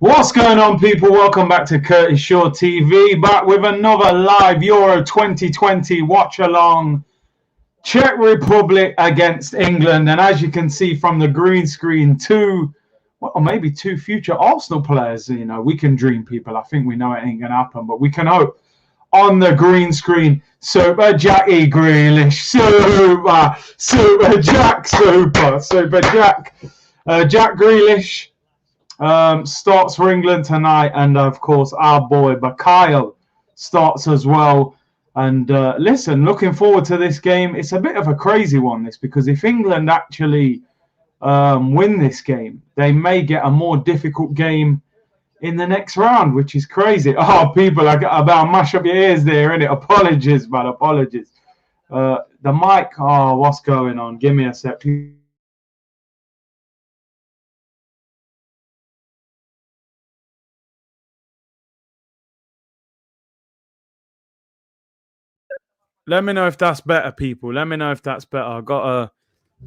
What's going on, people? Welcome back to Curtis Shaw TV, back with another live Euro 2020 watch-along. Czech Republic against England, and as you can see from the green screen, two future Arsenal players. You know, we can dream, people. I think we know it ain't going to happen, but we can hope. On the green screen, Super Jackie Grealish, Super Jack. Jack Grealish starts for England tonight, and of course our boy Bakayo starts as well. And listen, looking forward to this game. It's a bit of a crazy one, this, because if England actually win this game, they may get a more difficult game in the next round, which is crazy. Oh, people, I about to mash up your ears there, innit? Apologies, man, apologies. The mic, oh, what's going on? Give me a sec. Let me know if that's better, people. Let me know if that's better. I got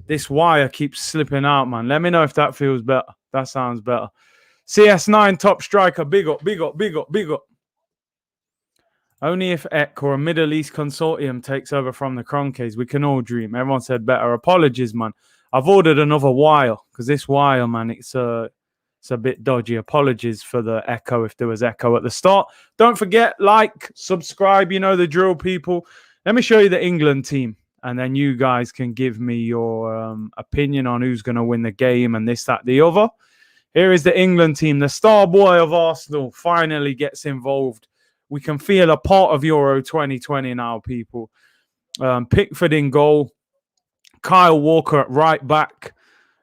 this wire keeps slipping out, man. Let me know if that feels better. That sounds better. CS9 top striker, big up, big up, big up, big up. Only if EK or a Middle East consortium takes over from the Kroenkes, we can all dream. Everyone said better. Apologies, man. I've ordered another wire because this wire, man, it's a bit dodgy. Apologies for the echo if there was echo at the start. Don't forget, like, subscribe. You know the drill, people. Let me show you the England team, and then you guys can give me your opinion on who's going to win the game and this, that, the other. Here is the England team. The star boy of Arsenal finally gets involved. We can feel a part of Euro 2020 now, people. Pickford in goal. Kyle Walker at right back.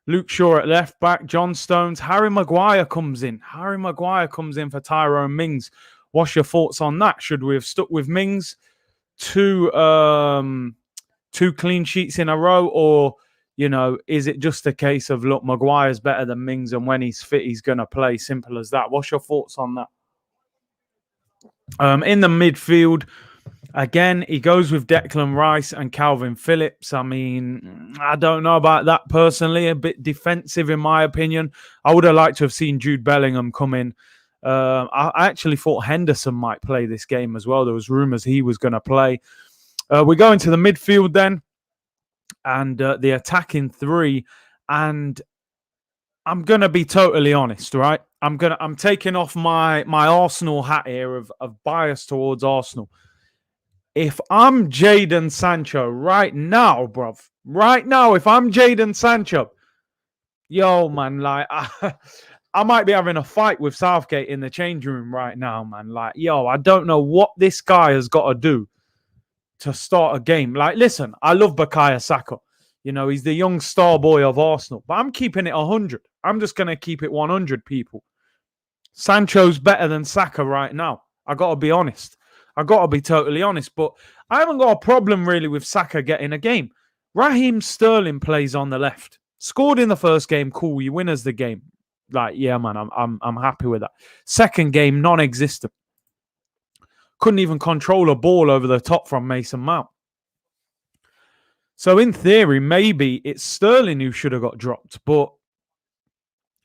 Luke Shaw at left back. John Stones. Harry Maguire comes in. Harry Maguire comes in for Tyrone Mings. What's your thoughts on that? Should we have stuck with Mings? Two clean sheets in a row, or, you know, is it just a case of, look, Maguire's better than Mings, and when he's fit, he's going to play? Simple as that. What's your thoughts on that? In the midfield, again, he goes with Declan Rice and Calvin Phillips. I mean, I don't know about that personally. A bit defensive, in my opinion. I would have liked to have seen Jude Bellingham come in. I actually thought Henderson might play this game as well. There was rumours he was going to play. We go into the midfield then, and the attacking three. And I'm going to be totally honest, right? I'm taking off my Arsenal hat here of bias towards Arsenal. If I'm Jadon Sancho right now, bruv, right now, if I'm Jadon Sancho, yo, man, like, I might be having a fight with Southgate in the change room right now, man. Like, yo, I don't know what this guy has got to do to start a game. Like, listen, I love Bukayo Saka. You know, he's the young star boy of Arsenal. But I'm keeping it 100. I'm just going to keep it 100, people. Sancho's better than Saka right now. I got to be honest. I got to be totally honest. But I haven't got a problem, really, with Saka getting a game. Raheem Sterling plays on the left. Scored in the first game, cool. You win as the game. Like, yeah, man, I'm happy with that. Second game, non-existent. Couldn't even control a ball over the top from Mason Mount. So in theory, maybe it's Sterling who should have got dropped, but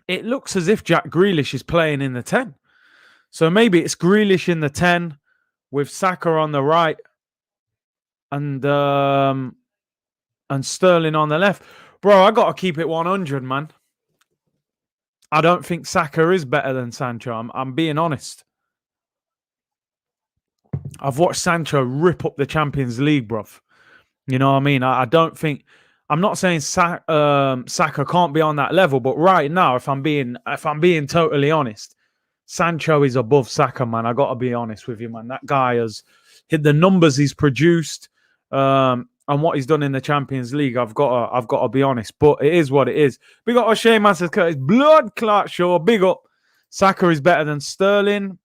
it looks as if Jack Grealish is playing in the 10. So maybe it's Grealish in the 10 with Saka on the right and Sterling on the left. Bro, I got to keep it 100, man. I don't think Saka is better than Sancho. I'm being honest. I've watched Sancho rip up the Champions League, bruv. You know what I mean? I don't think... I'm not saying Saka can't be on that level, but right now, if I'm being totally honest, Sancho is above Saka, man. I got to be honest with you, man. That guy has hit the numbers he's produced and what he's done in the Champions League. I've got to be honest, but it is what it is. Big up O'Shea, man, says Curtis. Blood clot, sure. Big up. Saka is better than Sterling.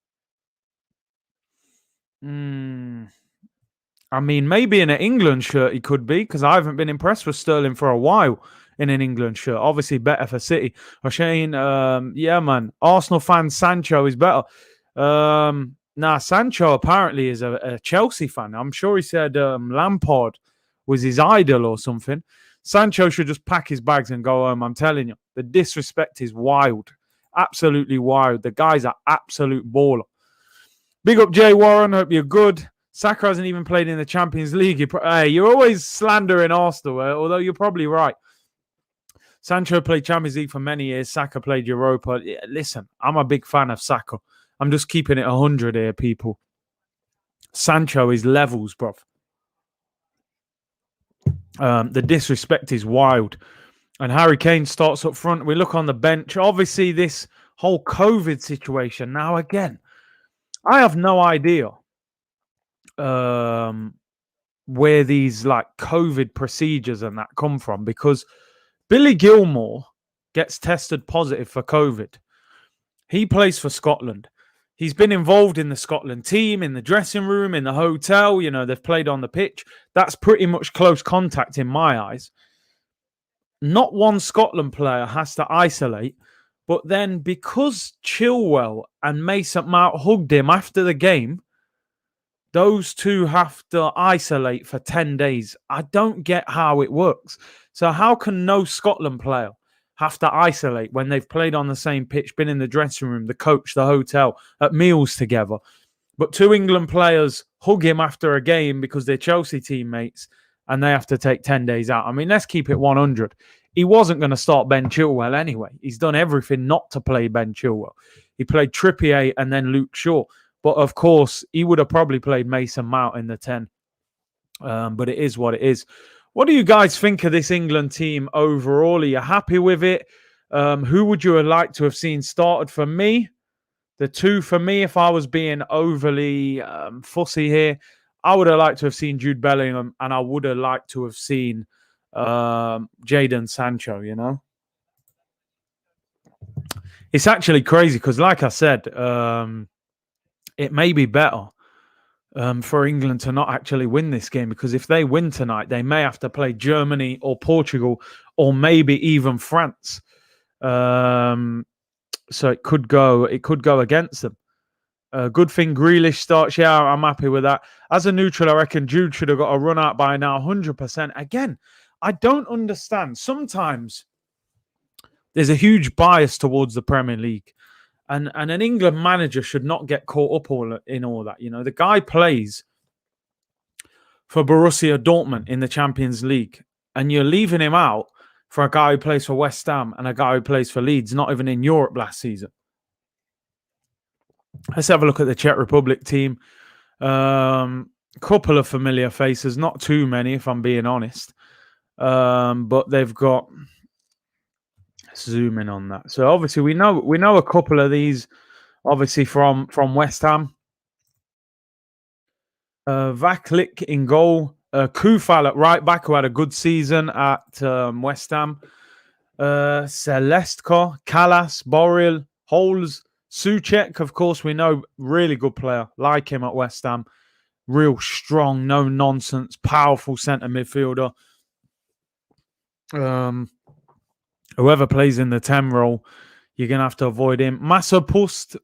I mean, maybe in an England shirt he could be, because I haven't been impressed with Sterling for a while. in an England shirt. Obviously better for City. Shane, yeah, man. Arsenal fan Sancho is better. Sancho apparently is a Chelsea fan. I'm sure he said Lampard was his idol or something. Sancho should just pack his bags and go home. I'm telling you, the disrespect is wild. Absolutely wild. The guy's an absolute baller. Big up Jay Warren. Hope you're good. Saka hasn't even played in the Champions League. You're always slandering Arsenal, although you're probably right. Sancho played Champions League for many years. Saka played Europa. Yeah, listen, I'm a big fan of Saka. I'm just keeping it 100 here, people. Sancho is levels, bruv. The disrespect is wild. And Harry Kane starts up front. We look on the bench. Obviously, this whole COVID situation. Now, again, I have no idea where these like COVID procedures and that come from, because Billy Gilmour gets tested positive for COVID. He plays for Scotland. He's been involved in the Scotland team, in the dressing room, in the hotel. You know, they've played on the pitch. That's pretty much close contact in my eyes. Not one Scotland player has to isolate. But then because Chilwell and Mason Mount hugged him after the game, those two have to isolate for 10 days. I don't get how it works. So how can no Scotland player have to isolate when they've played on the same pitch, been in the dressing room, the coach, the hotel, at meals together? But two England players hug him after a game because they're Chelsea teammates and they have to take 10 days out. I mean, let's keep it 100. He wasn't going to start Ben Chilwell anyway. He's done everything not to play Ben Chilwell. He played Trippier and then Luke Shaw. But of course, he would have probably played Mason Mount in the 10. But it is what it is. What do you guys think of this England team overall? Are you happy with it? Who would you have liked to have seen started? For me, the two for me, if I was being overly fussy here, I would have liked to have seen Jude Bellingham and I would have liked to have seen Jadon Sancho, you know? It's actually crazy because, like I said, it may be better for England to not actually win this game, because if they win tonight, they may have to play Germany or Portugal or maybe even France. So it could go against them. Good thing Grealish starts. Yeah, I'm happy with that. As a neutral, I reckon Jude should have got a run out by now, 100%. Again, I don't understand. Sometimes there's a huge bias towards the Premier League. And an England manager should not get caught up in all that. You know, the guy plays for Borussia Dortmund in the Champions League, and you're leaving him out for a guy who plays for West Ham and a guy who plays for Leeds, not even in Europe last season. Let's have a look at the Czech Republic team. Couple of familiar faces, not too many, if I'm being honest. But they've got... Zoom in on that. So obviously we know a couple of these, obviously from West Ham. Vaklik in goal. Kufal at right back, who had a good season at West Ham. Celestko, Kalas, Boril, Holes, Souček, of course, we know, really good player. Like him at West Ham. Real strong, no nonsense, powerful centre midfielder. Whoever plays in the 10 role, you're going to have to avoid him. Masopust,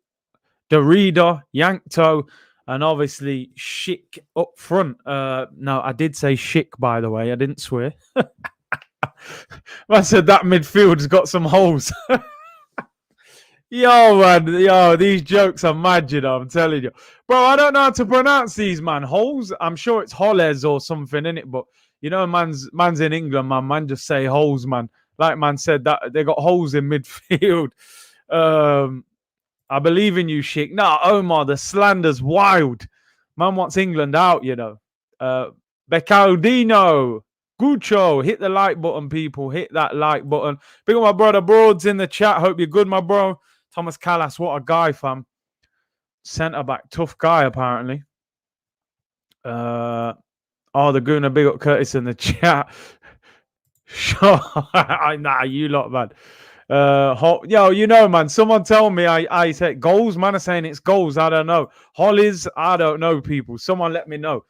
Derrida, Yankto, and obviously Schick up front. No, I did say Schick, by the way. I didn't swear. I said that midfield's got some holes. Yo, man. Yo, these jokes are mad, you know. I'm telling you. Bro, I don't know how to pronounce these, man. Holes? I'm sure it's Holes or something, in it. But, you know, man's in England, man. Man just say holes, man. Like man said, that they got holes in midfield. I believe in you, Schick. No, Omar, the slander's wild. Man wants England out, you know. Beccaldino, Guccio, hit the like button, people. Hit that like button. Big up my brother Broads in the chat. Hope you're good, my bro. Thomas Callas, what a guy, fam. Centre back, tough guy, apparently. The Gooner, big up Curtis in the chat. Sure. Nah, you lot, man. Yo, you know, man, someone tell me I said goals. Man are saying it's goals. I don't know. Hollies, I don't know, people. Someone let me know.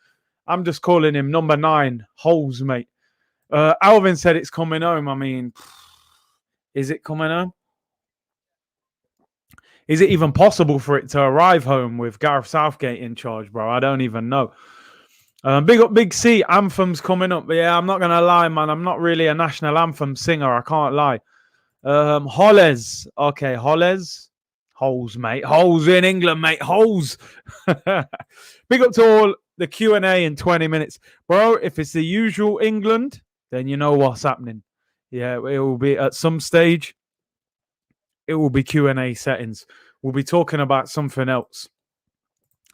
I'm just calling him number 9. Holes, mate. Alvin said it's coming home. I mean, is it coming home? Is it even possible for it to arrive home with Gareth Southgate in charge, bro? I don't even know. Big up Big C. Anthem's coming up. But yeah, I'm not going to lie, man. I'm not really a national anthem singer. I can't lie. Holles. Okay, Holles. Holes, mate. Holes in England, mate. Holes. Big up to all the Q&A in 20 minutes. Bro, if it's the usual England, then you know what's happening. Yeah, it will be at some stage. It will be Q&A settings. We'll be talking about something else.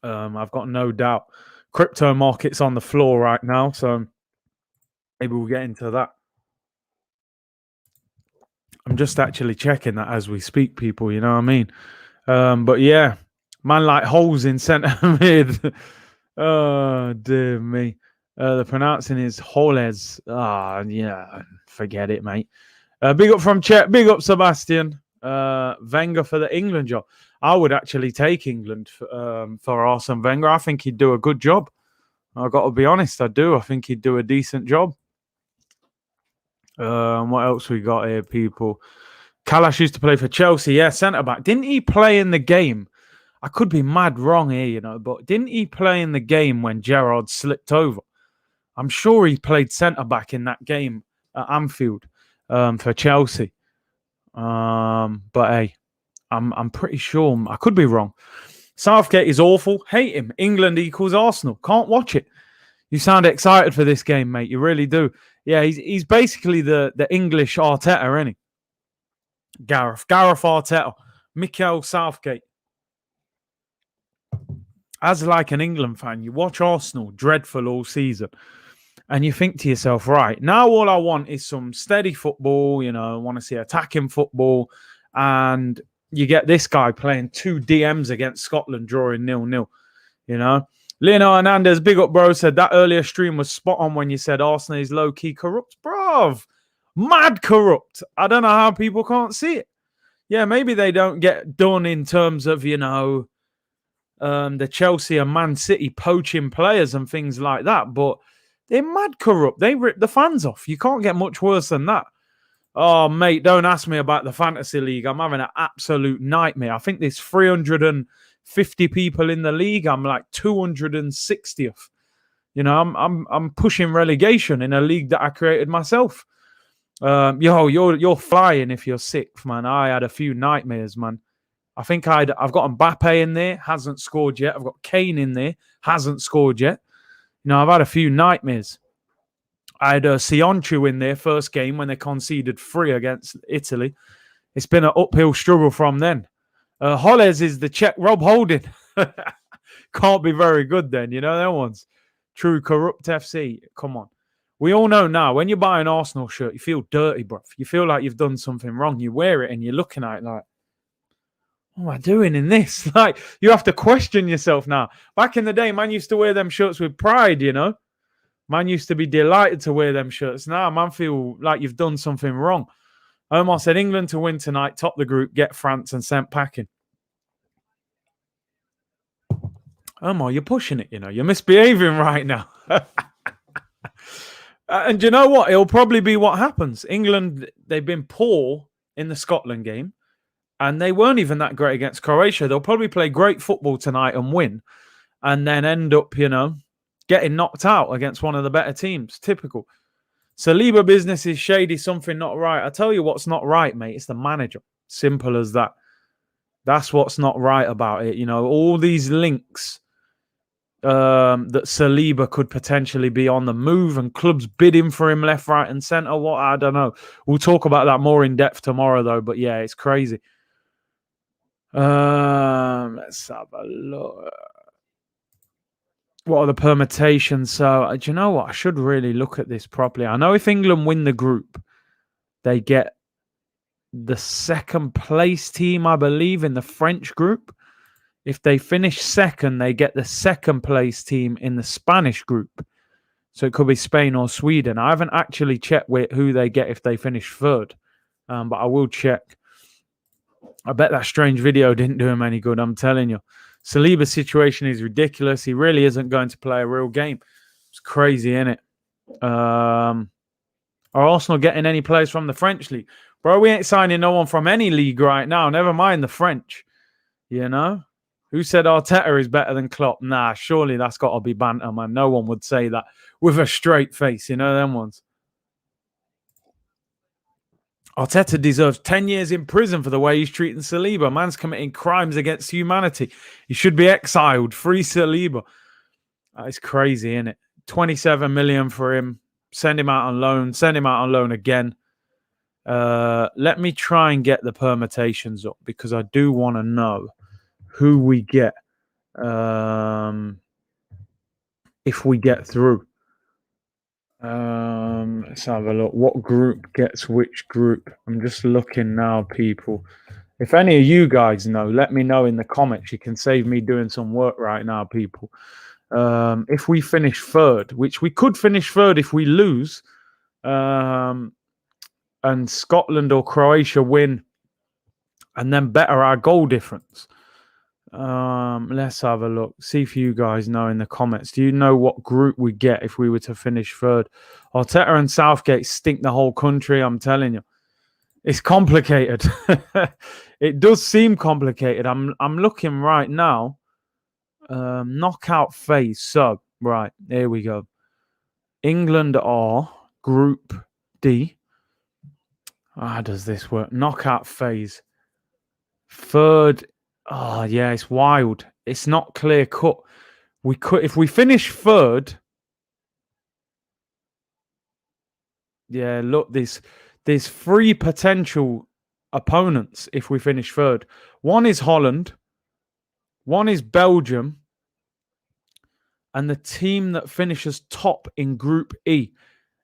I've got no doubt. Crypto market's on the floor right now, so maybe we'll get into that. I'm just actually checking that as we speak, people. You know what I mean? But yeah, man, like holes in centre mid. Oh dear me. The pronouncing is Holes. Yeah, forget it, mate. Big up from Czech. Big up Sebastian. Wenger for the England job. I would actually take England for Arsene Wenger. I think he'd do a good job. I've got to be honest, I do. I think he'd do a decent job. What else we got here, people? Kalash used to play for Chelsea. Yeah, centre-back. Didn't he play in the game? I could be mad wrong here, you know, but didn't he play in the game when Gerrard slipped over? I'm sure he played centre-back in that game at Anfield for Chelsea. But hey, I'm pretty sure. I could be wrong. Southgate is awful. Hate him. England equals Arsenal. Can't watch it. You sound excited for this game, mate. You really do. Yeah, he's basically the English Arteta, isn't he? Gareth Arteta. Mikel Southgate. As like an England fan, you watch Arsenal dreadful all season. And you think to yourself, right, now all I want is some steady football. You know, I want to see attacking football. And you get this guy playing 2 DMs against Scotland, drawing 0-0. You know? Lino Hernandez, big up, bro, said that earlier stream was spot on when you said Arsenal is low-key corrupt. Bruv, mad corrupt. I don't know how people can't see it. Yeah, maybe they don't get done in terms of, you know, the Chelsea and Man City poaching players and things like that, but they're mad corrupt. They rip the fans off. You can't get much worse than that. Oh, mate, don't ask me about the Fantasy League. I'm having an absolute nightmare. I think there's 350 people in the league. I'm like 260th. You know, I'm pushing relegation in a league that I created myself. You're flying if you're sixth, man. I had a few nightmares, man. I think I've got Mbappe in there, hasn't scored yet. I've got Kane in there, hasn't scored yet. You know, I've had a few nightmares. I had Sionchu in there first game when they conceded 3 against Italy. It's been an uphill struggle from then. Holles is the Czech Rob Holding. Can't be very good then, you know, that one's true corrupt FC. Come on. We all know now, when you buy an Arsenal shirt, you feel dirty, bro. You feel like you've done something wrong. You wear it and you're looking at it like, what am I doing in this? Like, you have to question yourself now. Back in the day, man used to wear them shirts with pride, you know. Man used to be delighted to wear them shirts. Now, man feel like you've done something wrong. Omar said, England to win tonight, top the group, get France and sent packing. Omar, you're pushing it, you know. You're misbehaving right now. And you know what? It'll probably be what happens. England, they've been poor in the Scotland game. And they weren't even that great against Croatia. They'll probably play great football tonight and win. And then end up, you know, getting knocked out against one of the better teams. Typical. Saliba business is shady, something not right. I tell you what's not right, mate. It's the manager. Simple as that. That's what's not right about it. You know, all these links that Saliba could potentially be on the move and clubs bidding for him left, right and centre. What? I don't know. We'll talk about that more in depth tomorrow, though. But yeah, it's crazy. Let's have a look. What are the permutations? So, do you know what? I should really look at this properly. I know if England win the group, they get the second place team, I believe, in the French group. If they finish second, they get the second place team in the Spanish group. So it could be Spain or Sweden. I haven't actually checked who they get if they finish third, but I will check. I bet that strange video didn't do him any good, I'm telling you. Saliba's situation is ridiculous. He really isn't going to play a real game. It's crazy, isn't it? Are Arsenal getting any players from the French league? Bro, we ain't signing no one from any league right now. Never mind the French. You know? Who said Arteta is better than Klopp? Nah, surely that's got to be banter, man. No one would say that with a straight face. You know them ones. Arteta deserves 10 years in prison for the way he's treating Saliba. Man's committing crimes against humanity. He should be exiled. Free Saliba. That is crazy, isn't it? 27 million for him. Send him out on loan. Send him out on loan again. Let me try and get the permutations up because I do want to know who we get if we get through. Let's have a look. What group gets which group? I'm just looking now, people. If any of you guys know, let me know in the comments. You can save me doing some work right now, people. If we finish third, which we could finish third if we lose, and Scotland or Croatia win and then better our goal difference. Let's have a look. See if you guys know in the comments. Do you know what group we get if we were to finish third? Arteta and Southgate stink the whole country, I'm telling you. It's complicated. It does seem complicated. I'm looking right now. Knockout phase. So, right, here we go. England are Group D. How does this work? Knockout phase. Third. Oh, yeah, it's wild. It's not clear cut. We could, if we finish third. Yeah, look, there's three potential opponents if we finish third. One is Holland. One is Belgium. And the team that finishes top in Group E.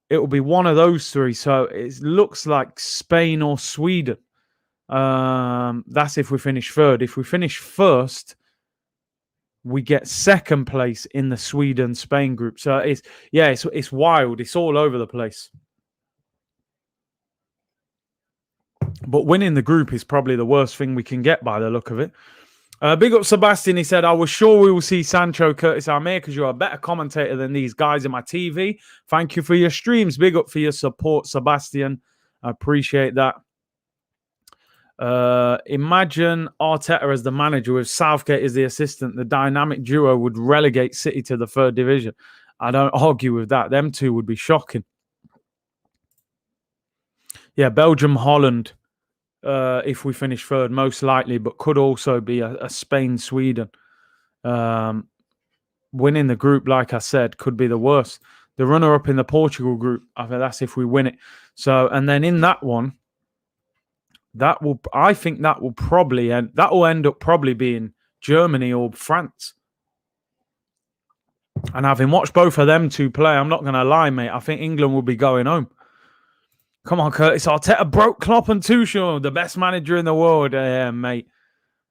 It will be one of those three. So it looks like Spain or Sweden. That's if we finish third. If we finish first, we get second place in the Sweden-Spain group. So it's wild. It's all over the place. But winning the group is probably the worst thing we can get by the look of it. Big up Sebastian. He said, I was sure we will see Sancho, Curtis Almir, because you're a better commentator than these guys in my TV. Thank you for your streams. Big up for your support, Sebastian. I appreciate that. Imagine Arteta as the manager with Southgate as the assistant. The dynamic duo would relegate City to the third division. I don't argue with that. Them two would be shocking. Yeah, Belgium, Holland, if we finish third, most likely, but could also be a Spain, Sweden. Winning the group, like I said, could be the worst. The runner-up in the Portugal group, I think that's if we win it. So, and then in that one, I think that will probably end. That will end up probably being Germany or France. And having watched both of them two play, I'm not going to lie, mate. I think England will be going home. Come on, Curtis. Arteta broke Klopp and Tuchel, the best manager in the world. Yeah, mate.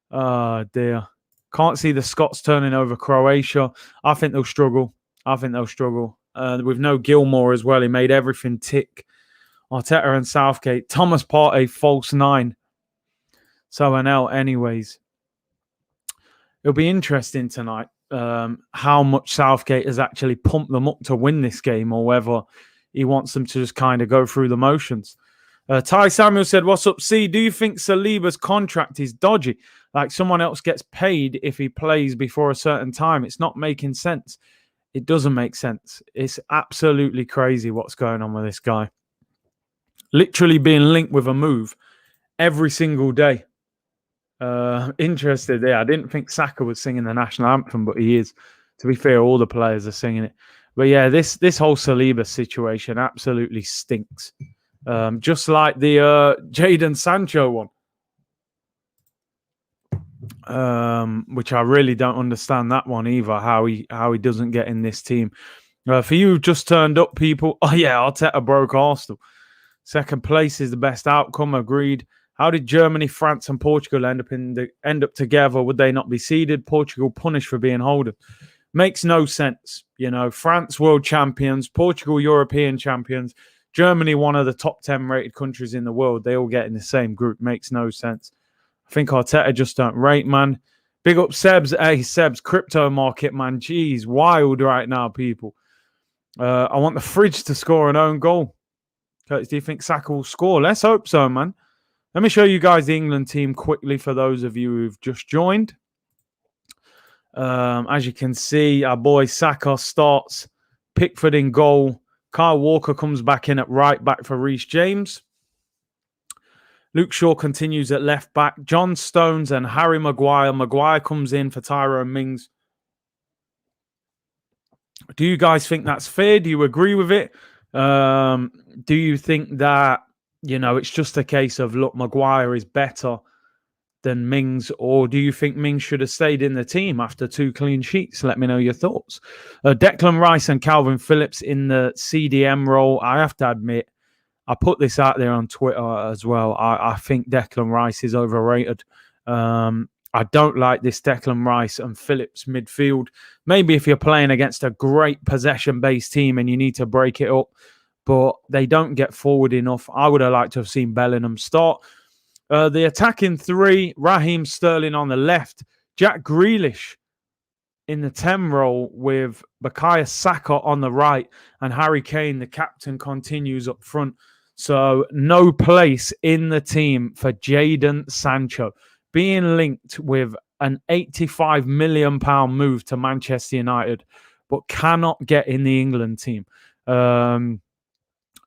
Oh, dear. Can't see the Scots turning over Croatia. I think they'll struggle. With no Gilmore as well. He made everything tick. Arteta and Southgate. Thomas Partey, false 9. So NL, anyways. It'll be interesting tonight how much Southgate has actually pumped them up to win this game, or whether he wants them to just kind of go through the motions. Ty Samuel said, what's up, C? Do you think Saliba's contract is dodgy? Like someone else gets paid if he plays before a certain time. It's not making sense. It doesn't make sense. It's absolutely crazy what's going on with this guy. Literally being linked with a move every single day. Interested there. I didn't think Saka was singing the national anthem, but he is. To be fair, all the players are singing it. But yeah, this whole Saliba situation absolutely stinks. Just like the Jadon Sancho one. Which I really don't understand that one either, how he doesn't get in this team. For you who just turned up, people, oh yeah, Arteta broke Arsenal. Second place is the best outcome, agreed. How did Germany, France, and Portugal end up together? Would they not be seeded? Portugal punished for being holders. Makes no sense. You know, France world champions, Portugal European champions, Germany one of the top 10 rated countries in the world. They all get in the same group. Makes no sense. I think Arteta just don't rate, man. Big up Sebs. Hey, Sebs, crypto market, man. Jeez, wild right now, people. I want the Fridge to score an own goal. Curtis, do you think Saka will score? Let's hope so, man. Let me show you guys the England team quickly for those of you who've just joined. As you can see, our boy Saka starts. Pickford in goal. Kyle Walker comes back in at right back for Reece James. Luke Shaw continues at left back. John Stones and Harry Maguire. Maguire comes in for Tyrone Mings. Do you guys think that's fair? Do you agree with it? Do you think that, it's just a case of, look, Maguire is better than Mings, or do you think Mings should have stayed in the team after 2 clean sheets? Let me know your thoughts. Declan Rice and Calvin Phillips in the CDM role. I have to admit, I put this out there on Twitter as well. I think Declan Rice is overrated. I don't like this Declan Rice and Phillips midfield. Maybe if you're playing against a great possession-based team and you need to break it up, but they don't get forward enough. I would have liked to have seen Bellingham start. The attacking 3, Raheem Sterling on the left, Jack Grealish in the 10 role with Bukayo Saka on the right, and Harry Kane, the captain, continues up front. So no place in the team for Jadon Sancho, being linked with an £85 million move to Manchester United, but cannot get in the England team.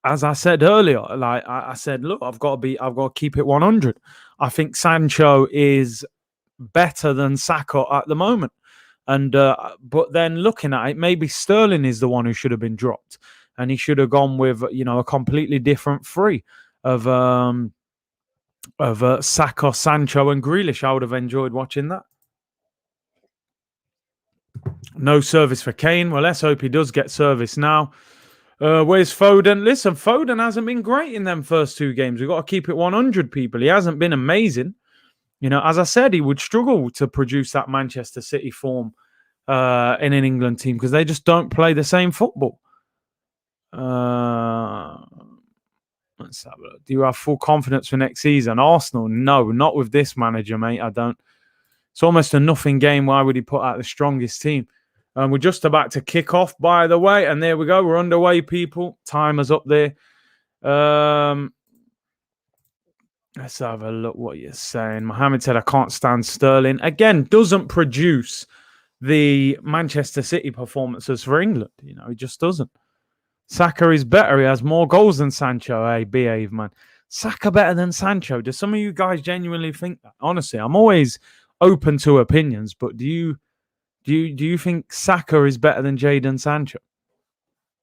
As I said earlier, I said, look, I've got to keep it 100. I think Sancho is better than Saka at the moment. And but then looking at it, maybe Sterling is the one who should have been dropped, and he should have gone with a completely different 3 of Saka, Sancho, and Grealish. I would have enjoyed watching that. No service for Kane. Well, let's hope he does get service now. Where's Foden? Listen, Foden hasn't been great in them first 2 games. We've got to keep it 100, people. He hasn't been amazing. As I said, he would struggle to produce that Manchester City form in an England team because they just don't play the same football. Let's have a look. Do you have full confidence for next season? Arsenal? No, not with this manager, mate. I don't. It's almost a nothing game. Why would he put out the strongest team? We're just about to kick off, by the way. And there we go. We're underway, people. Timer's up there. Let's have a look what you're saying. Mohammed said, I can't stand Sterling. Again, doesn't produce the Manchester City performances for England. He just doesn't. Saka is better. He has more goals than Sancho. Hey, behave, man. Saka better than Sancho. Do some of you guys genuinely think that? Honestly, I'm always open to opinions, but do you think Saka is better than Jadon Sancho?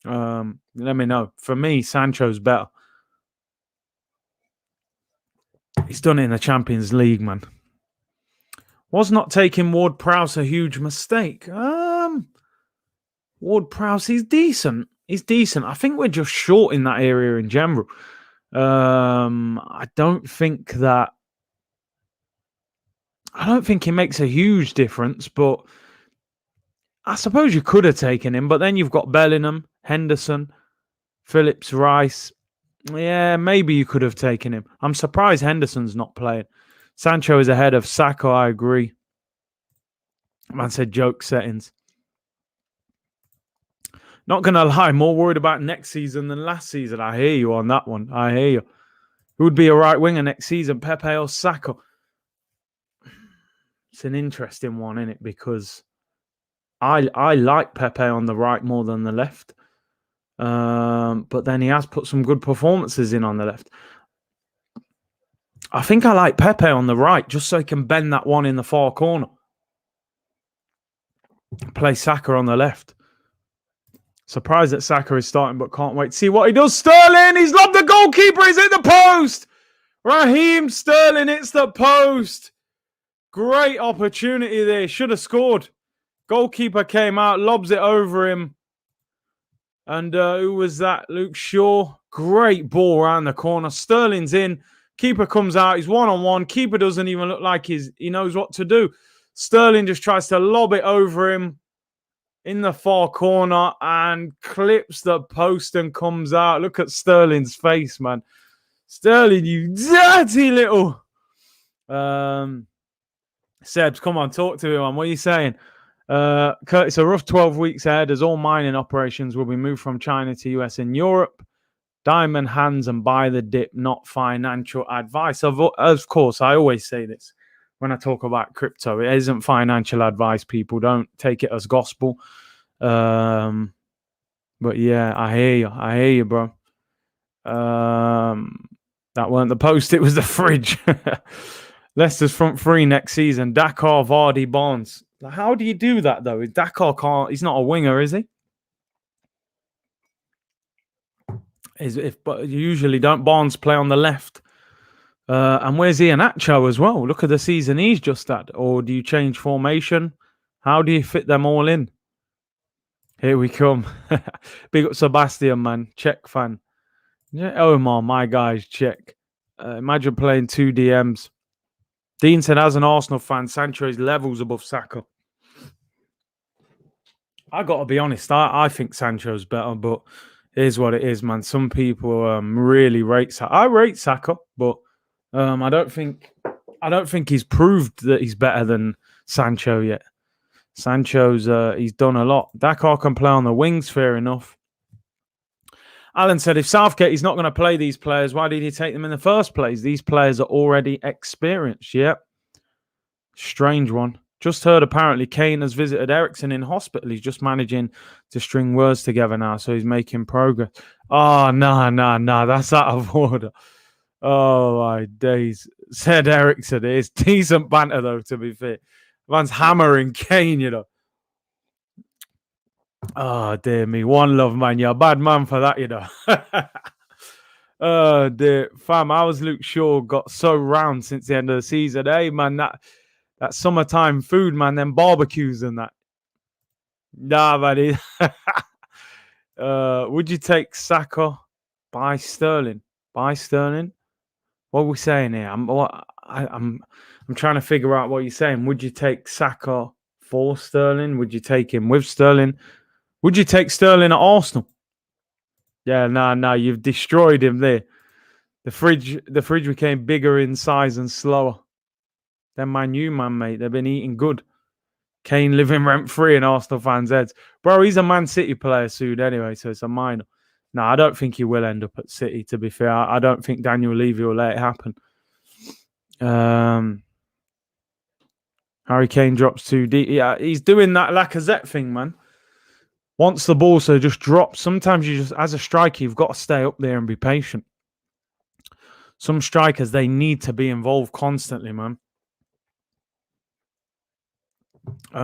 Let me know. For me, Sancho's better. He's done it in the Champions League, man. Was not taking Ward-Prowse a huge mistake? Ward-Prowse, he's decent. He's decent. I think we're just short in that area in general. I don't think it makes a huge difference, but I suppose you could have taken him. But then you've got Bellingham, Henderson, Phillips, Rice. Yeah, maybe you could have taken him. I'm surprised Henderson's not playing. Sancho is ahead of Saka, I agree. Man said joke settings. Not going to lie, more worried about next season than last season. I hear you on that one. I hear you. Who would be a right winger next season, Pepe or Saka? It's an interesting one, isn't it? Because I like Pepe on the right more than the left. But then he has put some good performances in on the left. I think I like Pepe on the right just so he can bend that one in the far corner. Play Saka on the left. Surprised that Saka is starting, but can't wait to see what he does. Sterling, he's lobbed the goalkeeper. He's hit the post. Raheem Sterling hits the post. Great opportunity there. Should have scored. Goalkeeper came out, lobs it over him. And who was that? Luke Shaw. Great ball around the corner. Sterling's in. Keeper comes out. He's one-on-one. Keeper doesn't even look like he knows what to do. Sterling just tries to lob it over him in the far corner and clips the post and comes out. Look at Sterling's face, man. Sterling, you dirty little... Sebs, come on, talk to him, man. What are you saying? Curtis, a rough 12 weeks ahead as all mining operations will be moved from China to US and Europe. Diamond hands and buy the dip, not financial advice. Of course, I always say this when I talk about crypto. It isn't financial advice, people. Don't take it as gospel. But yeah, I hear you, bro. That weren't the post, it was the fridge. Leicester's front three next season: Dakar, Vardy, Barnes. How do you do that though? Dakar can't. He's not a winger, is he? But usually don't Barnes play on the left? And where's Iheanacho as well? Look at the season he's just had. Or do you change formation? How do you fit them all in? Here we come. Big up Sebastian, man. Czech fan. Omar, my guy's Czech. Imagine playing 2 DMs. Dean said, as an Arsenal fan, Sancho is levels above Saka. I got to be honest. I think Sancho's better, but here's what it is, man. Some people really rate Saka. I rate Saka, but I don't think he's proved that he's better than Sancho yet. Sancho's he's done a lot. Dakar can play on the wings, fair enough. Alan said, if Southgate is not going to play these players, why did he take them in the first place? These players are already experienced. Yeah. Strange one. Just heard apparently Kane has visited Eriksen in hospital. He's just managing to string words together now, so he's making progress. Oh, no. That's out of order. Oh, my days. Said Eriksen. It's decent banter, though, to be fair. Man's hammering Kane, you know. Oh, dear me. One love, man. You're a bad man for that, you know. Oh, dear. Fam, how has Luke Shaw got so round since the end of the season? Hey, man, that summertime food, man, them barbecues and that. Nah, man. Would you take Saka by Sterling? By Sterling? What are we saying here? I'm trying to figure out what you're saying. Would you take Saka for Sterling? Would you take him with Sterling? Would you take Sterling at Arsenal? Yeah, no, you've destroyed him there. The fridge became bigger in size and slower. Then my new man, mate, they've been eating good. Kane living rent-free in Arsenal fans' heads. Bro, he's a Man City player soon anyway, so it's a minor. No, I don't think he will end up at City, to be fair. I don't think Daniel Levy will let it happen. Harry Kane drops too deep. Yeah, he's doing that Lacazette thing, man. Wants the ball, so just drops. Sometimes you just, as a striker, you've got to stay up there and be patient. Some strikers, they need to be involved constantly, man.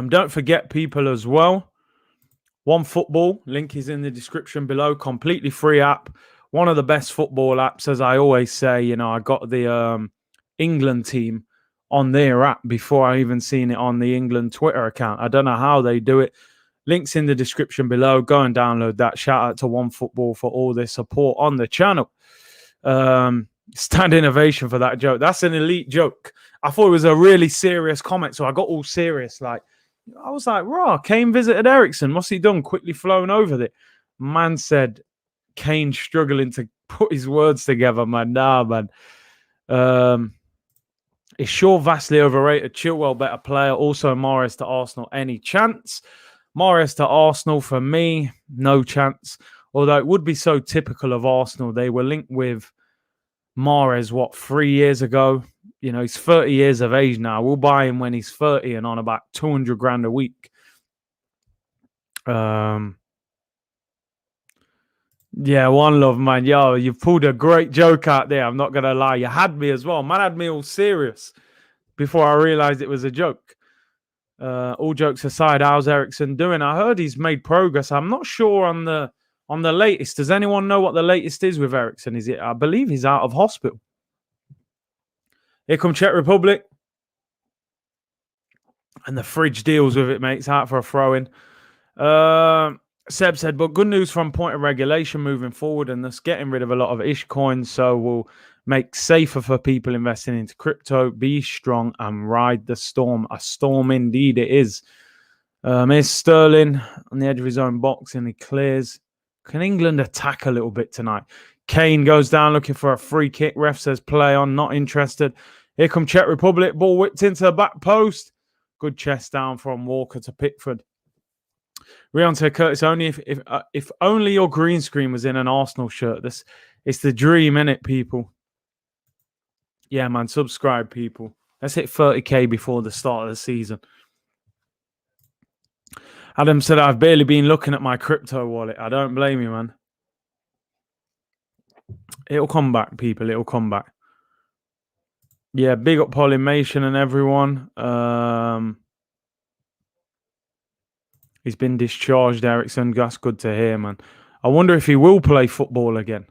Don't forget, people, as well. OneFootball, link is in the description below. Completely free app. One of the best football apps, as I always say. You know, I got the England team on their app before I even seen it on the England Twitter account. I don't know how they do it. Links in the description below. Go and download that. Shout out to OneFootball for all their support on the channel. Stand innovation for that joke. That's an elite joke. I thought it was a really serious comment, so I got all serious. I was like, raw, Kane visited Eriksen. What's he done? Quickly flown over there. Man said, Kane struggling to put his words together, man. Nah, man. Is Shaw vastly overrated? Chilwell better player. Also, Mahrez to Arsenal. Any chance? Mahrez to Arsenal, for me, no chance. Although it would be so typical of Arsenal. They were linked with Mahrez, 3 years ago? You know, he's 30 years of age now. We'll buy him when he's 30 and on about 200 grand a week. Yeah, one love, man. Yo, you've pulled a great joke out there. I'm not going to lie. You had me as well. Man had me all serious before I realized it was a joke. All jokes aside, how's Eriksen doing? I heard he's made progress. I'm not sure on the latest. Does anyone know what the latest is with Eriksen? Is it? I believe he's out of hospital. Here come Czech Republic. And the fridge deals with it, mate. It's out for a throw-in. Seb said, but good news from point of regulation moving forward and thus getting rid of a lot of ish coins, so we'll make safer for people investing into crypto. Be strong and ride the storm. A storm indeed it is. Here's Sterling on the edge of his own box and he clears. Can England attack a little bit tonight? Kane goes down looking for a free kick. Ref says play on, not interested. Here come Czech Republic. Ball whipped into the back post. Good chest down from Walker to Pickford. Rion said, Curtis, only if only your green screen was in an Arsenal shirt. It's the dream, innit, people? Yeah, man, subscribe, people. Let's hit 30k before the start of the season. Adam said, I've barely been looking at my crypto wallet. I don't blame you, man. It'll come back, people. It'll come back. Yeah, big up Polymation and everyone. He's been discharged, Ericsson. That's good to hear, man. I wonder if he will play football again.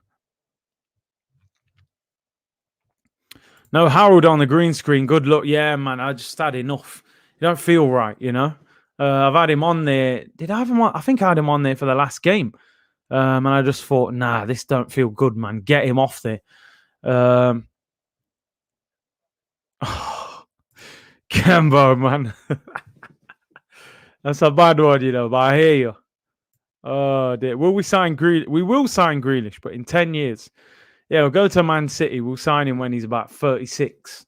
No, Harold on the green screen. Good luck. Yeah, man, I just had enough. You don't feel right, you know? I've had him on there. Did I have him on? I think I had him on there for the last game. And I just thought, nah, this don't feel good, man. Get him off there. Kembo, man. That's a bad one, you know, but I hear you. Oh, dear. Will we sign Grealish? We will sign Grealish, but in 10 years. Yeah, we'll go to Man City. We'll sign him when he's about 36.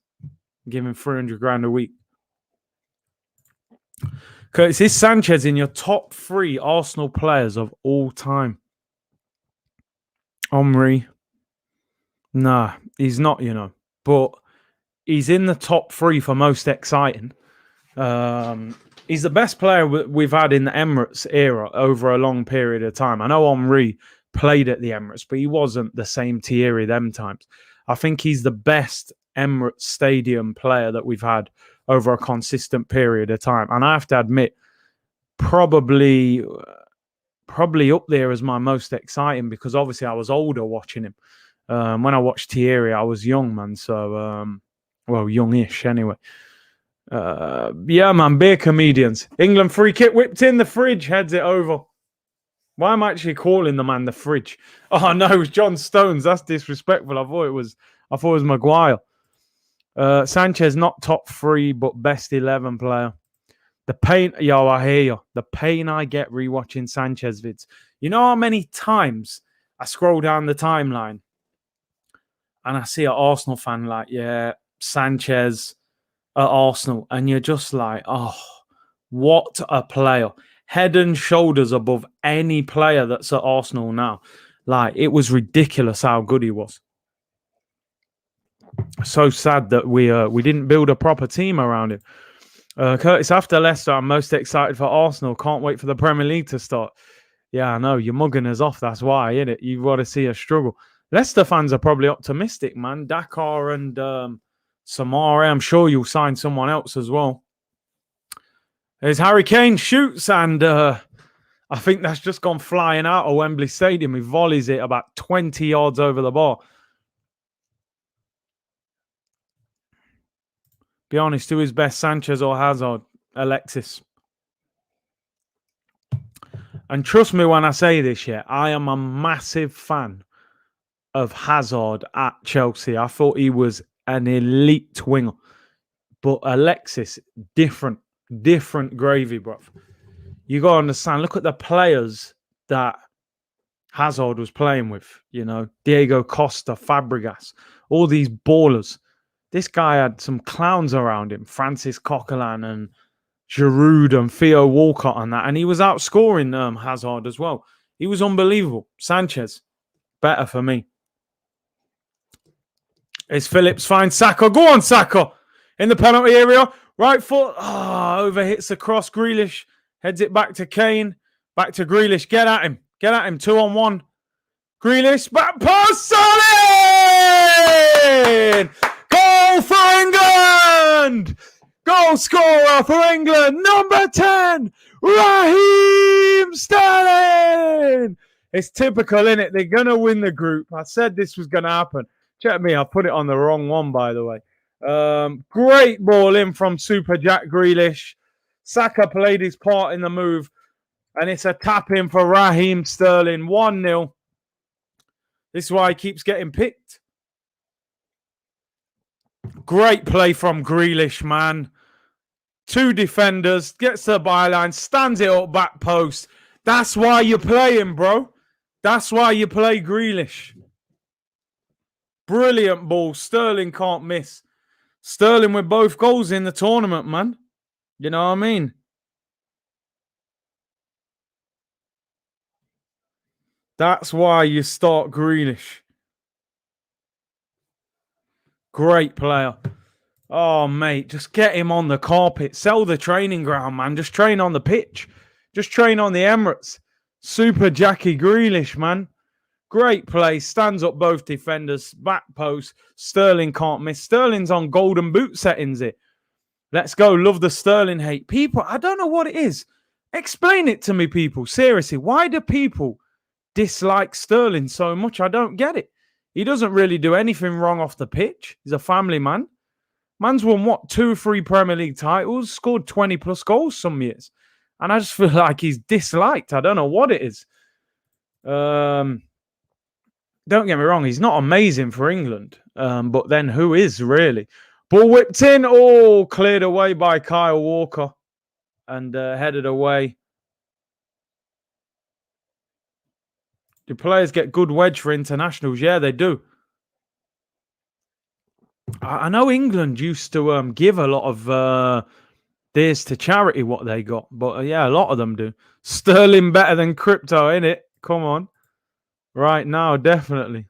Give him 300 grand a week. Curtis, is Sanchez in your top 3 Arsenal players of all time? Omri. Nah, he's not, you know. But he's in the top 3 for most exciting. He's the best player we've had in the Emirates era over a long period of time. I know Henry played at the Emirates, but he wasn't the same Thierry them times. I think he's the best Emirates Stadium player that we've had over a consistent period of time. And I have to admit, probably up there as my most exciting, because obviously I was older watching him. When I watched Thierry, I was young, man. So, well, youngish anyway. Yeah, man, beer comedians. England free kick whipped in, the fridge heads it over. Why am I actually calling the man the fridge? Oh no, it was John Stones. That's disrespectful. I thought it was Maguire. Sanchez not top 3, but best 11 player. The pain, yo, I hear you. The pain I get rewatching Sanchez vids. You know how many times I scroll down the timeline and I see an Arsenal fan like, yeah, Sanchez at Arsenal, and you're just like, oh, what a player. Head and shoulders above any player that's at Arsenal now. Like, it was ridiculous how good he was. So sad that we didn't build a proper team around him. Curtis, after Leicester, I'm most excited for Arsenal. Can't wait for the Premier League to start. Yeah, I know. You're mugging us off. That's why, innit? You want to see us struggle. Leicester fans are probably optimistic, man. Dakar and Samara. I'm sure you'll sign someone else as well. There's Harry Kane shoots, and I think that's just gone flying out of Wembley Stadium. He volleys it about 20 yards over the bar. Be honest, who is best, Sanchez or Hazard? Alexis. And trust me when I say this, yeah, I am a massive fan of Hazard at Chelsea. I thought he was an elite winger. But Alexis, different gravy, bro. You got to understand, look at the players that Hazard was playing with. You know, Diego Costa, Fabregas, all these ballers. This guy had some clowns around him, Francis Coquelin and Giroud and Theo Walcott and that. And he was outscoring Hazard as well. He was unbelievable. Sanchez, better for me. It's Phillips, finds Saka. Go on, Saka. In the penalty area. Right foot. Over hits the cross. Grealish heads it back to Kane. Back to Grealish. Get at him. 2-on-1. Grealish. Back pass. Solid! Goal for England! Goal scorer for England. Number 10. Raheem Sterling. It's typical, isn't it? They're going to win the group. I said this was going to happen. Check me. I put it on the wrong one, by the way. Great ball in from Super Jack Grealish. Saka played his part in the move. And it's a tap in for Raheem Sterling. 1-0. This is why he keeps getting picked. Great play from Grealish, man. 2 defenders. Gets to the byline. Stands it up back post. That's why you play him, bro. That's why you play Grealish. Brilliant ball. Sterling can't miss. Sterling with both goals in the tournament, man. You know what I mean? That's why you start Grealish. Great player. Oh, mate, just get him on the carpet. Sell the training ground, man. Just train on the pitch. Just train on the Emirates. Super Jackie Grealish, man. Great play. Stands up both defenders. Back post. Sterling can't miss. Sterling's on golden boot settings here. Let's go. Love the Sterling hate. People, I don't know what it is. Explain it to me, people. Seriously, why do people dislike Sterling so much? I don't get it. He doesn't really do anything wrong off the pitch. He's a family man. Man's won, what, 2 or 3 Premier League titles, scored 20 plus goals some years. And I just feel like he's disliked. I don't know what it is. Don't get me wrong, he's not amazing for England. But then who is, really? Ball whipped in. Oh, cleared away by Kyle Walker. And headed away. Do players get good wedge for internationals? Yeah, they do. I know England used to give a lot of this to charity, what they got. But yeah, a lot of them do. Sterling better than crypto, innit? Come on. Right now, definitely.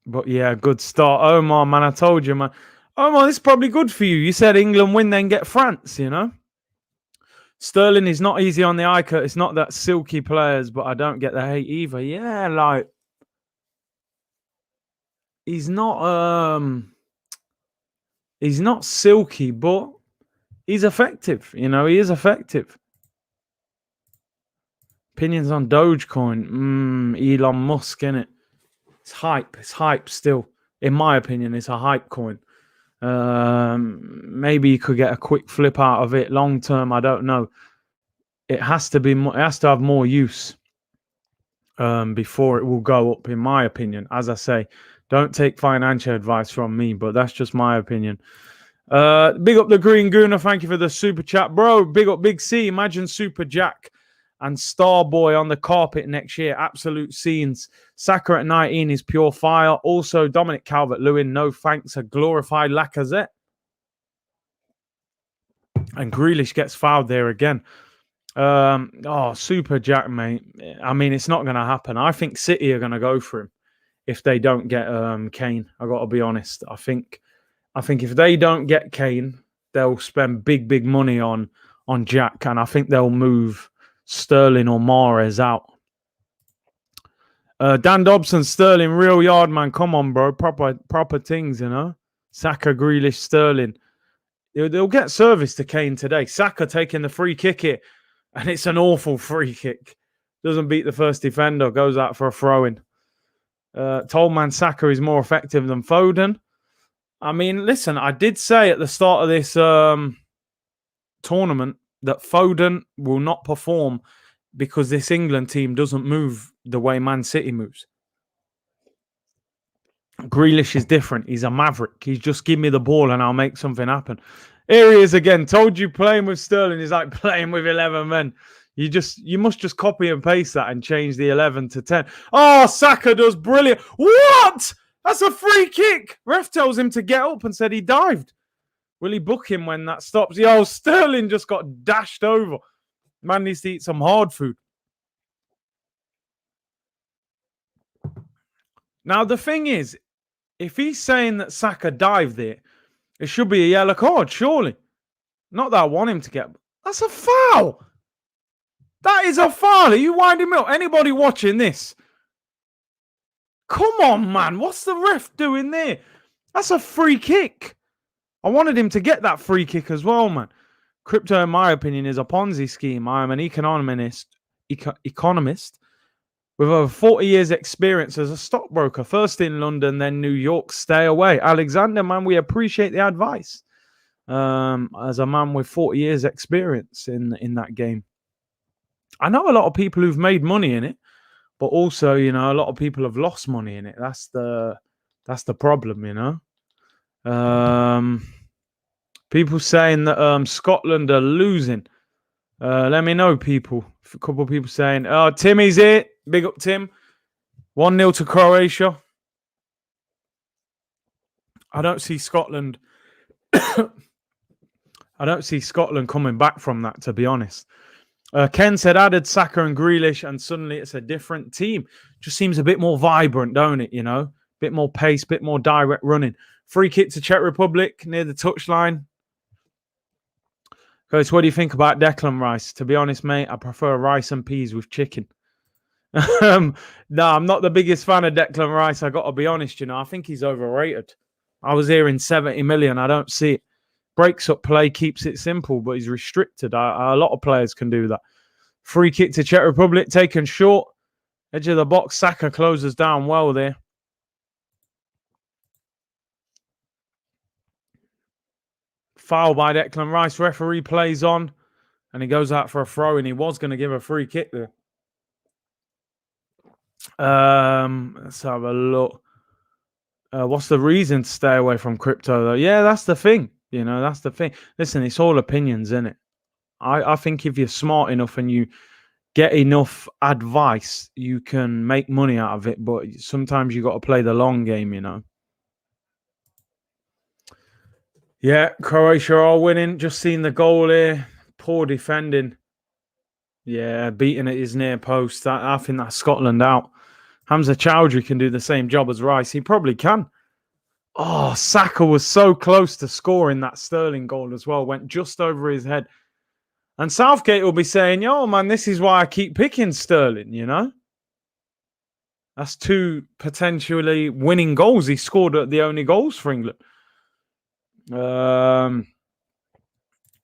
But yeah, good start. Omar, man, I told you, man. Omar, this is probably good for you. You said England win, then get France, you know? Sterling is not easy on the eye cut. It's not that silky players, but I don't get the hate either. Yeah, like he's not silky, but he's effective. You know, he is effective. Opinions on Dogecoin. Elon Musk, innit? It's hype. It's hype still. In my opinion, it's a hype coin. Maybe you could get a quick flip out of it. Long term, I don't know. It has to be. It has to have more use before it will go up. In my opinion, as I say, don't take financial advice from me, but that's just my opinion. Big up the Green Gooner. Thank you for the super chat, bro. Big up Big C. Imagine Super Jack and Starboy on the carpet next year. Absolute scenes. Saka at 19 is pure fire. Also, Dominic Calvert-Lewin, no thanks. A glorified Lacazette. And Grealish gets fouled there again. Super Jack, mate. I mean, it's not going to happen. I think City are going to go for him if they don't get Kane. I got to be honest. I think if they don't get Kane, they'll spend big money on Jack, and I think they'll move Sterling or Mahrez out. Dan Dobson, Sterling, real yard man. Come on, bro. Proper things, you know. Saka, Grealish, Sterling. They'll get service to Kane today. Saka taking the free kick here, and it's an awful free kick. Doesn't beat the first defender. Goes out for a throw-in. Toldman, Saka is more effective than Foden. I mean, listen, I did say at the start of this tournament that Foden will not perform because this England team doesn't move the way Man City moves. Grealish is different. He's a maverick. He's just give me the ball and I'll make something happen. Here he is again. Told you playing with Sterling is like playing with 11 men. You must just copy and paste that and change the 11 to 10. Oh, Saka does brilliant. What? That's a free kick. Ref tells him to get up and said he dived. Will he book him when that stops? Yo, Sterling just got dashed over. Man needs to eat some hard food. Now, the thing is, if he's saying that Saka dived there, it should be a yellow card, surely. Not that I want him to get... That's a foul. That is a foul. Are you winding me up? Anybody watching this? Come on, man. What's the ref doing there? That's a free kick. I wanted him to get that free kick as well, man. Crypto, in my opinion, is a Ponzi scheme. I am an economist with over 40 years experience as a stockbroker. First in London, then New York. Stay away. Alexander, man, we appreciate the advice. As a man with 40 years experience in that game. I know a lot of people who've made money in it, but also, you know, a lot of people have lost money in it. That's the problem, you know. People saying that Scotland are losing. Let me know, people. A couple of people saying, "Oh, Timmy's it. Big up, Tim. 1-0 to Croatia." I don't see Scotland. I don't see Scotland coming back from that, to be honest. Ken said added Saka and Grealish, and suddenly it's a different team. Just seems a bit more vibrant, don't it? You know, bit more pace, bit more direct running. Free kick to Czech Republic near the touchline. Coach, what do you think about Declan Rice? To be honest, mate, I prefer rice and peas with chicken. No, I'm not the biggest fan of Declan Rice. I got to be honest, you know, I think he's overrated. I was hearing 70 million. I don't see it. Breaks up play, keeps it simple, but he's restricted. A lot of players can do that. Free kick to Czech Republic, taken short. Edge of the box, Saka closes down well there. Foul by Declan Rice. Referee plays on, and he goes out for a throw, and he was going to give a free kick there. Let's have a look. What's the reason to stay away from crypto, though? Yeah, that's the thing. You know, that's the thing. Listen, it's all opinions, isn't it? I think if you're smart enough and you get enough advice, you can make money out of it. But sometimes you got to play the long game, you know. Yeah, Croatia are winning. Just seen the goal here. Poor defending. Yeah, beating at his near post. I think that's Scotland out. Hamza Chowdhury can do the same job as Rice. He probably can. Oh, Saka was so close to scoring that Sterling goal as well. Went just over his head. And Southgate will be saying, yo, man, this is why I keep picking Sterling, you know? That's 2 potentially winning goals. He scored the only goals for England.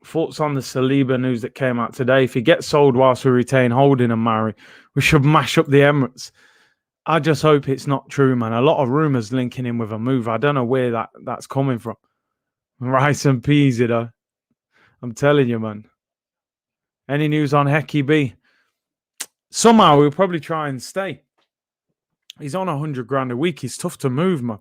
Thoughts on the Saliba news that came out today. If he gets sold whilst we retain Holding and Murray, we should mash up the Emirates. I just hope it's not true, man. A lot of rumours linking him with a move. I don't know where that's coming from. Rice and peas, you know. I'm telling you, man. Any news on Hecky B? Somehow we'll probably try and stay. He's on 100 grand a week. He's tough to move, man.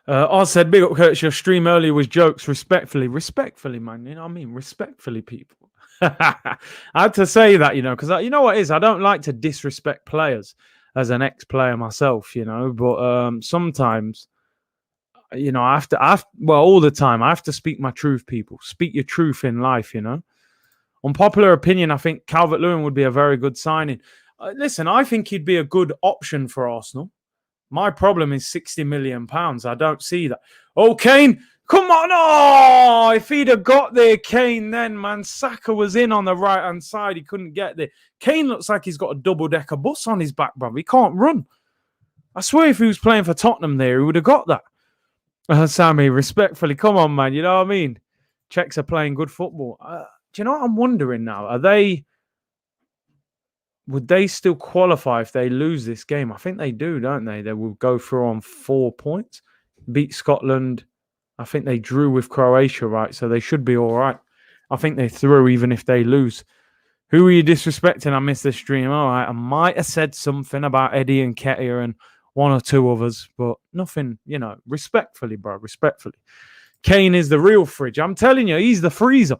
I said, big up, Kurt. Your stream earlier was jokes. Respectfully, man. You know what I mean? Respectfully, people. I had to say that, you know, because you know what it is? I don't like to disrespect players as an ex-player myself, you know, but sometimes, you know, all the time, I have to speak my truth, people. Speak your truth in life, you know. Unpopular opinion, I think Calvert-Lewin would be a very good signing. Listen, I think he'd be a good option for Arsenal. My problem is £60 million. I don't see that. Oh, Kane, come on. Oh, if he'd have got there, Kane, then, man. Saka was in on the right-hand side. He couldn't get there. Kane looks like he's got a double-decker bus on his back, bro. He can't run. I swear if he was playing for Tottenham there, he would have got that. Sammy, respectfully, come on, man. You know what I mean? Czechs are playing good football. Do you know what I'm wondering now? Would they still qualify if they lose this game? I think they do, don't they? They will go through on 4 points, beat Scotland. I think they drew with Croatia, right? So they should be all right. I think they through even if they lose. Who are you disrespecting? I missed the stream. All right. I might have said something about Eddie and Ketia and 1 or 2 others, but nothing, you know, respectfully, bro, respectfully. Kane is the real fridge. I'm telling you, he's the freezer.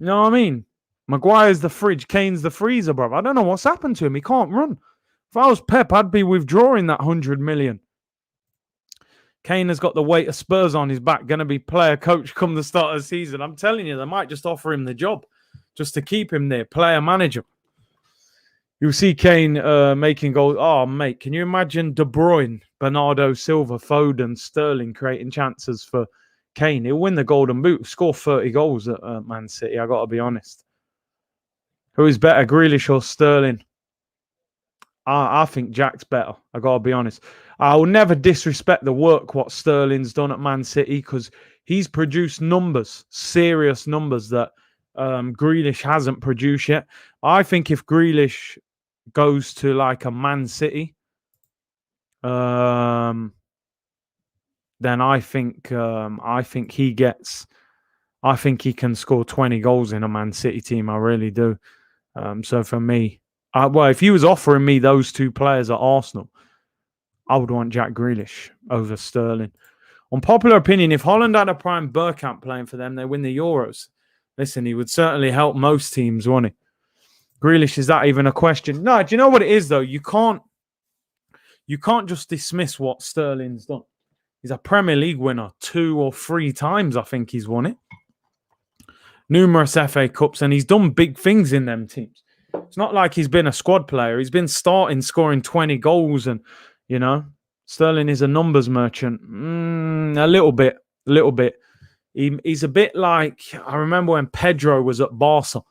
You know what I mean? Maguire's the fridge. Kane's the freezer, bro. I don't know what's happened to him. He can't run. If I was Pep, I'd be withdrawing that 100 million. Kane has got the weight of Spurs on his back. Going to be player coach come the start of the season. I'm telling you, they might just offer him the job just to keep him there. Player manager. You'll see Kane making goals. Oh, mate, can you imagine De Bruyne, Bernardo Silva, Foden, Sterling creating chances for Kane? He'll win the Golden Boot. Score 30 goals at Man City. I got to be honest. Who is better, Grealish or Sterling? I think Jack's better. I got to be honest. I will never disrespect the work what Sterling's done at Man City because he's produced numbers, serious numbers that Grealish hasn't produced yet. I think if Grealish goes to like a Man City, then I think he can score 20 goals in a Man City team. I really do. So for me, if he was offering me those 2 players at Arsenal, I would want Jack Grealish over Sterling. Unpopular opinion, if Holland had a prime Bergkamp playing for them, they win the Euros. Listen, he would certainly help most teams, wouldn't he? Grealish, is that even a question? No, do you know what it is, though? You can't just dismiss what Sterling's done. He's a Premier League winner 2 or 3 times, I think he's won it. Numerous FA Cups, and he's done big things in them teams. It's not like he's been a squad player. He's been starting, scoring 20 goals, and, Sterling is a numbers merchant. A little bit. He's a bit like, I remember when Pedro was at Barca,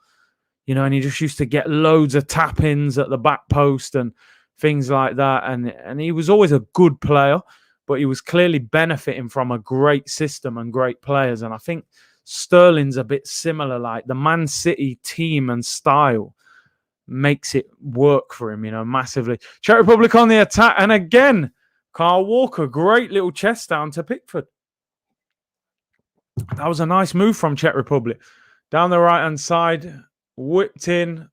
and he just used to get loads of tap-ins at the back post and things like that. And he was always a good player, but he was clearly benefiting from a great system and great players. And I think Sterling's a bit similar, like the Man City team and style makes it work for him, massively. Czech Republic on the attack. And again, Kyle Walker, great little chest down to Pickford. That was a nice move from Czech Republic. Down the right-hand side, whipped in.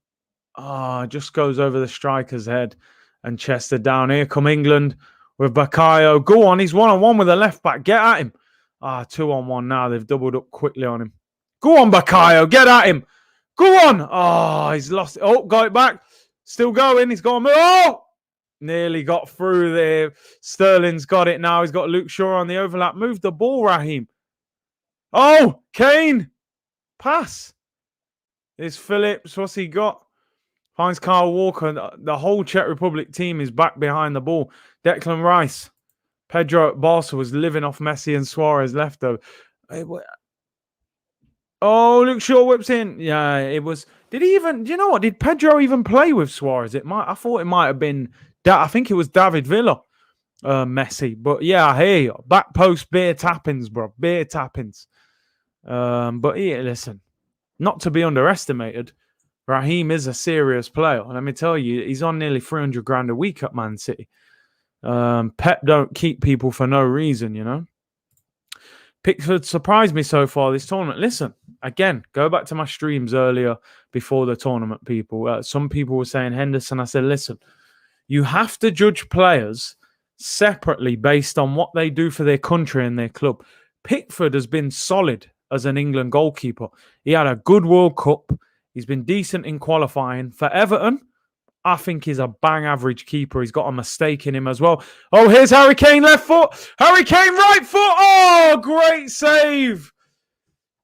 Just goes over the striker's head and chested down. Here come England with Bakayo. Go on, he's 1-on-1 with the left back. Get at him. 2-on-1 now. They've doubled up quickly on him. Go on, Bakayo. Get at him. Go on. He's lost it. Got it back. Still going. He's got to move. Nearly got through there. Sterling's got it now. He's got Luke Shaw on the overlap. Move the ball, Raheem. Kane. Pass. There's Phillips. What's he got? Finds Kyle Walker. The whole Czech Republic team is back behind the ball. Declan Rice. Pedro at Barca was living off Messi and Suarez left over. Luke Shaw whips in. Yeah, it was. Did he even? Do you know what? Did Pedro even play with Suarez? I thought it might have been. I think it was David Villa, Messi. But yeah, I hear you. Back post beer tappings, bro. Beer tappings. But yeah, listen, not to be underestimated. Raheem is a serious player. Let me tell you, he's on nearly 300 grand a week at Man City. Pep don't keep people for no reason, Pickford surprised me so far this tournament. Listen, again, go back to my streams earlier before the tournament, people. Some people were saying Henderson. I said, listen, you have to judge players separately based on what they do for their country and their club. Pickford has been solid as an England goalkeeper. He had a good World Cup. He's been decent in qualifying. For Everton, I think he's a bang average keeper. He's got a mistake in him as well. Here's Harry Kane left foot. Harry Kane right foot. Great save.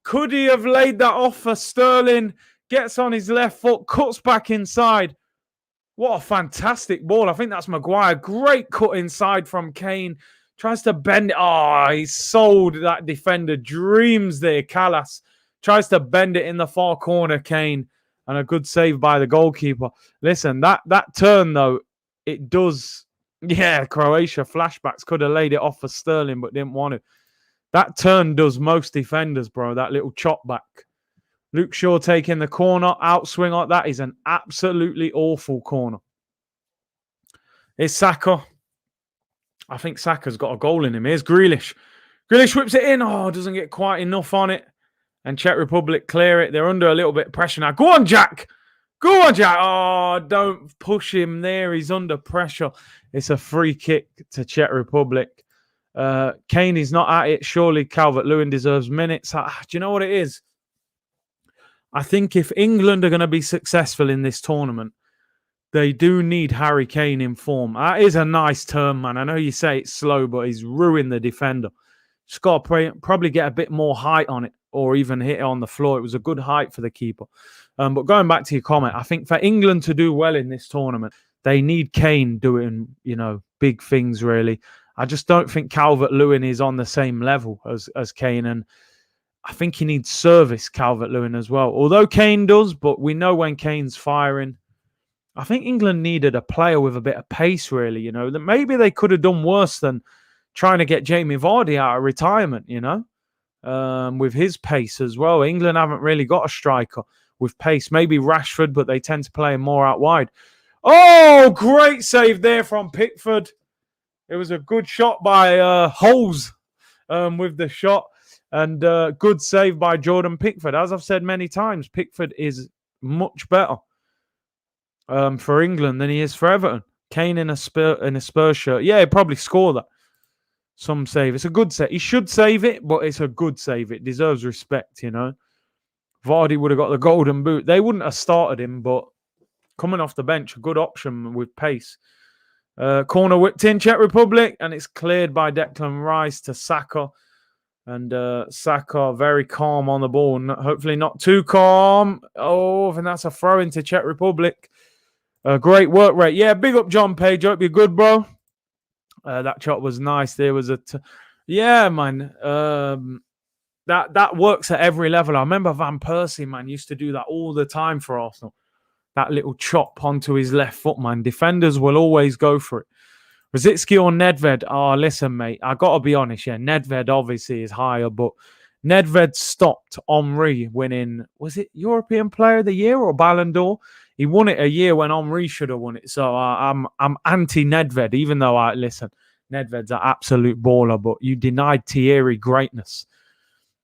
Could he have laid that off for Sterling? Gets on his left foot, cuts back inside. What a fantastic ball. I think that's Maguire. Great cut inside from Kane. Tries to bend it. He sold that defender. Dreams there, Callas. Tries to bend it in the far corner, Kane. And a good save by the goalkeeper. Listen, that turn, though, it does... Yeah, Croatia flashbacks. Could have laid it off for Sterling, but didn't want to. That turn does most defenders, bro. That little chop back. Luke Shaw taking the corner. Outswing like that is an absolutely awful corner. Here's Saka. I think Saka's got a goal in him. Here's Grealish. Grealish whips it in. Doesn't get quite enough on it. And Czech Republic clear it. They're under a little bit of pressure now. Go on, Jack. Go on, Jack. Don't push him there. He's under pressure. It's a free kick to Czech Republic. Kane is not at it. Surely Calvert-Lewin deserves minutes. Do you know what it is? I think if England are going to be successful in this tournament, they do need Harry Kane in form. That is a nice turn, man. I know you say it's slow, but he's ruined the defender. Just got to probably get a bit more height on it or even hit it on the floor. It was a good height for the keeper. But going back to your comment, I think for England to do well in this tournament, they need Kane doing, big things, really. I just don't think Calvert-Lewin is on the same level as Kane. And I think he needs service, Calvert-Lewin, as well. Although Kane does, but we know when Kane's firing. I think England needed a player with a bit of pace, really, that maybe they could have done worse than trying to get Jamie Vardy out of retirement, with his pace as well. England haven't really got a striker with pace. Maybe Rashford, but they tend to play him more out wide. Great save there from Pickford. It was a good shot by Holes with the shot. And good save by Jordan Pickford. As I've said many times, Pickford is much better for England than he is for Everton. Kane in a Spurs shirt. Yeah, he'd probably score that. Some save. It's a good save. He should save it, but it's a good save. It deserves respect, Vardy would have got the golden boot. They wouldn't have started him, but coming off the bench, a good option with pace. Corner whipped in, Czech Republic, and it's cleared by Declan Rice to Saka. And Saka very calm on the ball. Hopefully not too calm. Oh, and that's a throw into Czech Republic. Great work rate. Yeah, big up John Page. Hope you're good, bro. That shot was nice. There was yeah, man. That works at every level. I remember Van Persie, man, used to do that all the time for Arsenal. That little chop onto his left foot, man. Defenders will always go for it. Rosicky or Nedved? Oh, listen, mate. I got to be honest, yeah. Nedved obviously is higher, but Nedved stopped Henry winning, was it European Player of the Year or Ballon d'Or? He won it a year when Henry should have won it. So I'm anti-Nedved, even though Nedved's an absolute baller, but you denied Thierry greatness.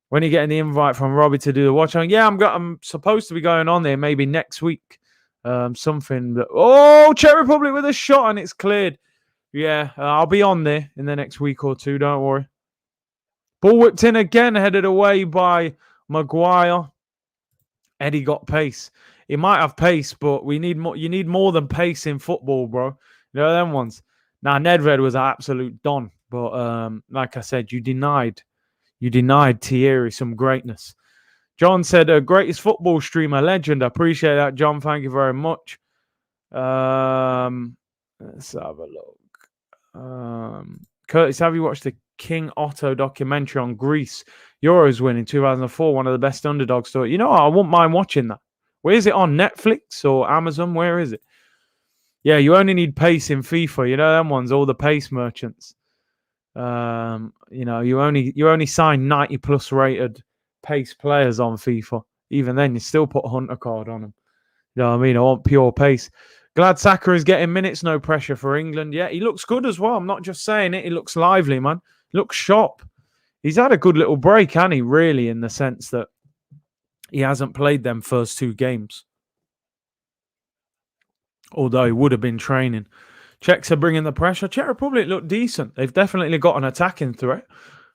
When are you getting the invite from Robbie to do the Watchalong? Yeah, I'm supposed to be going on there maybe next week. Something that... Oh, Czech Republic with a shot and it's cleared. Yeah, I'll be on there in the next week or two. Don't worry. Ball whipped in again, headed away by Maguire. Eddie got pace. He might have pace, but we need more. You need more than pace in football, bro. You know them ones. Now, Nedved was an absolute don, but like I said, you denied Thierry some greatness. John said, greatest football streamer, legend. I appreciate that, John. Thank you very much. Let's have a look. Curtis, have you watched the King Otto documentary on Greece? Euros win in 2004, one of the best underdog stories. You know what? I wouldn't mind watching that. Where is it on? Netflix or Amazon? Where is it? Yeah, you only need pace in FIFA. You know them ones, all the pace merchants. You know, you only sign 90 plus rated pace players on FIFA. Even then, you still put a Hunter card on them. You know what I mean? I want pure pace. Glad Saka is getting minutes, no pressure for England. Yeah, he looks good as well. I'm not just saying it. He looks lively, man. He looks sharp. He's had a good little break, hasn't he, really, in the sense that he hasn't played them first two games. Although he would have been training. Czechs are bringing the pressure. Czech Republic look decent. They've definitely got an attacking threat.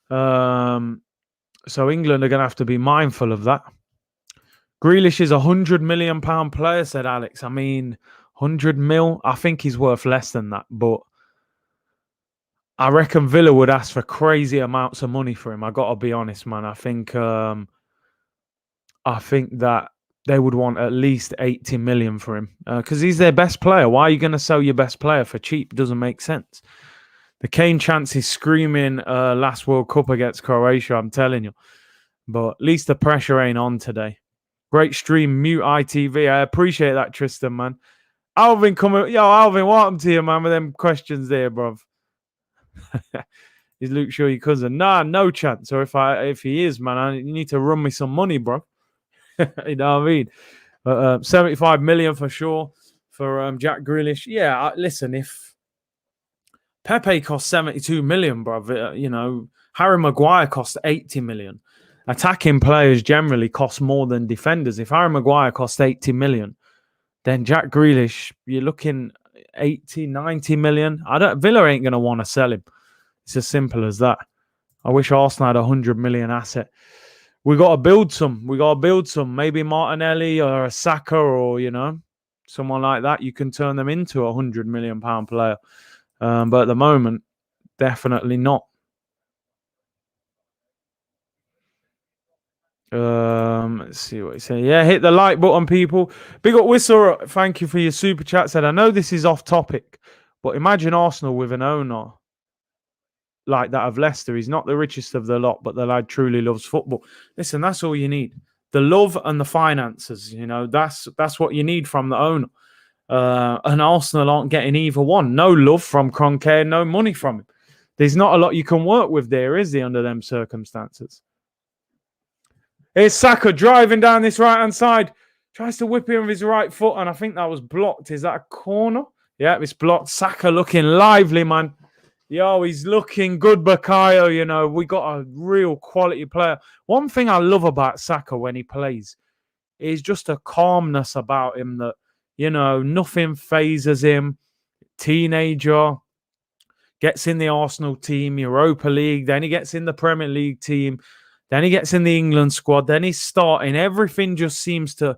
So England are going to have to be mindful of that. Grealish is a £100 million player, said Alex. I mean, 100 mil, I think he's worth less than that, but I reckon Villa would ask for crazy amounts of money for him. I got to be honest, man. I think that they would want at least 80 million for him because he's their best player. Why are you going to sell your best player for cheap? Doesn't make sense. The Kane chance is screaming last World Cup against Croatia, I'm telling you. But at least the pressure ain't on today. Great stream, mute ITV. I appreciate that, Tristan, man. Alvin coming. Yo, Alvin, what happened to you, man, with them questions there, bruv? Is Luke Shaw your cousin? Nah, no chance. Or if he is, man, you need to run me some money, bro. You know what I mean? 75 million for sure for Jack Grealish. Yeah, listen, if Pepe cost 72 million, bro, you know, Harry Maguire cost 80 million. Attacking players generally cost more than defenders. If Harry Maguire cost 80 million, then Jack Grealish, you're looking 80, 90 million. Villa ain't going to want to sell him. It's as simple as that. I wish Arsenal had a 100 million asset. We got to build some. Maybe Martinelli or a Saka or, you know, someone like that. You can turn them into a £100 million player. But at the moment, definitely not. Let's see what he's saying. Yeah, hit the like button, people. Big up Whistle. Thank you for your super chat. Said, I know this is off topic, but imagine Arsenal with an owner like that of Leicester. He's not the richest of the lot, but the lad truly loves football. Listen, that's all you need. The love and the finances, you know, that's what you need from the owner. And Arsenal aren't getting either one. No love from Kroenke, no money from him. There's not a lot you can work with there, is there, under them circumstances? Here's Saka driving down this right-hand side. Tries to whip in with his right foot, and I think that was blocked. Is that a corner? Yeah, it's blocked. Saka looking lively, man. Yo, he's looking good, Bakayo. You know, we got a real quality player. One thing I love about Saka when he plays is just a calmness about him that, you know, nothing phases him. Teenager, gets in the Arsenal team, Europa League, then he gets in the Premier League team. Then he gets in the England squad. Then he's starting. Everything just seems to,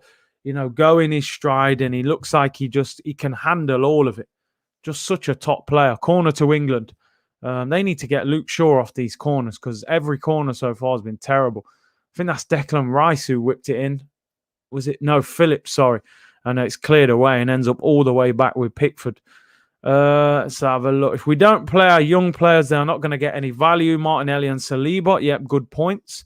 go in his stride, and he looks like he can handle all of it. Just such a top player. Corner to England. They need to get Luke Shaw off these corners because every corner so far has been terrible. I think that's Declan Rice who whipped it in. Was it? No, Phillips, sorry. And it's cleared away and ends up all the way back with Pickford. Let's have a look. If we don't play our young players, they're not going to get any value. Martinelli and Saliba. Yep, good points.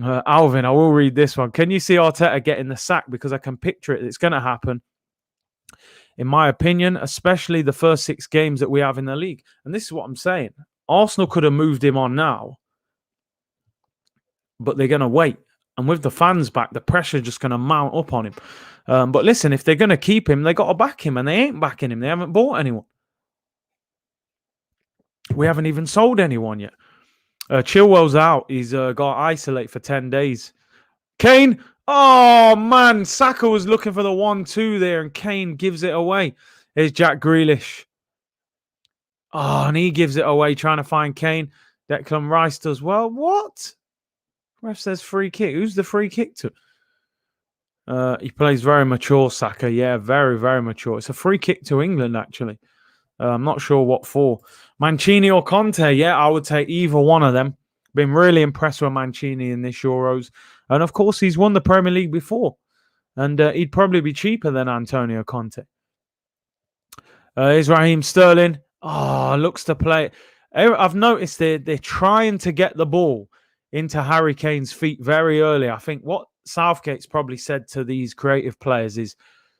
Alvin, I will read this one. Can you see Arteta getting the sack? Because I can picture it. It's going to happen. In my opinion, especially the first 6 games that we have in the league. And this is what I'm saying. Arsenal could have moved him on now, but they're going to wait. And with the fans back, the pressure just going to mount up on him. But listen, if they're going to keep him, they got to back him, and they ain't backing him. They haven't bought anyone. We haven't even sold anyone yet. Chilwell's out. He's got isolate for 10 days. Kane. Oh, man. Saka was looking for the 1-2 there, and Kane gives it away. Here's Jack Grealish. Oh, and he gives it away, trying to find Kane. Declan Rice does well. What? Ref says free kick. Who's the free kick to? He plays very mature, Saka. Yeah, very, very mature. It's a free kick to England, actually. I'm not sure what for. Mancini or Conte? Yeah, I would take either one of them. Been really impressed with Mancini in this Euros. And, of course, he's won the Premier League before. And he'd probably be cheaper than Antonio Conte. Here's Raheem Sterling. Oh, looks to play. I've noticed they're trying to get the ball into Harry Kane's feet very early. I think what Southgate's probably said to these creative players is,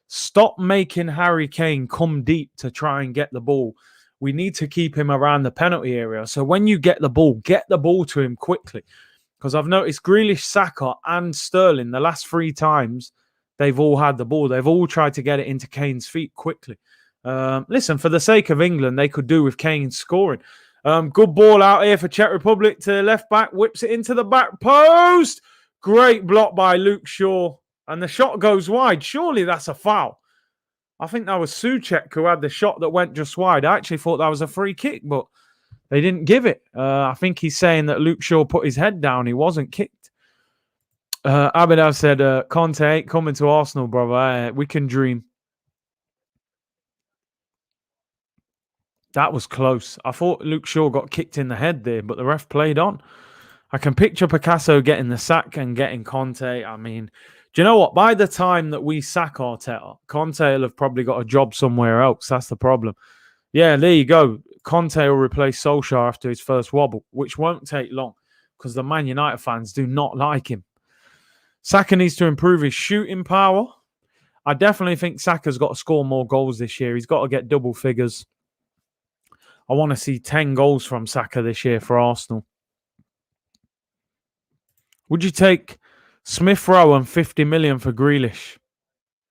stop making Harry Kane come deep to try and get the ball. We need to keep him around the penalty area. So when you get the ball to him quickly. Because I've noticed Grealish, Saka and Sterling, the last 3 times they've all had the ball, they've all tried to get it into Kane's feet quickly. Listen, for the sake of England, they could do with Kane scoring. Good ball out here for Czech Republic to left back, whips it into the back post. Great block by Luke Shaw. And the shot goes wide. Surely that's a foul. I think that was Souček who had the shot that went just wide. I actually thought that was a free kick, but they didn't give it. I think he's saying that Luke Shaw put his head down. He wasn't kicked. Abidal said, Conte ain't coming to Arsenal, brother. We can dream. That was close. I thought Luke Shaw got kicked in the head there, but the ref played on. I can picture Picasso getting the sack and getting Conte. I mean, do you know what? By the time that we sack Arteta, Conte will have probably got a job somewhere else. That's the problem. Yeah, there you go. Conte will replace Solskjaer after his first wobble, which won't take long because the Man United fans do not like him. Saka needs to improve his shooting power. I definitely think Saka's got to score more goals this year. He's got to get double figures. I want to see 10 goals from Saka this year for Arsenal. Would you take Smith Rowe and 50 million for Grealish?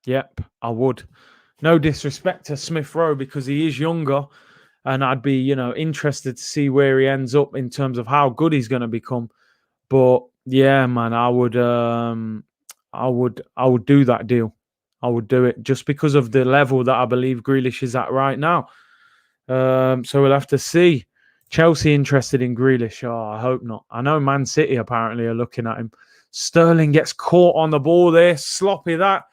Yep, I would. No disrespect to Smith Rowe because he is younger, and I'd be, interested to see where he ends up in terms of how good he's going to become. But yeah, man, I would do that deal. I would do it just because of the level that I believe Grealish is at right now. So we'll have to see. Chelsea interested in Grealish? Oh, I hope not. I know Man City apparently are looking at him. Sterling gets caught on the ball there. Sloppy that.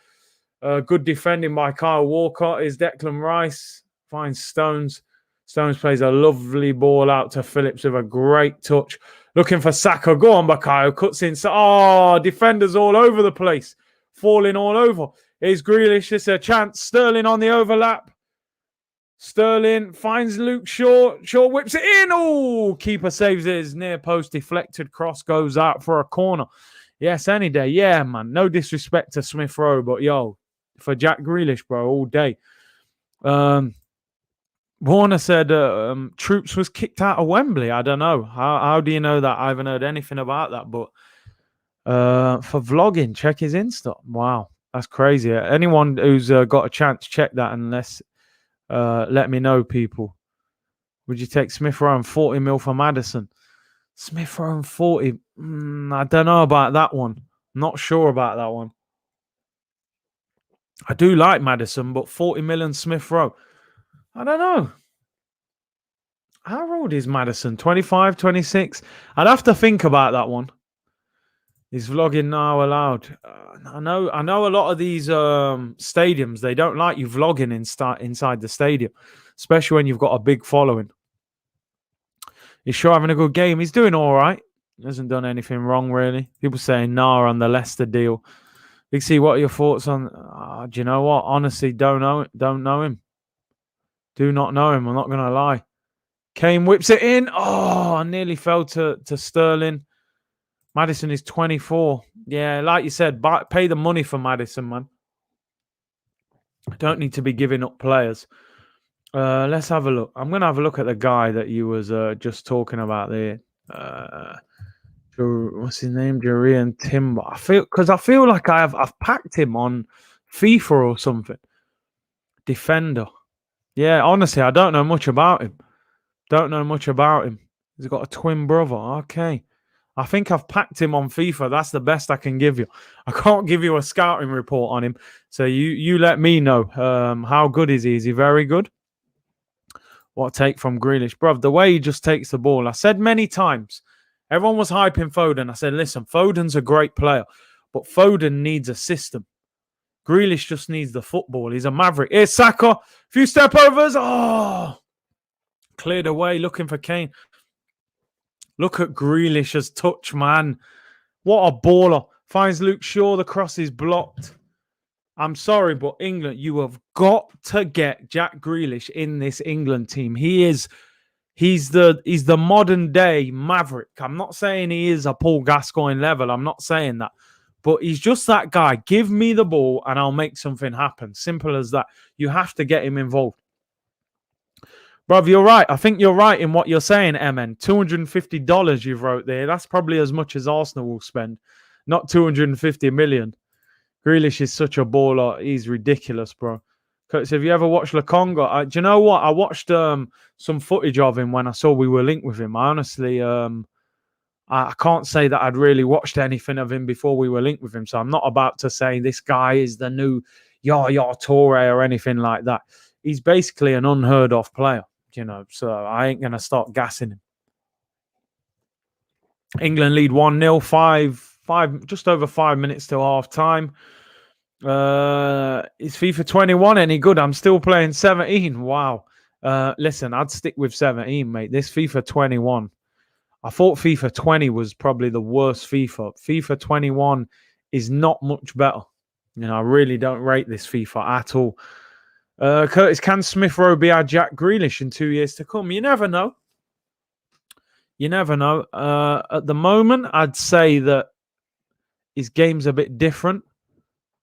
Good defending by Kyle Walker. Is Declan Rice. Finds Stones. Stones plays a lovely ball out to Phillips with a great touch. Looking for Saka. Go on, Bakayo. Cuts in. Oh, defenders all over the place. Falling all over. Here's Grealish. It's a chance. Sterling on the overlap. Sterling finds Luke Shaw. Shaw whips it in. Oh, keeper saves it. His near post deflected cross goes out for a corner. Yes, any day. Yeah, man. No disrespect to Smith Rowe, but yo, for Jack Grealish, bro, all day. Warner said Troops was kicked out of Wembley. I don't know. How do you know that? I haven't heard anything about that. But for vlogging, check his Insta. Wow, that's crazy. Anyone who's got a chance, check that and let me know, people. Would you take Smith Rowe and 40 mil for Maddison? Smith Rowe and 40? I don't know about that one. Not sure about that one. I do like Maddison, but 40 million Smith Rowe. I don't know. How old is Maddison? 25, 26? I'd have to think about that one. Is vlogging now allowed? I know a lot of these stadiums, they don't like you vlogging inside the stadium, especially when you've got a big following. He's sure having a good game. He's doing all right. He hasn't done anything wrong, really. People saying nah on the Leicester deal. Big C, what are your thoughts on? Do you know what? Honestly, don't know him. Do not know him. I'm not gonna lie. Kane whips it in. Oh, I nearly fell to Sterling. Maddison is 24. Yeah, like you said, pay the money for Maddison, man. I don't need to be giving up players. Let's have a look. I'm gonna have a look at the guy that you was just talking about there. What's his name? Jurian Timber. I feel like I've packed him on FIFA or something. Defender. Yeah, honestly, I don't know much about him. He's got a twin brother. Okay. I think I've packed him on FIFA. That's the best I can give you. I can't give you a scouting report on him. So you let me know. How good is he? Is he very good? What take from Grealish? Bruv, the way he just takes the ball. I said many times, everyone was hyping Foden. I said, listen, Foden's a great player, but Foden needs a system. Grealish just needs the football. He's a maverick. Here's Saka. Few step overs. Oh, cleared away, looking for Kane. Look at Grealish's touch, man. What a baller. Finds Luke Shaw. The cross is blocked. I'm sorry, but England, you have got to get Jack Grealish in this England team. He's the modern day maverick. I'm not saying he is a Paul Gascoigne level. I'm not saying that. But he's just that guy. Give me the ball and I'll make something happen. Simple as that. You have to get him involved. Bruv, you're right. I think you're right in what you're saying, MN. $250 you've wrote there. That's probably as much as Arsenal will spend. Not 250 million. Grealish is such a baller. He's ridiculous, bro. Curtis, have you ever watched Lakonga? Do you know what? I watched some footage of him when I saw we were linked with him. I honestly, I can't say that I'd really watched anything of him before we were linked with him. So I'm not about to say this guy is the new Yaya Toure or anything like that. He's basically an unheard of player, so I ain't going to start gassing him. England lead 1-0, just over 5 minutes till half time. Is FIFA 21 any good? I'm still playing 17. Wow. Listen, I'd stick with 17, mate. This FIFA 21. I thought FIFA 20 was probably the worst FIFA. FIFA 21 is not much better. I really don't rate this FIFA at all. Curtis, can Smith Rowe be our Jack Grealish in 2 years to come? You never know. At the moment, I'd say that his game's a bit different.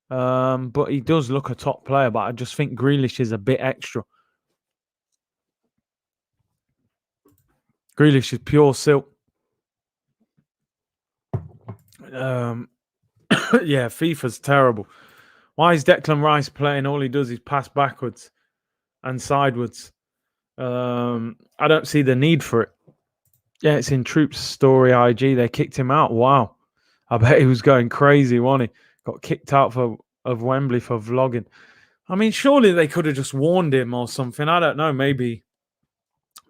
But he does look a top player. But I just think Grealish is a bit extra. Grealish is pure silk. Yeah, FIFA's terrible. Why is Declan Rice playing? All he does is pass backwards and sideways. I don't see the need for it. Yeah, it's in Troop's story IG. They kicked him out. Wow. I bet he was going crazy, wasn't he? Got kicked out of Wembley for vlogging. I mean, surely they could have just warned him or something. I don't know. Maybe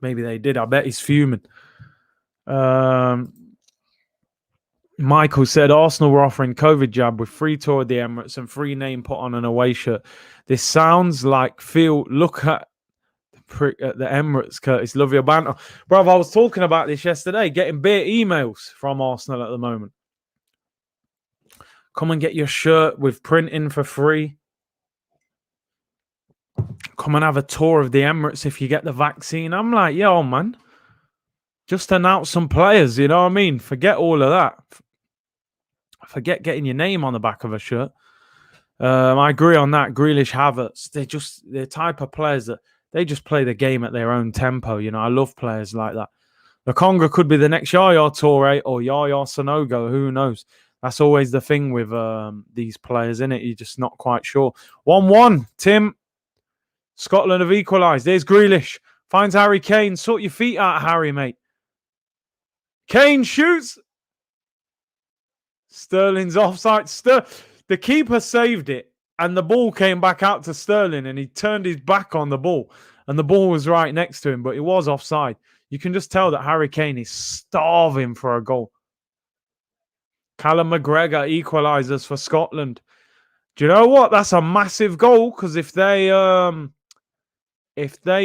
they did. I bet he's fuming. Michael said Arsenal were offering COVID jab with free tour of the Emirates and free name put on an away shirt. This sounds like look at the Emirates, Curtis. Love your banter. Bro, I was talking about this yesterday, getting bare emails from Arsenal at the moment. Come and get your shirt with printing for free. Come and have a tour of the Emirates if you get the vaccine. I'm like, yo, man. Just announce some players, you know what I mean? Forget all of that. Forget getting your name on the back of a shirt. I agree on that. Grealish, Havertz, they're type of players that they just play the game at their own tempo. I love players like that. The Conga could be the next Yaya Toure or Yaya Sanogo. Who knows? That's always the thing with these players, isn't it? You're just not quite sure. 1-1, Tim. Scotland have equalised. There's Grealish. Finds Harry Kane. Sort your feet out, Harry, mate. Kane shoots. Sterling's offside. The keeper saved it, and the ball came back out to Sterling, and he turned his back on the ball, and the ball was right next to him, but it was offside. You can just tell that Harry Kane is starving for a goal. Callum McGregor equalises for Scotland. Do you know what? That's a massive goal, because if they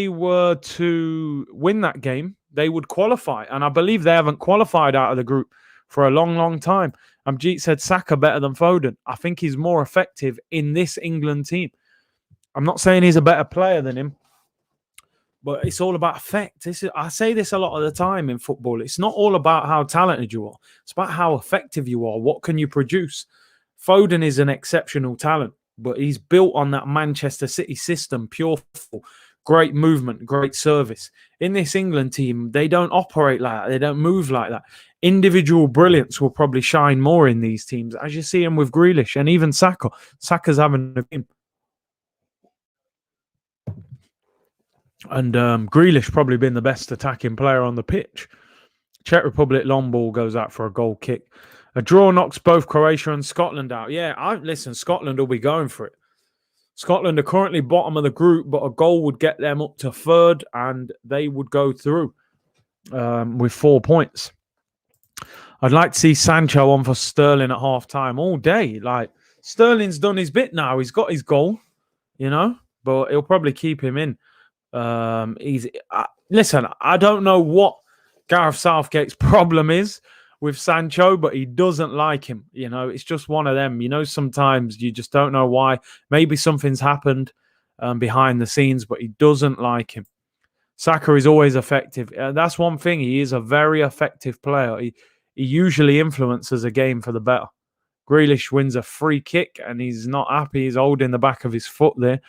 were to win that game, they would qualify. And I believe they haven't qualified out of the group for a long, long time. Amjit said Saka better than Foden. I think he's more effective in this England team. I'm not saying he's a better player than him, but it's all about effect. I say this a lot of the time in football. It's not all about how talented you are. It's about how effective you are. What can you produce? Foden is an exceptional talent, but he's built on that Manchester City system, pure football, great movement, great service. In this England team, they don't operate like that. They don't move like that. Individual brilliance will probably shine more in these teams, as you see him with Grealish and even Saka. Saka's having a game. And Grealish probably been the best attacking player on the pitch. Czech Republic long ball goes out for a goal kick. A draw knocks both Croatia and Scotland out. Yeah, listen, Scotland will be going for it. Scotland are currently bottom of the group, but a goal would get them up to third, and they would go through with 4 points. I'd like to see Sancho on for Sterling at half-time all day. Like, Sterling's done his bit now. He's got his goal, but he'll probably keep him in. Listen, I don't know what Gareth Southgate's problem is with Sancho, but he doesn't like him. It's just one of them. Sometimes you just don't know why. Maybe something's happened behind the scenes, but he doesn't like him. Saka is always effective. That's one thing. He is a very effective player. He usually influences a game for the better. Grealish wins a free kick, and he's not happy. He's holding the back of his foot there.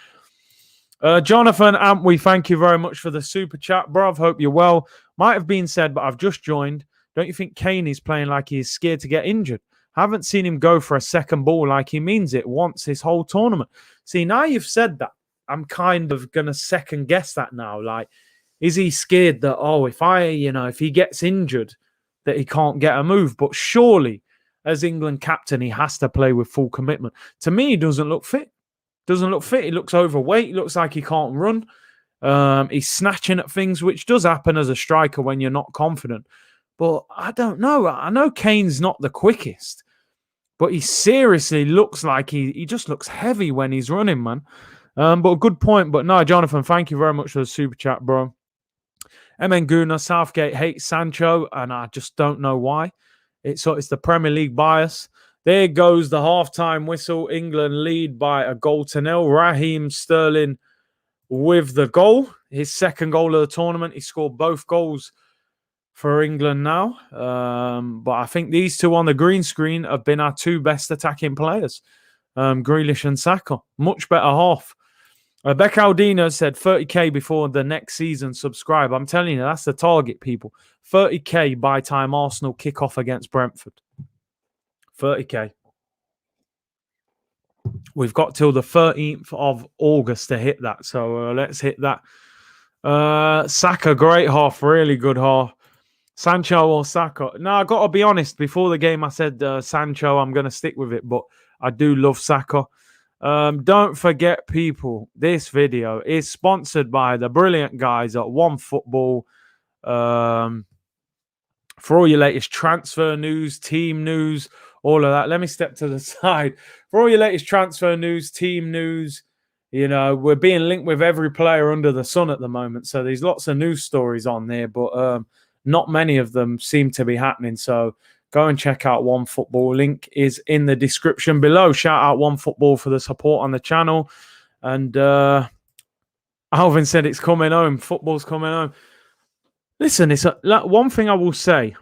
Jonathan Ampwe, thank you very much for the super chat. Bruv, hope you're well. Might have been said, but I've just joined. Don't you think Kane is playing like he's scared to get injured? Haven't seen him go for a second ball like he means it once this whole tournament. See, now you've said that, I'm kind of going to second guess that now. Like, is he scared that, if he gets injured, that he can't get a move? But surely, as England captain, he has to play with full commitment. To me, he doesn't look fit. He looks overweight. He looks like he can't run. He's snatching at things, which does happen as a striker when you're not confident. But I don't know. I know Kane's not the quickest, but he seriously looks like he just looks heavy when he's running, man. But a good point. But no, Jonathan, thank you very much for the super chat, bro. MN Guna, Southgate hates Sancho, and I just don't know why. It's the Premier League bias. There goes the halftime whistle. England lead by a 1-0. Raheem Sterling with the goal. His second goal of the tournament. He scored both goals for England now. But I think these two on the green screen have been our two best attacking players. Grealish and Saka. Much better half. Becca Aldina said 30k before the next season. Subscribe. I'm telling you, that's the target, people. 30k by time Arsenal kick off against Brentford. 30k. We've got till the 13th of August to hit that. So let's hit that. Saka, great half. Really good half. Sancho or Saka? No, I got to be honest. Before the game, I said Sancho. I'm going to stick with it. But I do love Saka. Don't forget, people, this video is sponsored by the brilliant guys at OneFootball. For all your latest transfer news, team news, all of that. Let me step to the side. For all your latest transfer news, team news, we're being linked with every player under the sun at the moment. So there's lots of news stories on there, but not many of them seem to be happening. So go and check out OneFootball. Link is in the description below. Shout out OneFootball for the support on the channel. And Alvin said it's coming home. Football's coming home. Listen, one thing I will say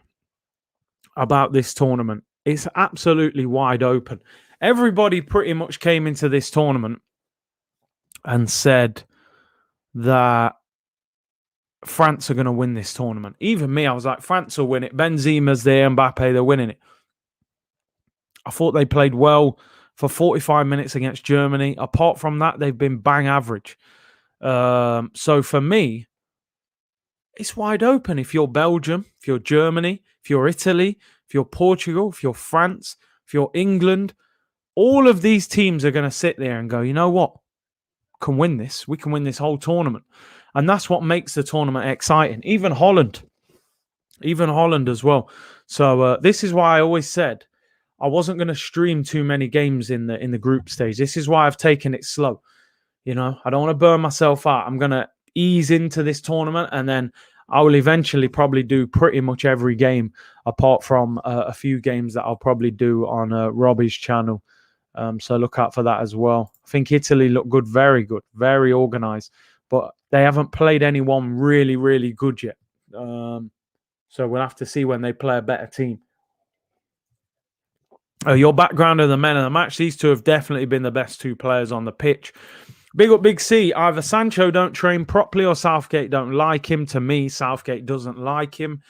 about this tournament. It's absolutely wide open. Everybody pretty much came into this tournament and said that France are going to win this tournament. Even me, I was like, France will win it. Benzema's there, Mbappe, they're winning it. I thought they played well for 45 minutes against Germany. Apart from that, they've been bang average. So for me, it's wide open. If you're Belgium, if you're Germany, if you're Italy, if you're Portugal, if you're France, if you're England, all of these teams are going to sit there and go, you know what? Can win this. We can win this whole tournament. And that's what makes the tournament exciting. Even Holland as well. So this is why I always said I wasn't going to stream too many games in the group stage. This is why I've taken it slow. You know, I don't want to burn myself out. I'm going to ease into this tournament, and then I will eventually probably do pretty much every game, apart from a few games that I'll probably do on Robbie's channel. So look out for that as well. I think Italy look good, very organized, but they haven't played anyone really, really good yet. So we'll have to see when they play a better team. Your background of the men of the match, these two have definitely been the best two players on the pitch. Big up, Big C. Either Sancho don't train properly or Southgate don't like him. To me, Southgate doesn't like him,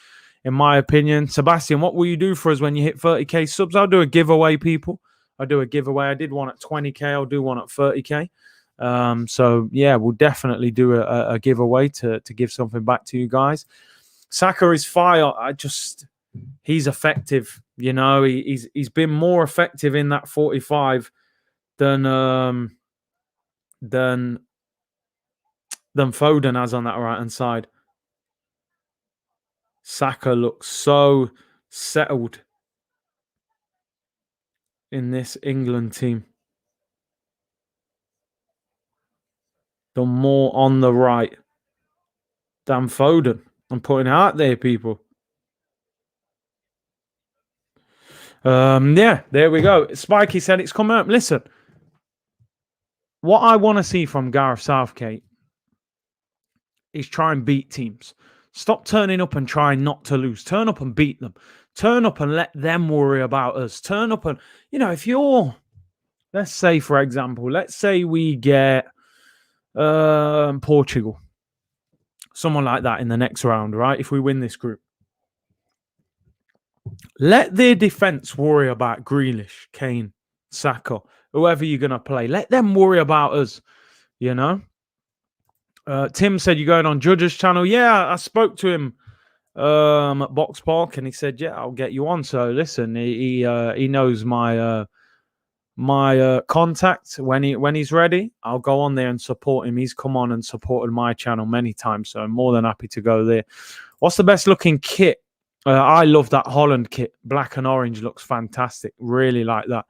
in my opinion. Sebastian, what will you do for us when you hit 30k subs? I'll do a giveaway, people. I'll do a giveaway. I did one at 20k. I'll do one at 30k. So, yeah, we'll definitely do a giveaway to give something back to you guys. Saka is fire. He's effective. You know, he's been more effective in that 45 than Foden has on that right-hand side. Saka looks so settled in this England team. The more on the right than Foden. I'm putting it out there, people. Yeah, there we go. Spikey said it's coming up. Listen, what I want to see from Gareth Southgate is try and beat teams. Stop turning up and trying not to lose. Turn up and beat them. Turn up and let them worry about us. Turn up and, you know, if you're, let's say, for example, let's say we get Portugal. Someone like that in the next round, right? If we win this group. Let their defense worry about Grealish, Kane, Saka, whoever you're going to play. Let them worry about us, you know? Tim said, you're going on Judge's channel. Yeah, I spoke to him at Box Park, and he said, yeah, I'll get you on. So listen, he knows my contact. When he's ready, I'll go on there and support him. He's come on and supported my channel many times, so I'm more than happy to go there. What's the best looking kit? I love that Holland kit. Black and orange looks fantastic. Really like that.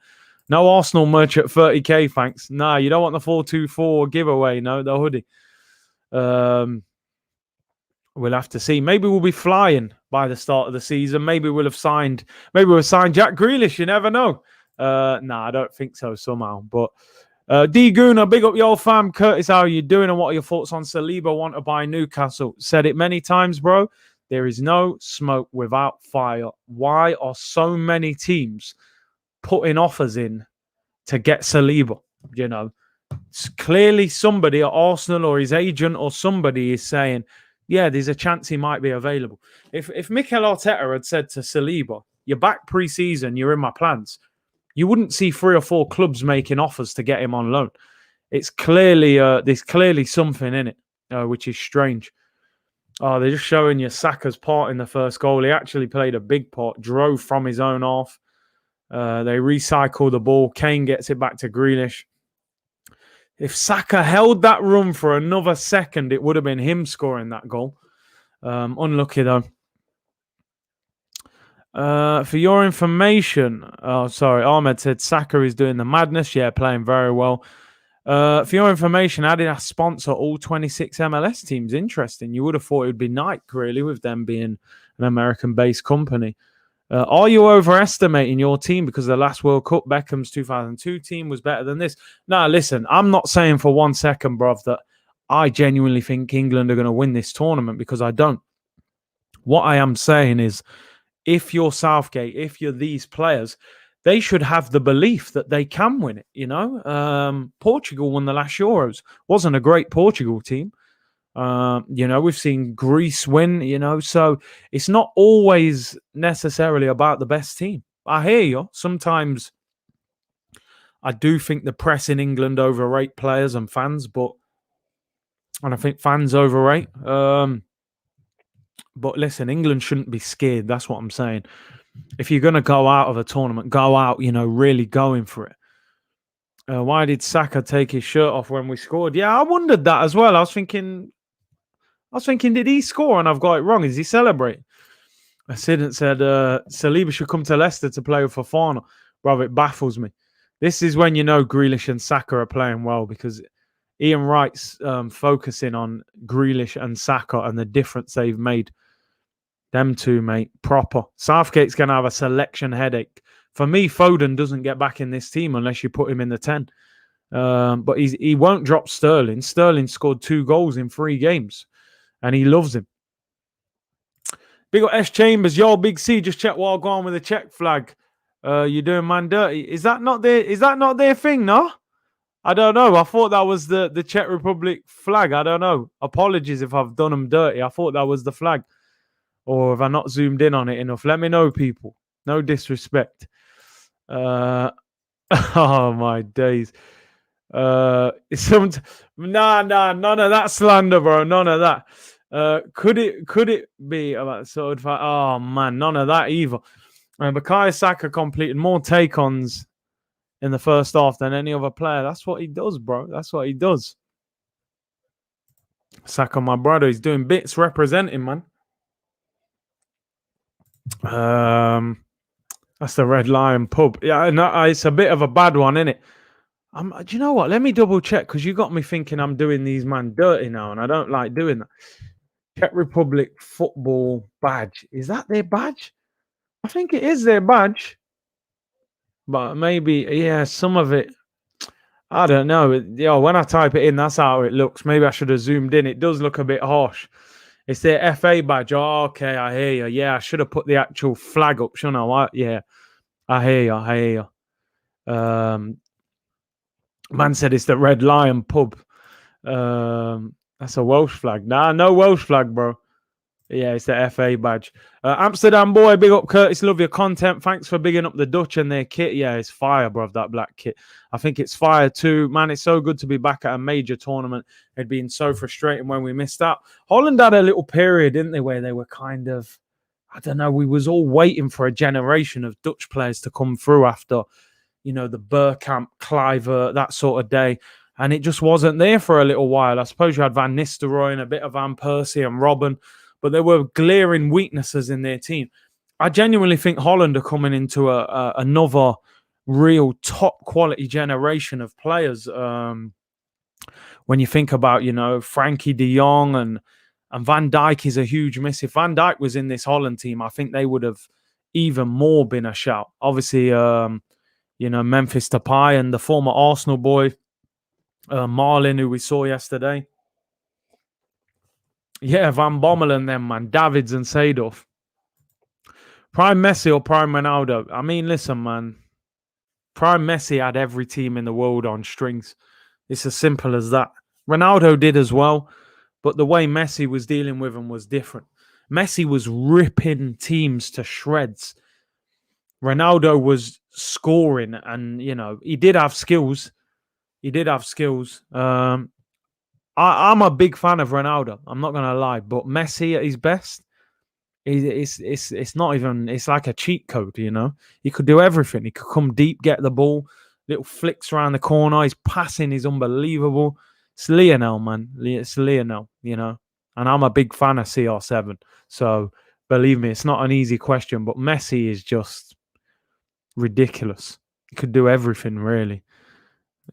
No Arsenal merch at 30k, thanks. No, you don't want the 424 giveaway. No, the hoodie. We'll have to see. Maybe we'll be flying by the start of the season. Maybe we'll sign Jack Grealish. You never know. I don't think so somehow. But D Guna, big up your fam. Curtis, how are you doing? And what are your thoughts on Saliba want to buy Newcastle? Said it many times, bro. There is no smoke without fire. Why are so many teams putting offers in to get Saliba? You know, it's clearly somebody at Arsenal or his agent or somebody is saying, yeah, there's a chance he might be available. If Mikel Arteta had said to Saliba, you're back pre-season, you're in my plans, you wouldn't see 3 or 4 clubs making offers to get him on loan. It's clearly there's clearly something in it, which is strange. Oh, they're just showing you Saka's part in the first goal. He actually played a big part, drove from his own half. They recycle the ball. Kane gets it back to Grealish. If Saka held that run for another second, it would have been him scoring that goal. Unlucky, though. For your information, Ahmed said Saka is doing the madness. Yeah, playing very well. For your information, Adidas sponsor all 26 MLS teams. Interesting. You would have thought it would be Nike, really, with them being an American-based company. Are you overestimating your team because the last World Cup, Beckham's 2002 team, was better than this? No, listen, I'm not saying for 1 second, bruv, that I genuinely think England are going to win this tournament, because I don't. What I am saying is, if you're Southgate, if you're these players, they should have the belief that they can win it, you know? Portugal won the last Euros. Wasn't a great Portugal team. You know, we've seen Greece win, you know, so it's not always necessarily about the best team. I hear you. Sometimes I do think the press in England overrate players and fans, and I think fans overrate. But listen, England shouldn't be scared. That's what I'm saying. If you're going to go out of a tournament, go out, you know, really going for it. Why did Saka take his shirt off when we scored? Yeah, I wondered that as well. I was thinking, did he score? And I've got it wrong. Is he celebrating? I said Saliba should come to Leicester to play with Fofana. Bro, it baffles me. This is when you know Grealish and Saka are playing well, because Ian Wright's focusing on Grealish and Saka and the difference they've made. Them two, mate, proper. Southgate's going to have a selection headache. For me, Foden doesn't get back in this team unless you put him in the 10. But he won't drop Sterling. Sterling scored 2 goals in 3 games, and he loves him. Big up S Chambers. Yo, Big C, just check while going with the Czech flag. You're doing man dirty. Is that not their thing, no? I don't know. I thought that was the Czech Republic flag. I don't know. Apologies if I've done them dirty. I thought that was the flag. Or have I not zoomed in on it enough? Let me know, people. No disrespect. Oh, my days. Nah, none of that slander, bro. None of that. Could it be about sort of? Oh, man, none of that either. Bukayo Saka completed more take-ons in the first half than any other player. That's what he does, bro. That's what he does. Saka, my brother, he's doing bits representing, man. That's the Red Lion pub. Yeah, no, it's a bit of a bad one, isn't it? Do you know what? Let me double check, because you got me thinking I'm doing these man dirty now, and I don't like doing that. Czech Republic football badge. Is that their badge? I think it is their badge. But maybe, yeah, some of it, I don't know. When I type it in, that's how it looks. Maybe I should have zoomed in. It does look a bit harsh. It's their FA badge. Oh, okay, I hear you. Yeah, I should have put the actual flag up, shouldn't I? Yeah, I hear you. Man said it's the Red Lion pub. That's a Welsh flag. Nah, no Welsh flag, bro. Yeah, it's the FA badge. Amsterdam boy, big up Curtis. Love your content. Thanks for bigging up the Dutch and their kit. Yeah, it's fire, bro, that black kit. I think it's fire too. Man, it's so good to be back at a major tournament. It'd been so frustrating when we missed out. Holland had a little period, didn't they, where they were kind of, I don't know, we was all waiting for a generation of Dutch players to come through after, you know, the Bergkamp, Kluivert, that sort of day. And it just wasn't there for a little while. I suppose you had Van Nistelrooy and a bit of Van Persie and Robben, but there were glaring weaknesses in their team. I genuinely think Holland are coming into another real top quality generation of players. When you think about, you know, Frankie de Jong and Van Dijk is a huge miss. If Van Dijk was in this Holland team, I think they would have even more been a shout. Obviously, you know, Memphis Depay and the former Arsenal boy, Marlin, who we saw yesterday. Yeah, Van Bommel and them, man. Davids and Seedorf. Prime Messi or Prime Ronaldo? I mean, listen, man. Prime Messi had every team in the world on strings. It's as simple as that. Ronaldo did as well, but the way Messi was dealing with them was different. Messi was ripping teams to shreds. Ronaldo was scoring, and, you know, he did have skills. I'm a big fan of Ronaldo. I'm not going to lie. But Messi at his best, it's not even, it's like a cheat code, you know. He could do everything. He could come deep, get the ball, little flicks around the corner. His passing is unbelievable. It's Lionel, man. It's Lionel, you know. And I'm a big fan of CR7. So believe me, it's not an easy question. But Messi is just ridiculous. He could do everything, really.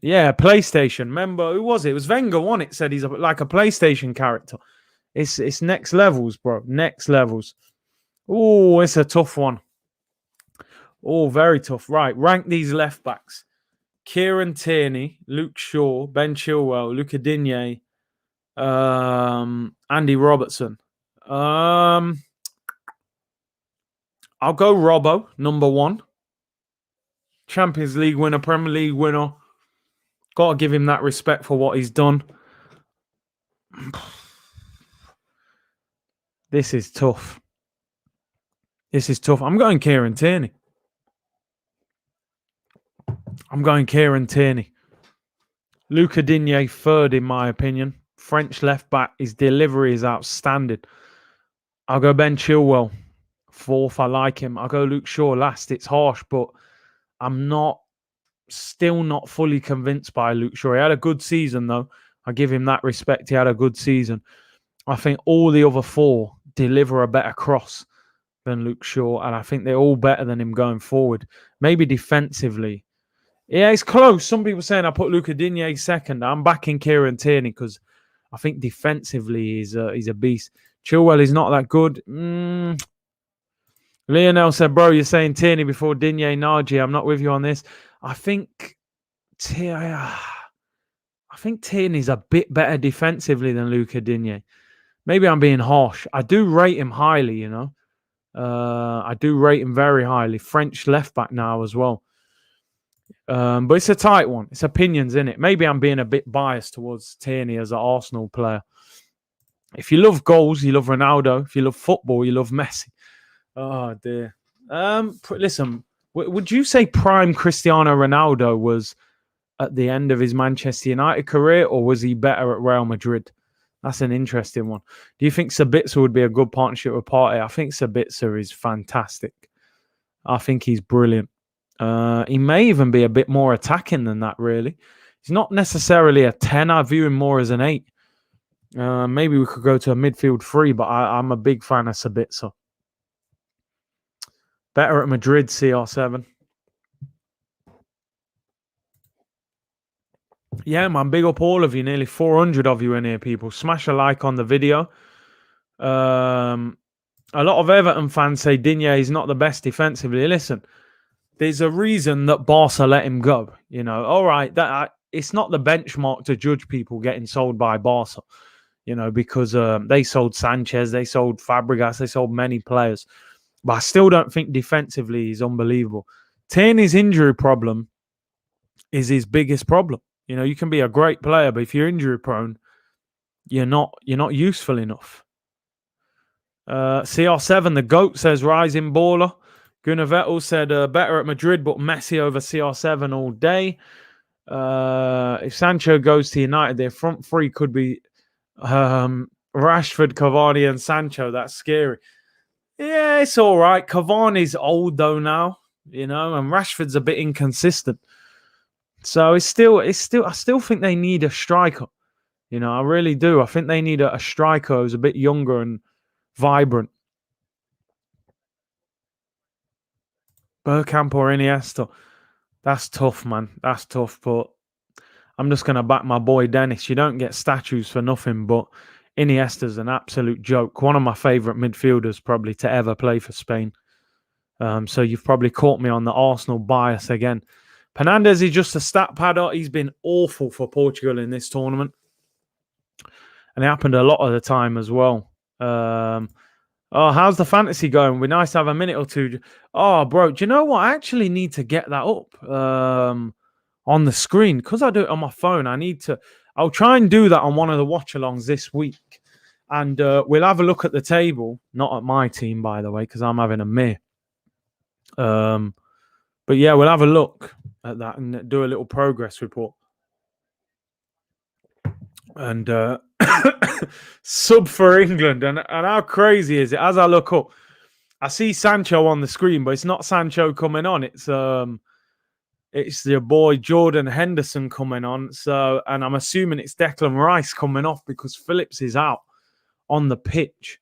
Yeah, PlayStation. Remember, who was it? It was Wenger, wasn't it? Said he's like a PlayStation character. It's next levels, bro. Next levels. Oh, it's a tough one. Oh, very tough. Right, rank these left backs. Kieran Tierney, Luke Shaw, Ben Chilwell, Luca Digne, Andy Robertson. I'll go Robbo, number 1. Champions League winner, Premier League winner. Got to give him that respect for what he's done. This is tough. I'm going Kieran Tierney. Luca Digne, 3rd, in my opinion. French left back. His delivery is outstanding. I'll go Ben Chilwell, 4th. I like him. I'll go Luke Shaw last. It's harsh, but I'm still not fully convinced by Luke Shaw. He had a good season, though. I give him that respect. He had a good season. I think all the other 4 deliver a better cross. than Luke Shaw, and I think they're all better than him going forward. Maybe defensively. Yeah, it's close. Some people saying I put Luca Digne second. I'm backing Kieran Tierney because I think defensively he's a beast. Chilwell is not that good. Lionel said, bro, you're saying Tierney before Digne Nagy. I'm not with you on this. I think Tierney's a bit better defensively than Luca Digne. Maybe I'm being harsh. I do rate him highly, you know. I do rate him very highly. French left back now as well. But it's a tight one. It's opinions, in it. Maybe I'm being a bit biased towards Tierney as an Arsenal player. If you love goals, you love Ronaldo. If you love football, you love Messi. Oh dear. Listen, would you say prime Cristiano Ronaldo was at the end of his Manchester United career, or was he better at Real Madrid? That's an interesting one. Do you think Sabitzer would be a good partnership with Partey? I think Sabitzer is fantastic. I think he's brilliant. He may even be a bit more attacking than that, really. He's not necessarily a 10. I view him more as an 8. Maybe we could go to a midfield 3, but I'm a big fan of Sabitzer. Better at Madrid, CR7. Yeah, man, big up all of you. Nearly 400 of you in here, people. Smash a like on the video. A lot of Everton fans say Digne is not the best defensively. Listen, there's a reason that Barca let him go. You know, all right, it's not the benchmark to judge people getting sold by Barca. You know, because they sold Sanchez, they sold Fabregas, they sold many players. But I still don't think defensively he's unbelievable. Tierney's injury problem is his biggest problem. You know, you can be a great player, but if you're injury prone, you're not useful enough. CR7, the GOAT, says rising baller. Gunnar Vettel said better at Madrid, but Messi over CR7 all day. If Sancho goes to United, their front three could be Rashford, Cavani, and Sancho. That's scary. Yeah, it's all right. Cavani's old though now, you know, and Rashford's a bit inconsistent. So I still think they need a striker. You know, I really do. I think they need a striker who's a bit younger and vibrant. Bergkamp or Iniesta. That's tough, man. That's tough, but I'm just going to back my boy Dennis. You don't get statues for nothing, but Iniesta's an absolute joke. One of my favourite midfielders probably to ever play for Spain. So you've probably caught me on the Arsenal bias again. Fernandes is just a stat padder. He's been awful for Portugal in this tournament. And it happened a lot of the time as well. How's the fantasy going? We're nice to have a minute or two. Oh, bro, do you know what? I actually need to get that up on the screen. Because I do it on my phone, I'll try and do that on one of the watch-alongs this week. And we'll have a look at the table. Not at my team, by the way, because I'm having a meh. But yeah, we'll have a look at that and do a little progress report. And sub for England. And how crazy is it? As I look up, I see Sancho on the screen, but it's not Sancho coming on. It's your boy Jordan Henderson coming on. So, and I'm assuming it's Declan Rice coming off because Phillips is out on the pitch.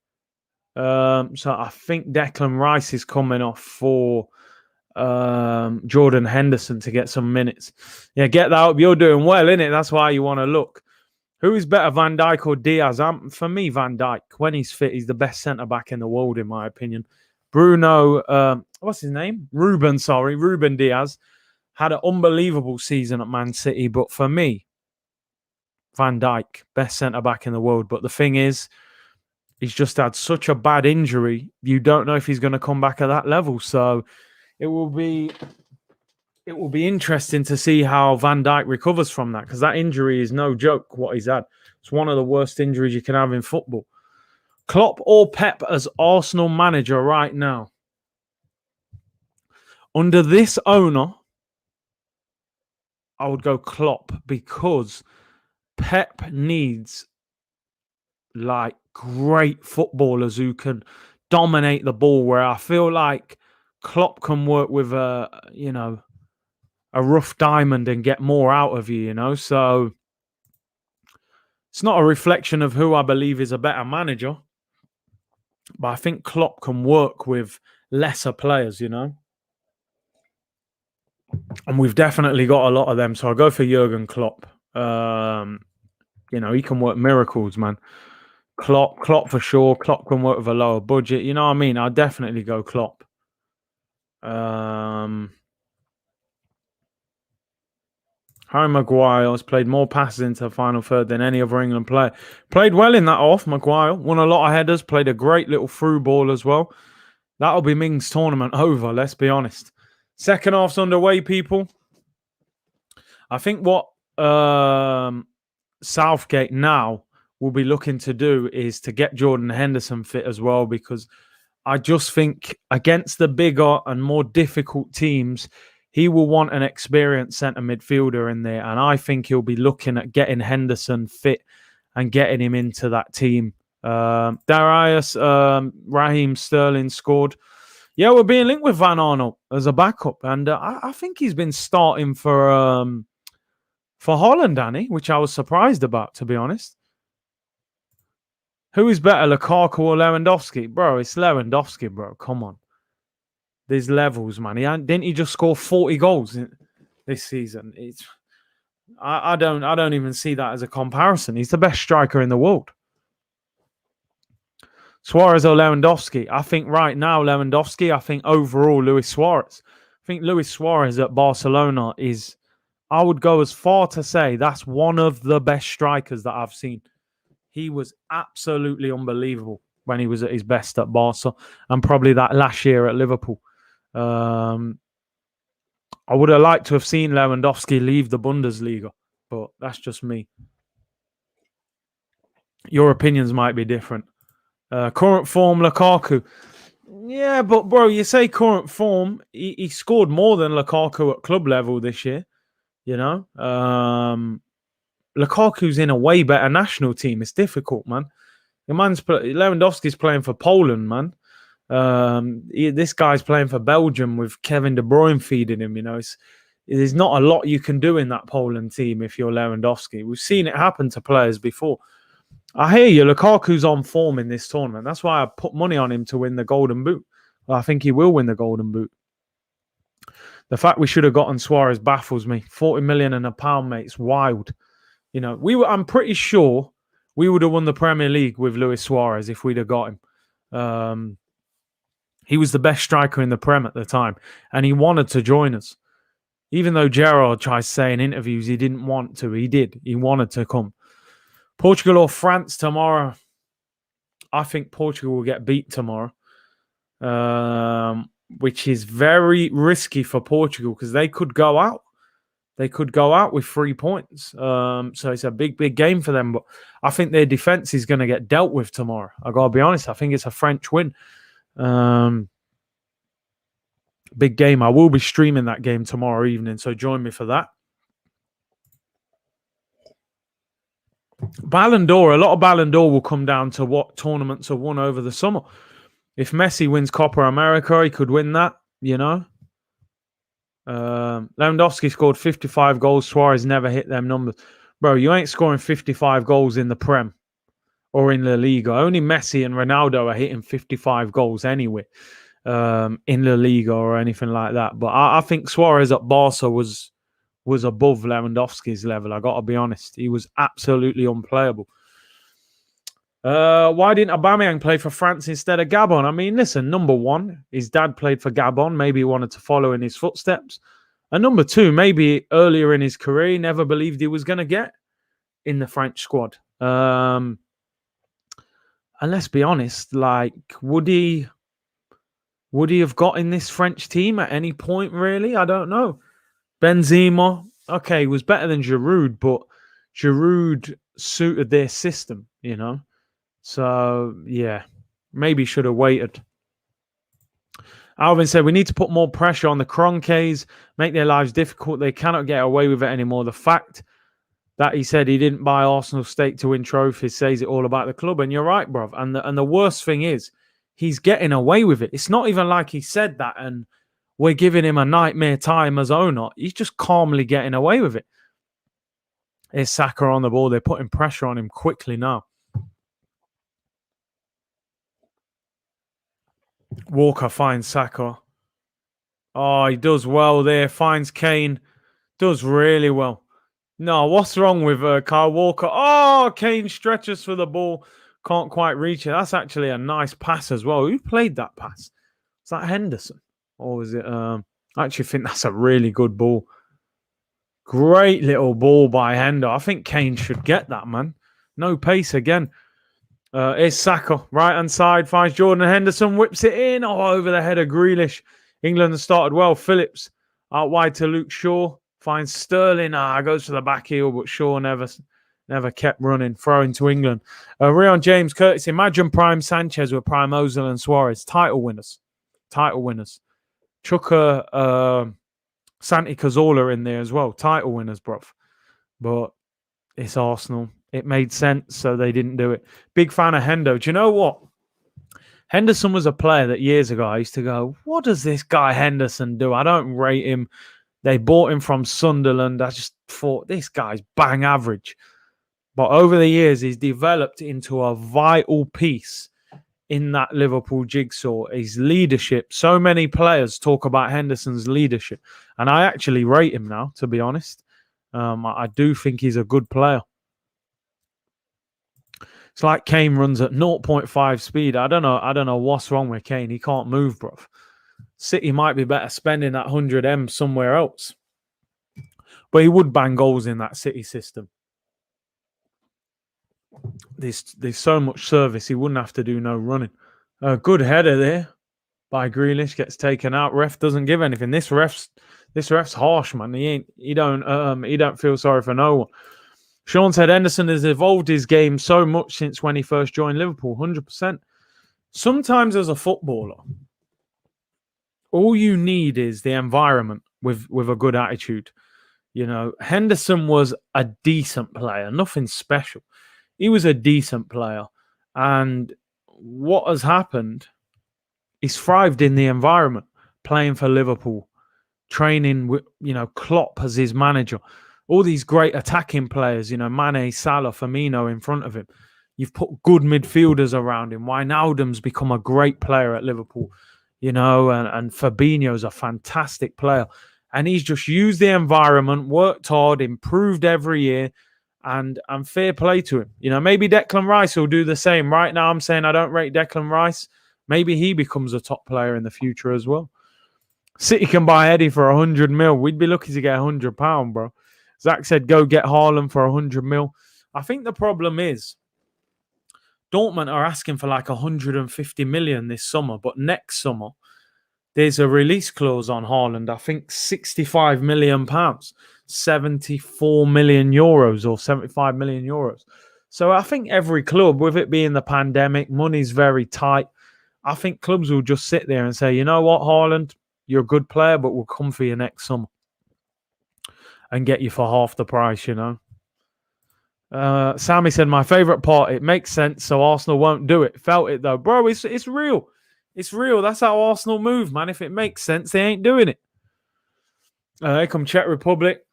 So I think Declan Rice is coming off for Jordan Henderson to get some minutes. Yeah, get that up. You're doing well, innit? That's why you want to look. Who is better, Van Dijk or Diaz? For me, Van Dijk. When he's fit, he's the best centre-back in the world, in my opinion. Bruno, what's his name? Ruben Diaz had an unbelievable season at Man City. But for me, Van Dijk, best centre-back in the world. But the thing is, he's just had such a bad injury. You don't know if he's going to come back at that level. So it will be interesting to see how Van Dijk recovers from that, because that injury is no joke what he's had. It's one of the worst injuries you can have in football. Klopp or Pep as Arsenal manager right now? Under this owner, I would go Klopp, because Pep needs like great footballers who can dominate the ball, where I feel like Klopp can work with a rough diamond and get more out of you, you know. So it's not a reflection of who I believe is a better manager. But I think Klopp can work with lesser players, you know? And we've definitely got a lot of them. So I'll go for Jurgen Klopp. You know, he can work miracles, man. Klopp for sure. Klopp can work with a lower budget. You know what I mean? I'll definitely go Klopp. Harry Maguire has played more passes into the final third than any other England player. Played well in that off, Maguire. Won a lot of headers. Played a great little through ball as well. That'll be Ming's tournament over, let's be honest. Second half's underway, people. I think what Southgate now will be looking to do is to get Jordan Henderson fit as well, because I just think against the bigger and more difficult teams, he will want an experienced centre midfielder in there. And I think he'll be looking at getting Henderson fit and getting him into that team. Darius Raheem Sterling scored. Yeah, we're being linked with Van Arnold as a backup. And I think he's been starting for Holland, Danny, which I was surprised about, to be honest. Who is better, Lukaku or Lewandowski? Bro, it's Lewandowski, bro. Come on. There's levels, man. Didn't he just score 40 goals this season? I don't even see that as a comparison. He's the best striker in the world. Suarez or Lewandowski? I think right now Lewandowski. I think overall Luis Suarez. I think Luis Suarez at Barcelona is, I would go as far to say that's one of the best strikers that I've seen. He was absolutely unbelievable when he was at his best at Barca, and probably that last year at Liverpool. I would have liked to have seen Lewandowski leave the Bundesliga, but that's just me. Your opinions might be different. Current form, Lukaku. Yeah, but bro, you say current form. He scored more than Lukaku at club level this year. You know, Lukaku's in a way better national team. It's difficult, man. Lewandowski's playing for Poland, man. This guy's playing for Belgium with Kevin De Bruyne feeding him. You know, there's not a lot you can do in that Poland team if you're Lewandowski. We've seen it happen to players before. I hear you. Lukaku's on form in this tournament. That's why I put money on him to win the Golden Boot. Well, I think he will win the Golden Boot. The fact we should have gotten Suarez baffles me. 40 million and a pound, mate. It's wild. You know, I'm pretty sure we would have won the Premier League with Luis Suarez if we'd have got him. He was the best striker in the Prem at the time, and he wanted to join us. Even though Gerrard tries to say in interviews he didn't want to, he did. He wanted to come. Portugal or France tomorrow? I think Portugal will get beat tomorrow, which is very risky for Portugal because they could go out. They could go out with 3 points. So it's a big, big game for them. But I think their defense is going to get dealt with tomorrow. I got to be honest. I think it's a French win. Big game. I will be streaming that game tomorrow evening, so join me for that. Ballon d'Or. A lot of Ballon d'Or will come down to what tournaments are won over the summer. If Messi wins Copa America, he could win that, you know. Lewandowski scored 55 goals. Suarez never hit them numbers. Bro, you ain't scoring 55 goals in the Prem or in La Liga. Only Messi and Ronaldo are hitting 55 goals anyway in La Liga or anything like that. But I think Suarez at Barca was above Lewandowski's level. I got to be honest. He was absolutely unplayable. Why didn't Aubameyang play for France instead of Gabon? I mean, listen, number one, his dad played for Gabon. Maybe he wanted to follow in his footsteps. And number two, maybe earlier in his career, he never believed he was going to get in the French squad. And let's be honest, like, would he have got in this French team at any point, really? I don't know. Benzema, okay, was better than Giroud, but Giroud suited their system, you know? So, yeah, maybe should have waited. Alvin said, we need to put more pressure on the Kroenkes, make their lives difficult. They cannot get away with it anymore. The fact that he said he didn't buy Arsenal stake to win trophies says it all about the club. And you're right, bruv. And the worst thing is, he's getting away with it. It's not even like he said that and we're giving him a nightmare time as owner. He's just calmly getting away with it. Here's Saka on the ball. They're putting pressure on him quickly now. Walker finds Saka. Oh, he does well there. Finds Kane. Does really well. No, what's wrong with Kyle Walker? Oh, Kane stretches for the ball. Can't quite reach it. That's actually a nice pass as well. Who played that pass? Is that Henderson? Or was it... I actually think that's a really good ball. Great little ball by Hendo. I think Kane should get that, man. No pace again. Here's Saka, right-hand side, finds Jordan Henderson, whips it in. Oh, over the head of Grealish. England has started well. Phillips out wide to Luke Shaw. Finds Sterling. Goes for the back heel, but Shaw never kept running. Throwing to England. Rion James Curtis. Imagine Prime Sanchez with Prime Ozil and Suarez. Title winners. Chuck Santi Cazorla in there as well. Title winners, bruv. But it's Arsenal. It made sense, so they didn't do it. Big fan of Hendo. Do you know what? Henderson was a player that years ago I used to go, what does this guy Henderson do? I don't rate him. They bought him from Sunderland. I just thought, this guy's bang average. But over the years, he's developed into a vital piece in that Liverpool jigsaw. His leadership. So many players talk about Henderson's leadership. And I actually rate him now, to be honest. I do think he's a good player. It's like Kane runs at 0.5 speed. I don't know what's wrong with Kane. He can't move, bruv. City might be better spending that 100M somewhere else. But he would bang goals in that City system. There's so much service, he wouldn't have to do no running. Good header there by Grealish, gets taken out. Ref doesn't give anything. This ref's harsh, man. He don't feel sorry for no one. Sean said Henderson has evolved his game so much since when he first joined Liverpool. 100%. Sometimes as a footballer, all you need is the environment with a good attitude. You know, Henderson was a decent player, nothing special. He was a decent player. And what has happened, he's thrived in the environment, playing for Liverpool, training with, Klopp as his manager. All these great attacking players, Mane, Salah, Firmino in front of him. You've put good midfielders around him. Wijnaldum's become a great player at Liverpool, and Fabinho's a fantastic player. And he's just used the environment, worked hard, improved every year, and fair play to him. Maybe Declan Rice will do the same. Right now, I'm saying I don't rate Declan Rice. Maybe he becomes a top player in the future as well. City can buy Eddie for 100 mil. We'd be lucky to get £100, bro. Zach said, go get Haaland for 100 mil. I think the problem is Dortmund are asking for like 150 million this summer, but next summer, there's a release clause on Haaland. I think 65 million pounds, 74 million euros or 75 million euros. So I think every club, with it being the pandemic, money's very tight. I think clubs will just sit there and say, you know what, Haaland, you're a good player, but we'll come for you next summer and get you for half the price, Sammy said, my favourite part, it makes sense, so Arsenal won't do it. Felt it, though. Bro, it's real. It's real. That's how Arsenal move, man. If it makes sense, they ain't doing it. Here come Czech Republic.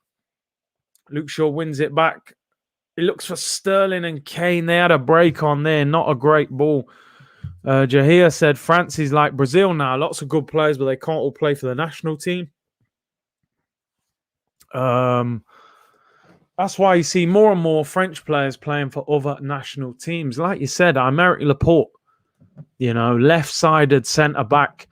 Luke Shaw wins it back. He looks for Sterling and Kane. They had a break on there. Not a great ball. Jahir said, France is like Brazil now. Lots of good players, but they can't all play for the national team. That's why you see more and more French players playing for other national teams. Like you said, Aymeric Laporte, left-sided centre-back,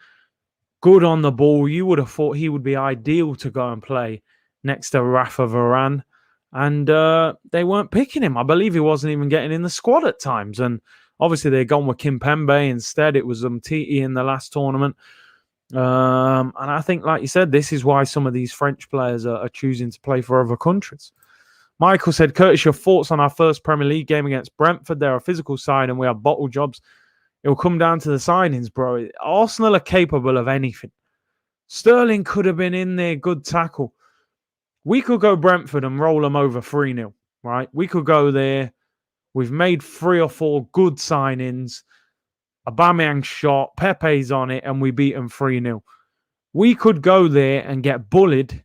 good on the ball. You would have thought he would be ideal to go and play next to Rafa Varane. And they weren't picking him. I believe he wasn't even getting in the squad at times. And obviously they'd gone with Kimpembe instead. It was Umtiti in the last tournament. And I think, like you said, this is why some of these French players are choosing to play for other countries. Michael said, Curtis, your thoughts on our first Premier League game against Brentford? They're a physical side and we have bottle jobs. It will come down to the signings, bro. Arsenal are capable of anything. Sterling could have been in there, good tackle. We could go Brentford and roll them over 3-0, right? We could go there. We've made 3 or 4 good signings. Aubameyang shot, Pepe's on it, and we beat them 3-0. We could go there and get bullied.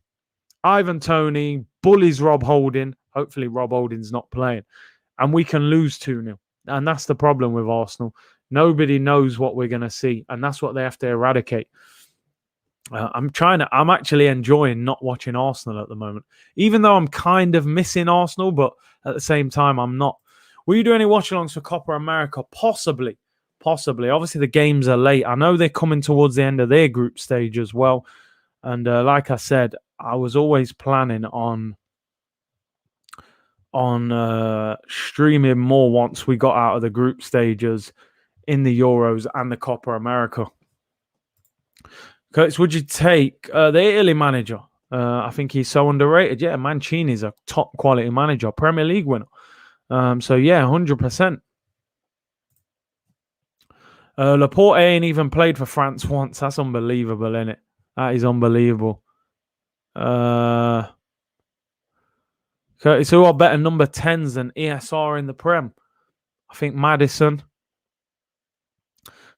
Ivan Toney bullies Rob Holding. Hopefully Rob Holding's not playing. And we can lose 2-0. And that's the problem with Arsenal. Nobody knows what we're going to see, and that's what they have to eradicate. I'm actually enjoying not watching Arsenal at the moment, even though I'm kind of missing Arsenal, but at the same time, I'm not. Will you do any watch-alongs for Copa America? Possibly. Obviously, the games are late. I know they're coming towards the end of their group stage as well. And like I said, I was always planning on streaming more once we got out of the group stages in the Euros and the Copa America. Curtis, would you take the Italy manager? I think he's so underrated. Yeah, Mancini's a top quality manager, Premier League winner. So yeah, 100%. Laporte ain't even played for France once. That's unbelievable, isn't it? That is unbelievable. Curtis, who are better number 10s than ESR in the Prem? I think Maddison.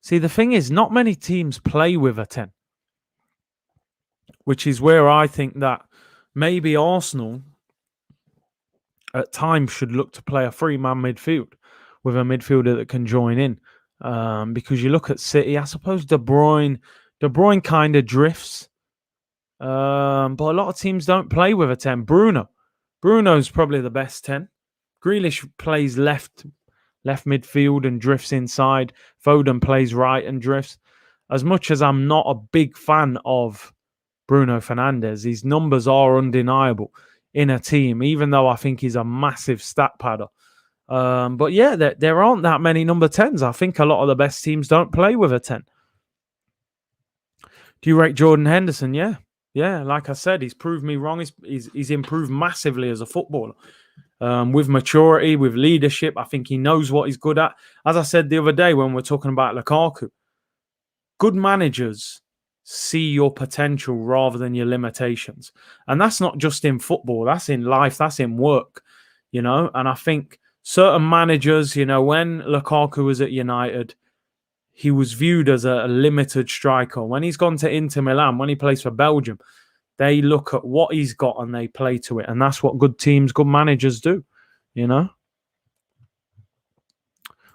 See, the thing is, not many teams play with a 10, which is where I think that maybe Arsenal at times should look to play a 3-man midfield with a midfielder that can join in. Because you look at City, I suppose De Bruyne kind of drifts. But a lot of teams don't play with a 10. Bruno's probably the best 10. Grealish plays left midfield and drifts inside. Foden plays right and drifts. As much as I'm not a big fan of Bruno Fernandes, his numbers are undeniable in a team, even though I think he's a massive stat padder. But yeah, there aren't that many number 10s. I think a lot of the best teams don't play with a 10. Do you rate Jordan Henderson? Yeah. Like I said, he's proved me wrong. He's improved massively as a footballer. With maturity, with leadership, I think he knows what he's good at. As I said the other day when we're talking about Lukaku, good managers see your potential rather than your limitations. And that's not just in football. That's in life. That's in work, And I think certain managers, when Lukaku was at United, he was viewed as a limited striker. When he's gone to Inter Milan, when he plays for Belgium, they look at what he's got and they play to it. And that's what good teams, good managers do,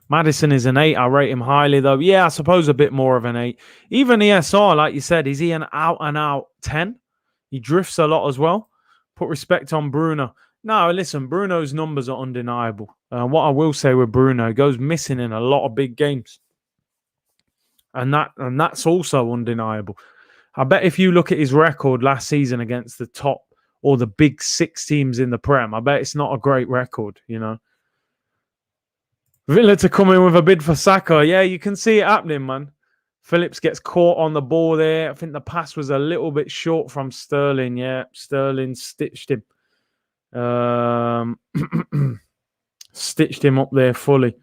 Maddison is an 8. I rate him highly, though. Yeah, I suppose a bit more of an 8. Even ESR, like you said, is he an out-and-out 10? He drifts a lot as well. Put respect on Bruno. No, listen, Bruno's numbers are undeniable. What I will say with Bruno, he goes missing in a lot of big games. And that's also undeniable. I bet if you look at his record last season against the top or the big 6 teams in the Prem, I bet it's not a great record, Villa to come in with a bid for Saka. Yeah, you can see it happening, man. Phillips gets caught on the ball there. I think the pass was a little bit short from Sterling. Yeah, Sterling stitched him. Stitched him up there fully.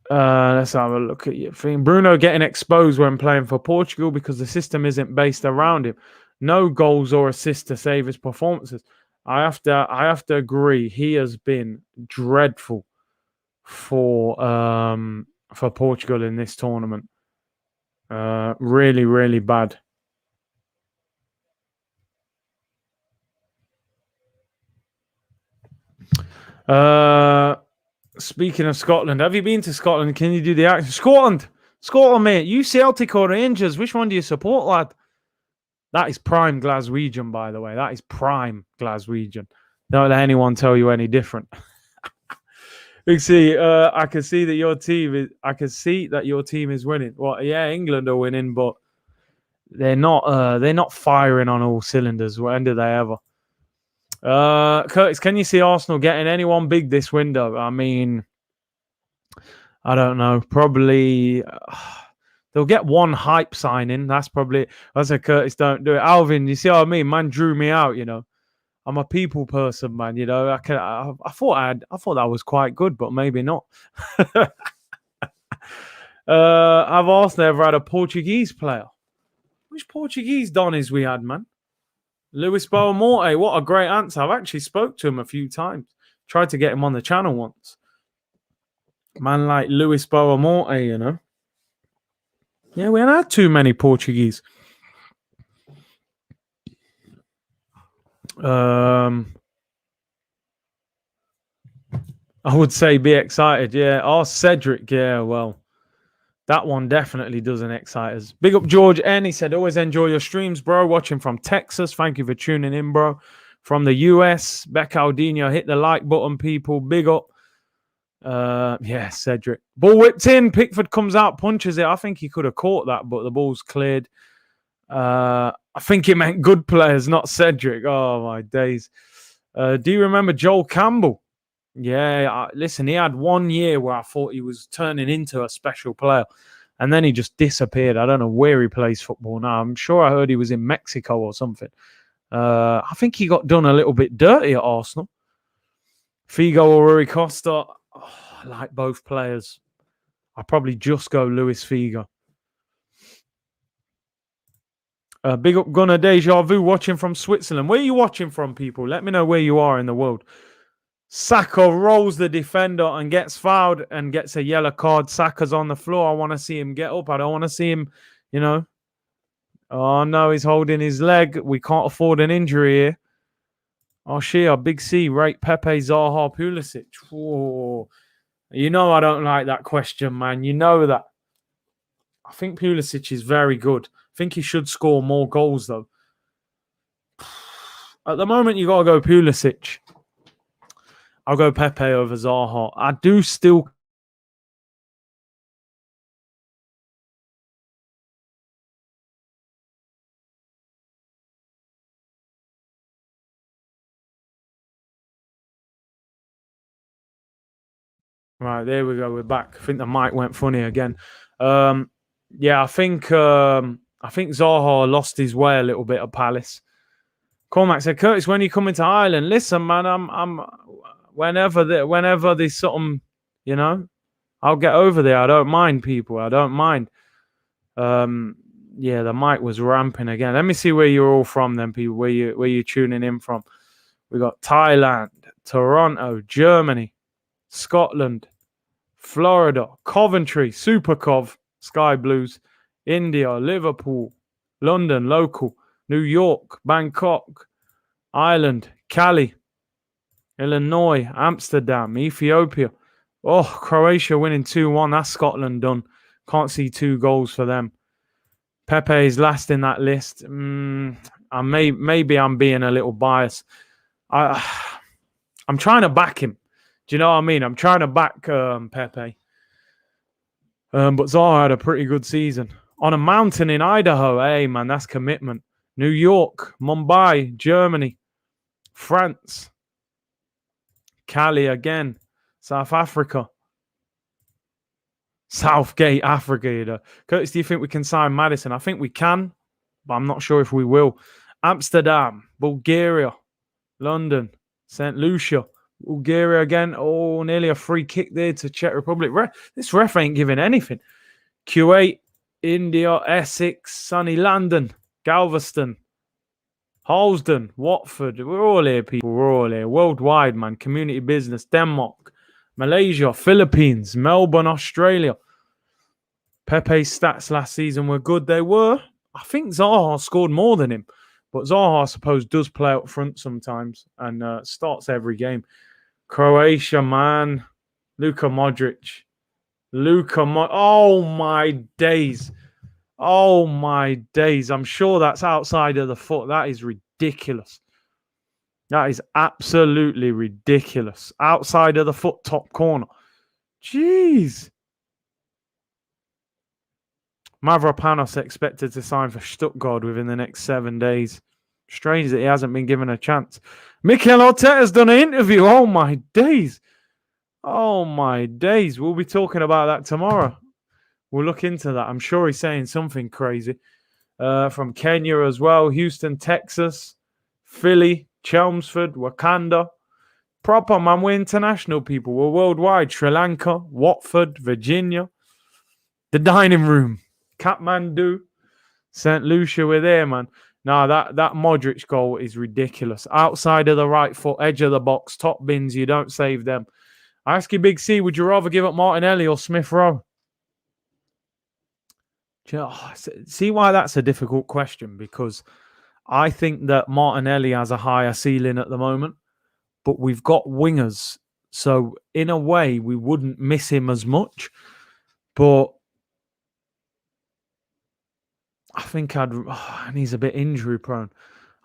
Let's have a look at your thing. Bruno getting exposed when playing for Portugal because the system isn't based around him. No goals or assists to save his performances. I have to agree. He has been dreadful for Portugal in this tournament. Really, really bad. Speaking of Scotland, have you been to Scotland? Can you do the action? Scotland, mate. You Celtic or Rangers? Which one do you support, lad? That is prime Glaswegian, by the way. That is prime Glaswegian. Don't let anyone tell you any different. You see, I can see that your team is winning. Well, yeah, England are winning, but they're not firing on all cylinders. When do they ever? Curtis, can you see Arsenal getting anyone big this window? I mean, I don't know. Probably they'll get one hype signing. That's probably. I said, Curtis, don't do it. Alvin, you see what I mean? Man drew me out. I'm a people person, man. I thought that was quite good, but maybe not. Have Arsenal ever had a Portuguese player? Which Portuguese Donnies we had, man? Luis Boamorte. What a great answer. I've actually spoke to him a few times. Tried to get him on the channel once. Man like Luis Boamorte, Yeah, we haven't had too many Portuguese. I would say be excited, yeah. Oh, Cedric, yeah, well, that one definitely doesn't excite us. Big up George N. He said, always enjoy your streams, bro. Watching from Texas. Thank you for tuning in, bro. From the US, Beck Aldino, hit the like button, people. Big up. Yeah, Cedric. Ball whipped in. Pickford comes out, punches it. I think he could have caught that, but the ball's cleared. I think it meant good players, not Cedric. Oh, my days. Do you remember Joel Campbell? Yeah, listen, he had 1 year where I thought he was turning into a special player, and then he just disappeared. I don't know where he plays football now. I'm sure I heard he was in Mexico or something. I think he got done a little bit dirty at Arsenal. Figo or Rui Costa, I like both players. I'd probably just go Luis Figo. Big up Gunnar Deja Vu watching from Switzerland. Where are you watching from, people? Let me know where you are in the world. Saka rolls the defender and gets fouled and gets a yellow card. Saka's on the floor. I want to see him get up. I don't want to see him, Oh, no, he's holding his leg. We can't afford an injury here. Oh, Shia, Big C, rate Pepe, Zaha, Pulisic. Whoa. You know I don't like that question, man. You know that. I think Pulisic is very good. I think he should score more goals, though. At the moment, you got to go Pulisic. I'll go Pepe over Zaha. I do still... Right, there we go. We're back. I think the mic went funny again. Yeah, I think Zaha lost his way a little bit at Palace. Cormac said, Curtis, when you come into Ireland, listen, man, I'm whenever there's something, I'll get over there. I don't mind, people. I don't mind. Yeah, the mic was ramping again. Let me see where you're all from then, people. Where you tuning in from? We got Thailand, Toronto, Germany, Scotland, Florida, Coventry, Super Cov, Sky Blues, India, Liverpool, London, local, New York, Bangkok, Ireland, Cali, Illinois, Amsterdam, Ethiopia. Oh, Croatia winning 2-1. That's Scotland done. Can't see 2 goals for them. Pepe is last in that list. Maybe I'm being a little biased. I'm trying to back him. Do you know what I mean? I'm trying to back Pepe. But Zaha had a pretty good season. On a mountain in Idaho. Hey, man, that's commitment. New York, Mumbai, Germany, France, Cali again, South Africa, Southgate, Africa. Curtis, do you think we can sign Maddison? I think we can, but I'm not sure if we will. Amsterdam, Bulgaria, London, St. Lucia, Bulgaria again. Oh, nearly a free kick there to Czech Republic. This ref ain't giving anything. Kuwait, India, Essex, sunny London, Galveston, Halsden, Watford. We're all here, people. We're all here. Worldwide, man. Community business. Denmark, Malaysia, Philippines, Melbourne, Australia. Pepe's stats last season were good. They were. I think Zaha scored more than him. But Zaha, I suppose, does play up front sometimes and starts every game. Croatia, man. Luka Modric. Oh, my days. Oh, my days. I'm sure that's outside of the foot. That is ridiculous. That is absolutely ridiculous. Outside of the foot, top corner. Jeez. Mavropanos expected to sign for Stuttgart within the next 7 days. Strange that he hasn't been given a chance. Mikel Arteta's done an interview. Oh, my days. Oh, my days. We'll be talking about that tomorrow. We'll look into that. I'm sure he's saying something crazy. From Kenya as well. Houston, Texas, Philly, Chelmsford, Wakanda. Proper, man. We're international people. We're worldwide. Sri Lanka, Watford, Virginia. The dining room. Kathmandu, St. Lucia. We're there, man. No, that Modric goal is ridiculous. Outside of the right foot, edge of the box, top bins. You don't save them. I ask you, Big C, would you rather give up Martinelli or Smith Rowe? See why that's a difficult question? Because I think that Martinelli has a higher ceiling at the moment, but we've got wingers So in a way, we wouldn't miss him as much. But I think and he's a bit injury prone.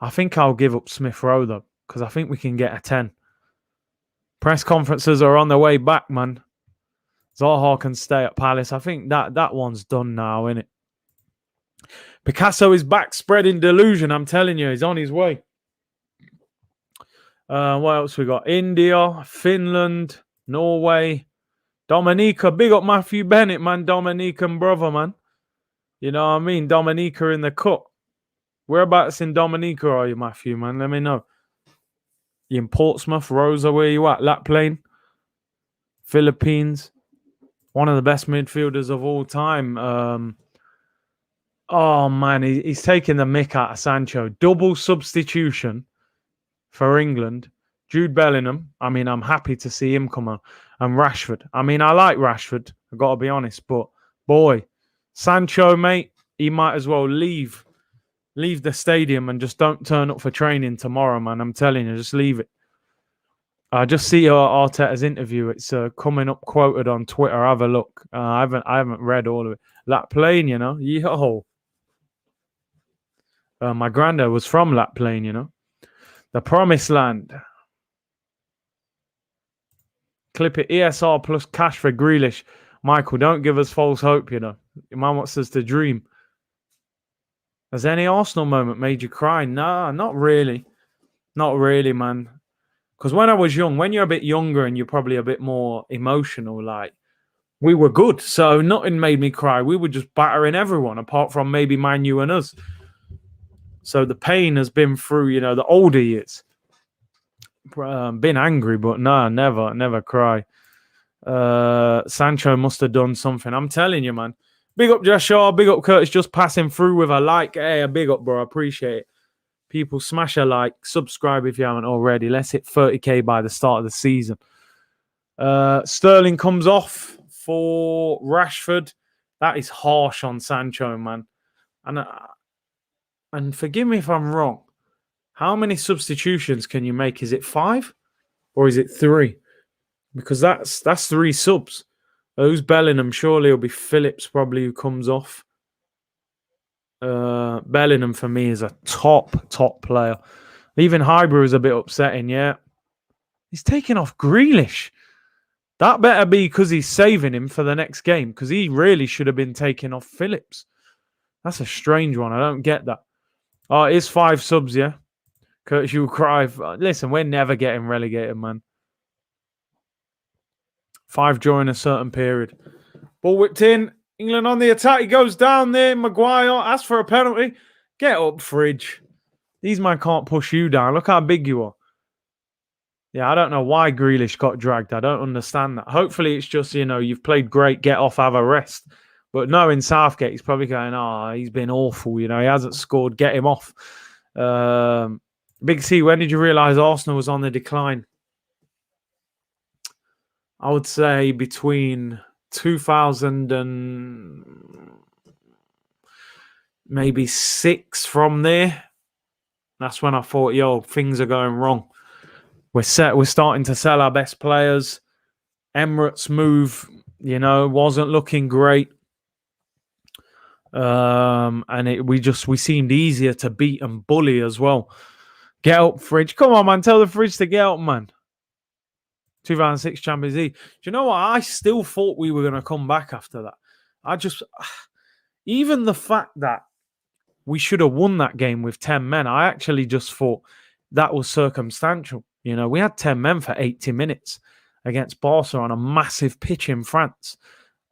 I think I'll give up Smith Rowe though, because I think we can get a 10. Press conferences are on their way back, man. Zaha can stay at Palace. I think that one's done now, innit? Picasso is back, spreading delusion. I'm telling you, he's on his way. What else we got? India, Finland, Norway, Dominica. Big up Matthew Bennett, man. Dominican brother, man. You know what I mean? Dominica in the cup. Whereabouts in Dominica are you, Matthew, man? Let me know. You in Portsmouth, Rosa, where you at? Lapplane, Philippines. One of the best midfielders of all time. Oh, man, he's taking the mick out of Sancho. Double substitution for England. Jude Bellingham. I mean, I'm happy to see him come on. And Rashford. I mean, I like Rashford. I've got to be honest. But, boy, Sancho, mate, he might as well leave the stadium and just don't turn up for training tomorrow, man. I'm telling you, just leave it. I just see Arteta's interview. It's coming up quoted on Twitter. Have a look. I haven't read all of it. Lapplane, you know. Yo. My granddad was from Lapplane, you know. The Promised Land. Clip it. ESR plus cash for Grealish. Michael, don't give us false hope, you know. Your man wants us to dream. Has any Arsenal moment made you cry? Nah, not really. Not really, man. Because when I was young, when you're a bit younger and you're probably a bit more emotional, like, we were good. So nothing made me cry. We were just battering everyone, apart from maybe Man U and us. So the pain has been through, you know, the older years. Been angry, but no, never cry. Sancho must have done something. I'm telling you, man. Big up Joshua, big up Curtis, just passing through with a like. Hey, a big up, bro. I appreciate it. People, smash a like, subscribe if you haven't already. Let's hit 30k by the start of the season. Sterling comes off for Rashford. That is harsh on Sancho, man. And forgive me if I'm wrong. How many substitutions can you make? Is it 5 or is it 3? Because that's 3 subs. Who's Bellingham? Surely it'll be Phillips probably who comes off. Bellingham for me is a top player. Even Highbury is a bit upsetting, yeah. He's taking off Grealish. That better be because he's saving him for the next game, because he really should have been taking off Phillips. That's a strange one. I don't get that. Oh, it is 5 subs, yeah. Curtis, you cry. Listen, we're never getting relegated, man. 5 during a certain period. Ball whipped in. England on the attack. He goes down there. Maguire asks for a penalty. Get up, Fridge. These men can't push you down. Look how big you are. Yeah, I don't know why Grealish got dragged. I don't understand that. Hopefully it's just, you know, you've played great. Get off, have a rest. But no, in Southgate, he's probably going, he's been awful. You know, he hasn't scored. Get him off. Big C, when did you realise Arsenal was on the decline? I would say between 2000 and maybe 6 from there. That's when I thought, yo, things are going wrong. We're starting to sell our best players. Emirates move, you know, wasn't looking great. And we seemed easier to beat and bully as well. Get up, Fridge. Come on, man. Tell the Fridge to get up, man. 2006 Champions League. Do you know what? I still thought we were going to come back after that. Even the fact that we should have won that game with 10 men, I actually just thought that was circumstantial. You know, we had 10 men for 80 minutes against Barca on a massive pitch in France.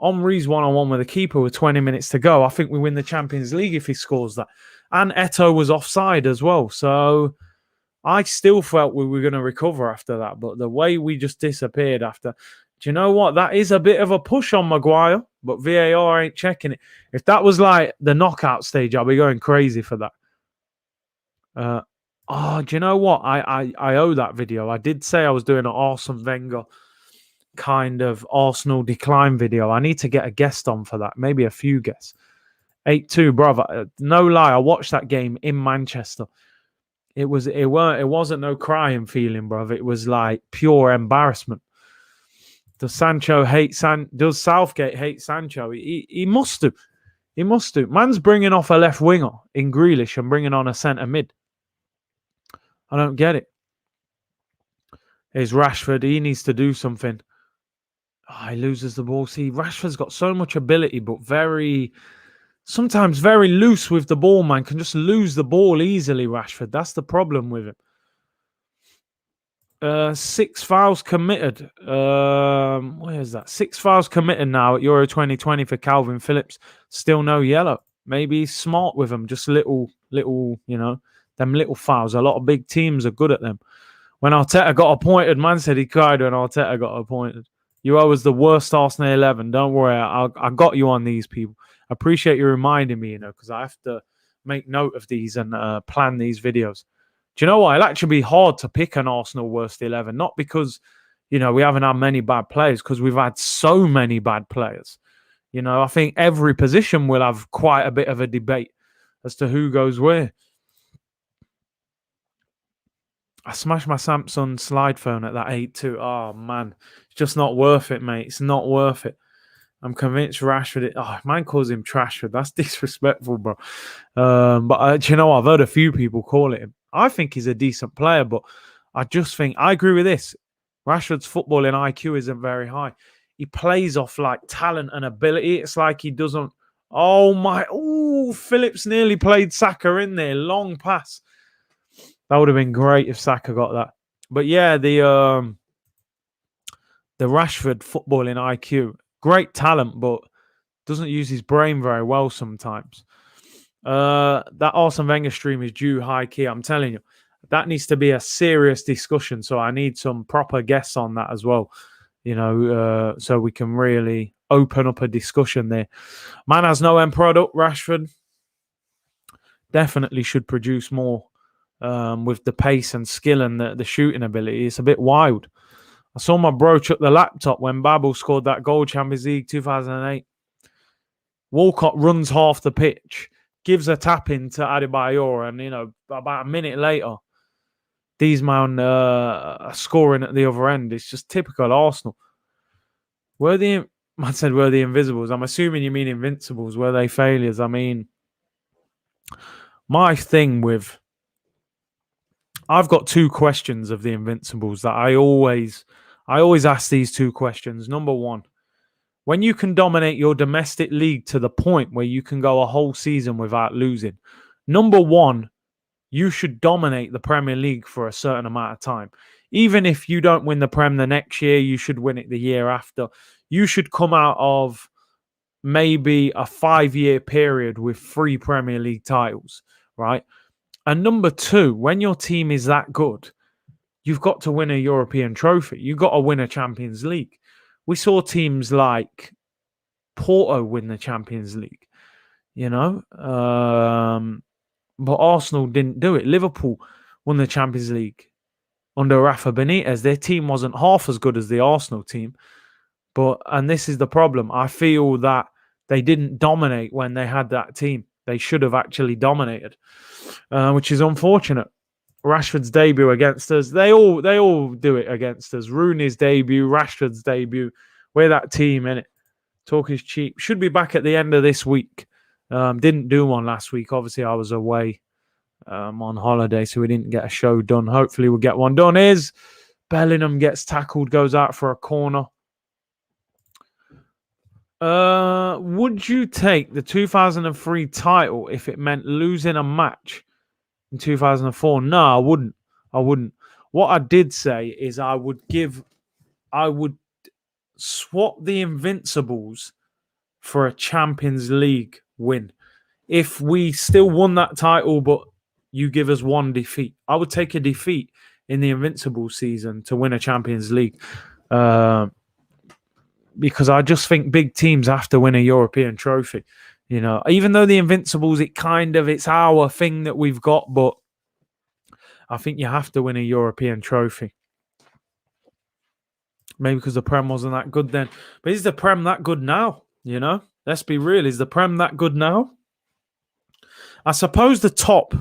Henry's one-on-one with the keeper with 20 minutes to go. I think we win the Champions League if he scores that. And Eto'o was offside as well. So I still felt we were going to recover after that. But the way we just disappeared after... Do you know what? That is a bit of a push on Maguire, but VAR ain't checking it. If that was like the knockout stage, I'll be going crazy for that. Do you know what? I owe that video. I did say I was doing an Arsene Wenger kind of Arsenal decline video. I need to get a guest on for that. Maybe a few guests. 8-2, brother. No lie, I watched that game in Manchester. It wasn't no crying feeling, brother. It was like pure embarrassment. Does Does Southgate hate Sancho? He must do. He must do. Man's bringing off a left winger in Grealish and bringing on a centre mid. I don't get it. Here's Rashford. He needs to do something. Oh, he loses the ball. See, Rashford's got so much ability, but sometimes very loose with the ball, man. Can just lose the ball easily, Rashford. That's the problem with him. 6 fouls committed. Where is that? 6 fouls committed now at Euro 2020 for Calvin Phillips. Still no yellow. Maybe he's smart with them. Just little, them little fouls. A lot of big teams are good at them. When Arteta got appointed, man said he cried when Arteta got appointed. You owe us the worst Arsenal 11. Don't worry. I got you on these people. I appreciate you reminding me, because I have to make note of these and plan these videos. Do you know what? It'll actually be hard to pick an Arsenal worst 11. Not because, we haven't had many bad players, because we've had so many bad players. I think every position will have quite a bit of a debate as to who goes where. I smashed my Samsung slide phone at that 8-2. Oh, man. It's just not worth it, mate. It's not worth it. I'm convinced Rashford... man calls him Trashford. That's disrespectful, bro. But do you know what? I've heard a few people call it him. I think he's a decent player, but I just think... I agree with this. Rashford's footballing IQ isn't very high. He plays off, talent and ability. It's like he doesn't... Oh, my... Oh, Phillips nearly played Saka in there. Long pass. That would have been great if Saka got that. But yeah, the Rashford footballing IQ, great talent, but doesn't use his brain very well sometimes. That Arsene Wenger stream is due high key. I'm telling you, that needs to be a serious discussion. So I need some proper guests on that as well. So we can really open up a discussion there. Man has no end product. Rashford definitely should produce more. With the pace and skill and the shooting ability. It's a bit wild. I saw my bro chuck the laptop when Babel scored that goal, Champions League 2008. Walcott runs half the pitch, gives a tap in to Adebayor, and, about a minute later, these men are scoring at the other end. It's just typical Arsenal. Were the Invisibles? I'm assuming you mean Invincibles. Were they failures? I mean, my thing with... I've got 2 questions of the Invincibles that I always ask these 2 questions. Number 1, when you can dominate your domestic league to the point where you can go a whole season without losing, number 1, you should dominate the Premier League for a certain amount of time. Even if you don't win the Prem the next year, you should win it the year after. You should come out of maybe a 5-year period with 3 Premier League titles, right? And number 2, when your team is that good, you've got to win a European trophy. You've got to win a Champions League. We saw teams like Porto win the Champions League, but Arsenal didn't do it. Liverpool won the Champions League under Rafa Benitez. Their team wasn't half as good as the Arsenal team. And this is the problem. I feel that they didn't dominate when they had that team. They should have actually dominated, which is unfortunate. Rashford's debut against us. They all do it against us. Rooney's debut, Rashford's debut. We're that team, innit? Talk is cheap. Should be back at the end of this week. Didn't do one last week. Obviously, I was away on holiday, so we didn't get a show done. Hopefully, we'll get one done. Bellingham gets tackled, goes out for a corner. Would you take the 2003 title if it meant losing a match in 2004? No, I wouldn't. What I did say is I would swap the Invincibles for a Champions League win. If we still won that title, but you give us 1 defeat, I would take a defeat in the Invincibles season to win a Champions League. Because I just think big teams have to win a European trophy. Even though the Invincibles, it's our thing that we've got, but I think you have to win a European trophy. Maybe because the Prem wasn't that good then. But is the Prem that good now? Let's be real. Is the Prem that good now? I suppose the top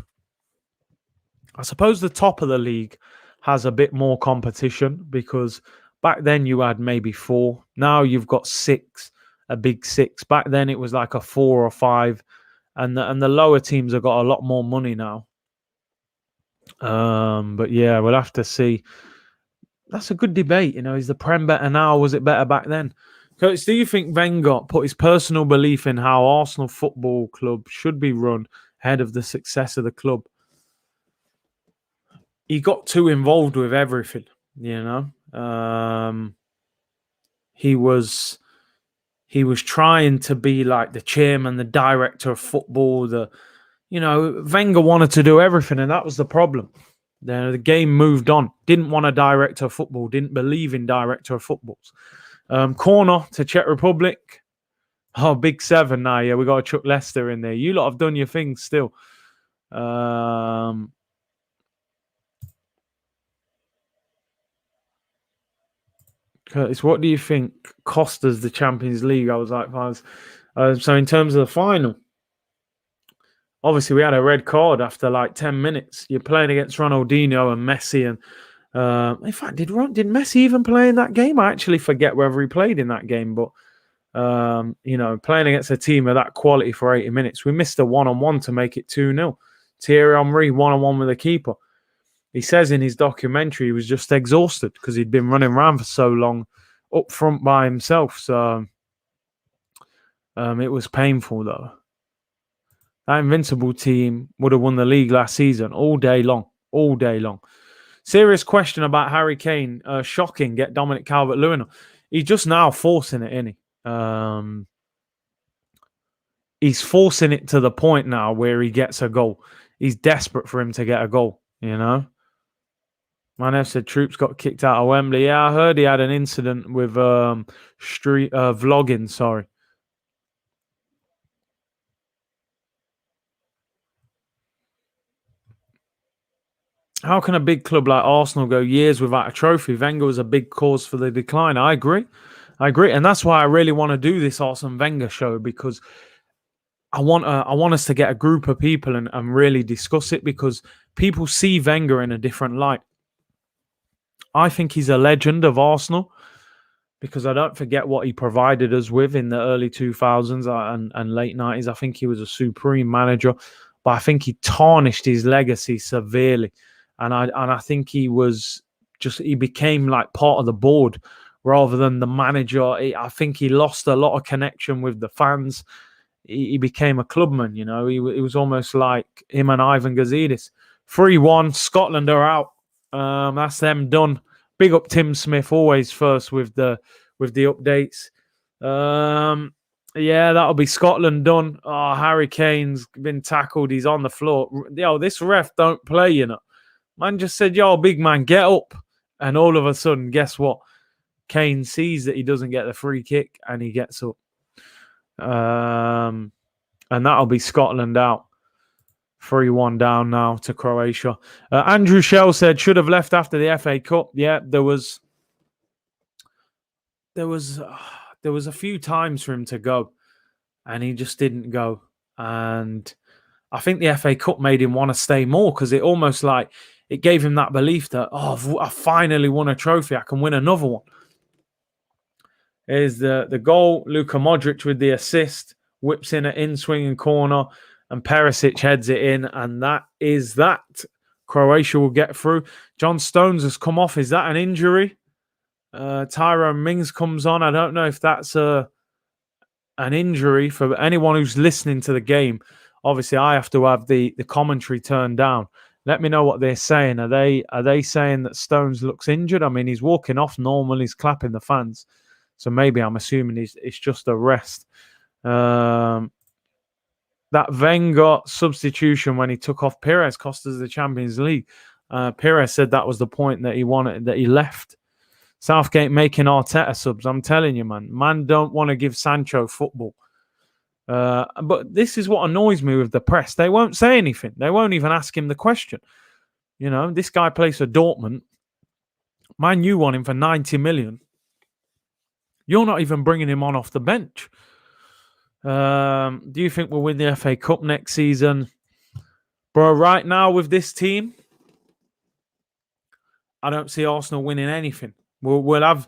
of the league has a bit more competition because Back then you had maybe 4. Now you've got 6, a big 6. Back then it was like a 4 or 5, and the lower teams have got a lot more money now. But yeah, we'll have to see. That's a good debate. Is the Prem better now? Was it better back then? Coach, do you think Wenger put his personal belief in how Arsenal Football Club should be run ahead of the success of the club? He got too involved with everything, He was trying to be like the chairman, the director of football. Wenger wanted to do everything, and that was the problem. The game moved on. Didn't want a director of football. Didn't believe in director of footballs. Corner to Czech Republic. Oh, big 7 now. Yeah, we got to chuck Leicester in there. You lot have done your thing still. Curtis, what do you think cost us the Champions League? I was like, so in terms of the final, obviously we had a red card after like 10 minutes. You're playing against Ronaldinho and Messi, and in fact, did Messi even play in that game? I actually forget whether he played in that game, but playing against a team of that quality for 80 minutes, we missed a 1-on-1 to make it 2-0. Thierry Henry 1-on-1 with the keeper. He says in his documentary he was just exhausted because he'd been running around for so long up front by himself. So it was painful, though. That Invincible team would have won the league last season all day long. All day long. Serious question about Harry Kane. Shocking. Get Dominic Calvert-Lewin. He's just now forcing it, isn't he? He's forcing it to the point now where he gets a goal. He's desperate for him to get a goal, Manev said troops got kicked out of Wembley. Yeah, I heard he had an incident with street vlogging. Sorry. How can a big club like Arsenal go years without a trophy? Wenger was a big cause for the decline. I agree. And that's why I really want to do this Arsene Wenger show, because I want us to get a group of people and really discuss it, because people see Wenger in a different light. I think he's a legend of Arsenal, because I don't forget what he provided us with in the early 2000s and late 90s. I think he was a supreme manager, but I think he tarnished his legacy severely. And I think he became like part of the board rather than the manager. I think he lost a lot of connection with the fans. He became a clubman, He was almost like him and Ivan Gazidis. 3-1, Scotland are out. That's them done. Big up Tim Smith, always first with the updates. Yeah, that'll be Scotland done. Oh, Harry Kane's been tackled. He's on the floor. Yo, this ref don't play, Man just said, yo, big man, get up. And all of a sudden, guess what? Kane sees that he doesn't get the free kick and he gets up. And that'll be Scotland out. 3-1 down now to Croatia. Andrew Shell said should have left after the FA Cup. Yeah, there was a few times for him to go, and he just didn't go. And I think the FA Cup made him want to stay more, because it almost like it gave him that belief that, I finally won a trophy. I can win another one. Here's the goal. Luka Modric with the assist, whips in an in-swinging corner, and Perisic heads it in, and that is that. Croatia will get through. John Stones has come off. Is that an injury? Tyrone Mings comes on. I don't know if that's an injury for anyone who's listening to the game. Obviously, I have to have the commentary turned down. Let me know what they're saying. Are they saying that Stones looks injured? I mean, he's walking off normal. He's clapping the fans. So maybe I'm assuming it's just a rest. That Wenger substitution when he took off Pires cost us the Champions League. Pires said that was the point that he wanted, that he left. Southgate making Arteta subs. I'm telling you, man don't want to give Sancho football. But this is what annoys me with the press. They won't say anything. They won't even ask him the question. This guy plays for Dortmund. Man, you want him for 90 million. You're not even bringing him on off the bench. Do you think we'll win the FA Cup next season? Bro, right now with this team, I don't see Arsenal winning anything. We'll have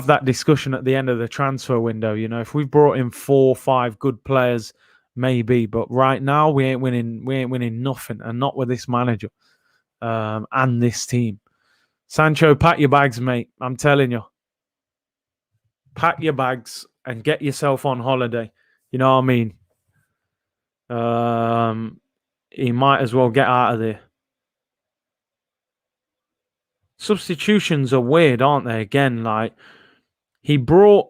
that discussion at the end of the transfer window. You know, if we've brought in 4 or 5 good players, maybe, but right now we ain't winning. We ain't winning nothing, and not with this manager and this team. Sancho, pack your bags, mate. I'm telling you, pack your bags and get yourself on holiday. You know what I mean? He might as well get out of there. Substitutions are weird, aren't they? Again, like he brought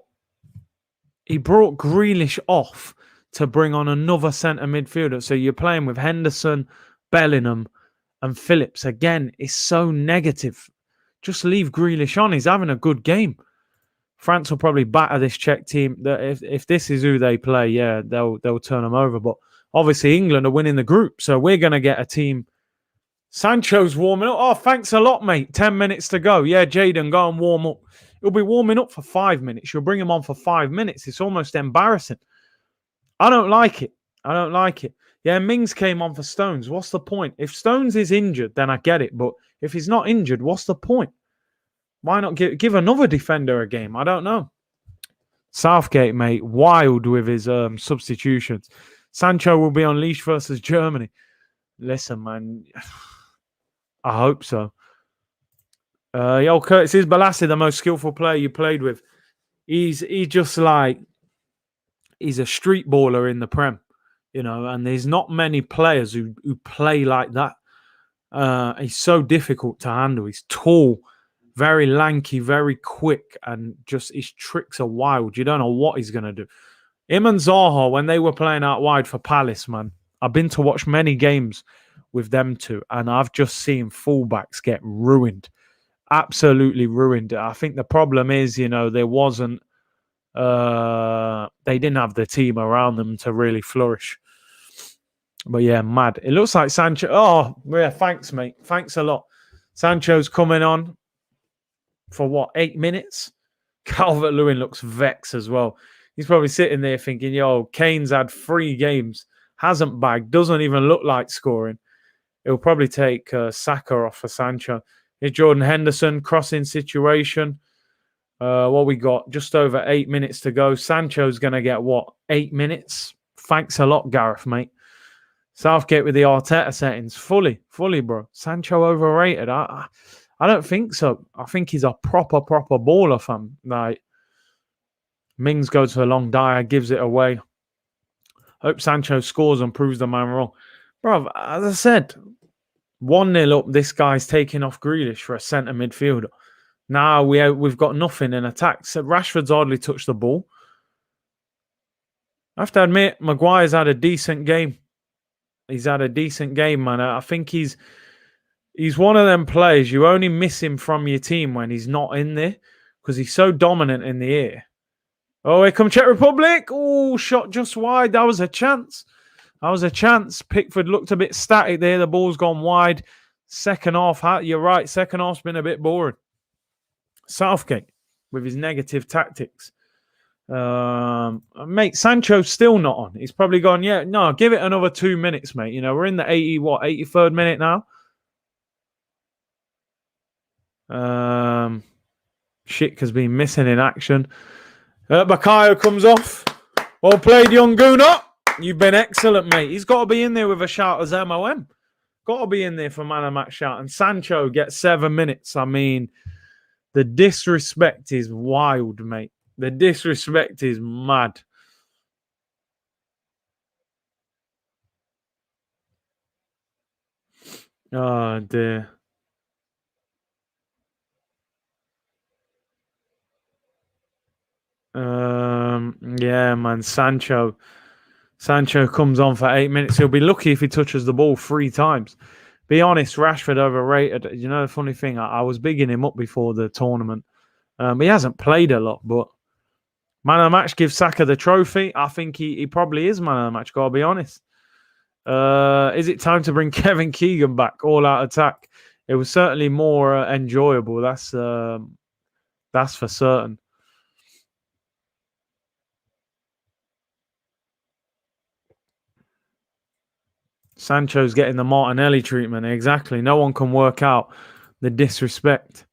Grealish off to bring on another centre midfielder. So you're playing with Henderson, Bellingham, and Phillips. Again, it's so negative. Just leave Grealish on. He's having a good game. France will probably batter this Czech team. If this is who they play, yeah, they'll turn them over. But obviously England are winning the group, so we're going to get a team. Sancho's warming up. Oh, thanks a lot, mate. 10 minutes to go. Yeah, Jaden, go and warm up. He'll be warming up for 5 minutes. You'll bring him on for 5 minutes. It's almost embarrassing. I don't like it. I don't like it. Yeah, Mings came on for Stones. What's the point? If Stones is injured, then I get it. But if he's not injured, what's the point? Why not give another defender a game? I don't know. Southgate, mate, wild with his substitutions. Sancho will be unleashed versus Germany. Listen, man, I hope so. Yo, Curtis, is Balassi the most skillful player you played with? He's just like, he's a street baller in the Prem, you know, and there's not many players who play like that. He's so difficult to handle. He's tall, very lanky, very quick, and just his tricks are wild. You don't know what he's going to do. Him and Zaha, when they were playing out wide for Palace, man, I've been to watch many games with them two, and I've just seen fullbacks get ruined. Absolutely ruined. I think the problem is, you know, there wasn't, they didn't have the team around them to really flourish. But yeah, mad. It looks like Sancho. Oh, yeah, thanks, mate. Thanks a lot. Sancho's coming on for what, 8 minutes? Calvert-Lewin looks vexed as well. He's probably sitting there thinking, yo, Kane's had 3 games, hasn't bagged, doesn't even look like scoring. It'll probably take Saka off for Sancho. Here's Jordan Henderson, crossing situation. What we got? Just over 8 minutes to go. Sancho's going to get what? 8 minutes? Thanks a lot, Gareth, mate. Southgate with the Arteta settings. Fully, bro. Sancho overrated. I don't think so. I think he's a proper baller, fam. Like, Mings goes for a long dive, gives it away. Hope Sancho scores and proves the man wrong. Bro, as I said, 1-0 up, this guy's taking off Grealish for a centre midfielder. Now we've got nothing in attack. So Rashford's hardly touched the ball. I have to admit, Maguire's had a decent game. He's had a decent game, man. I think he's one of them players, you only miss him from your team when he's not in there because he's so dominant in the air. Oh, here come Czech Republic. Oh, shot just wide. That was a chance. Pickford looked a bit static there. The ball's gone wide. Second half, you're right. Second half's been a bit boring. Southgate with his negative tactics. Mate, Sancho's still not on. He's probably gone, yeah, no, give it another 2 minutes, mate. You know, we're in the 83rd minute now. Schick has been missing in action. Bakayo comes off. Well played, young Guna. You've been excellent, mate. He's got to be in there with a shout as MOM. Got to be in there for man of match shout. And Sancho gets 7 minutes. I mean, the disrespect is wild, mate. The disrespect is mad. Oh, dear. Yeah, man. Sancho comes on for 8 minutes. He'll be lucky if he touches the ball 3 times. Be honest, Rashford overrated. You know the funny thing, I was bigging him up before the tournament. He hasn't played a lot, but man of the match gives Saka the trophy. I think he probably is man of the match, gotta be honest. Is it time to bring Kevin Keegan back? All out attack. It was certainly more enjoyable. That's for certain. Sancho's getting the Martinelli treatment. Exactly. No one can work out the disrespect.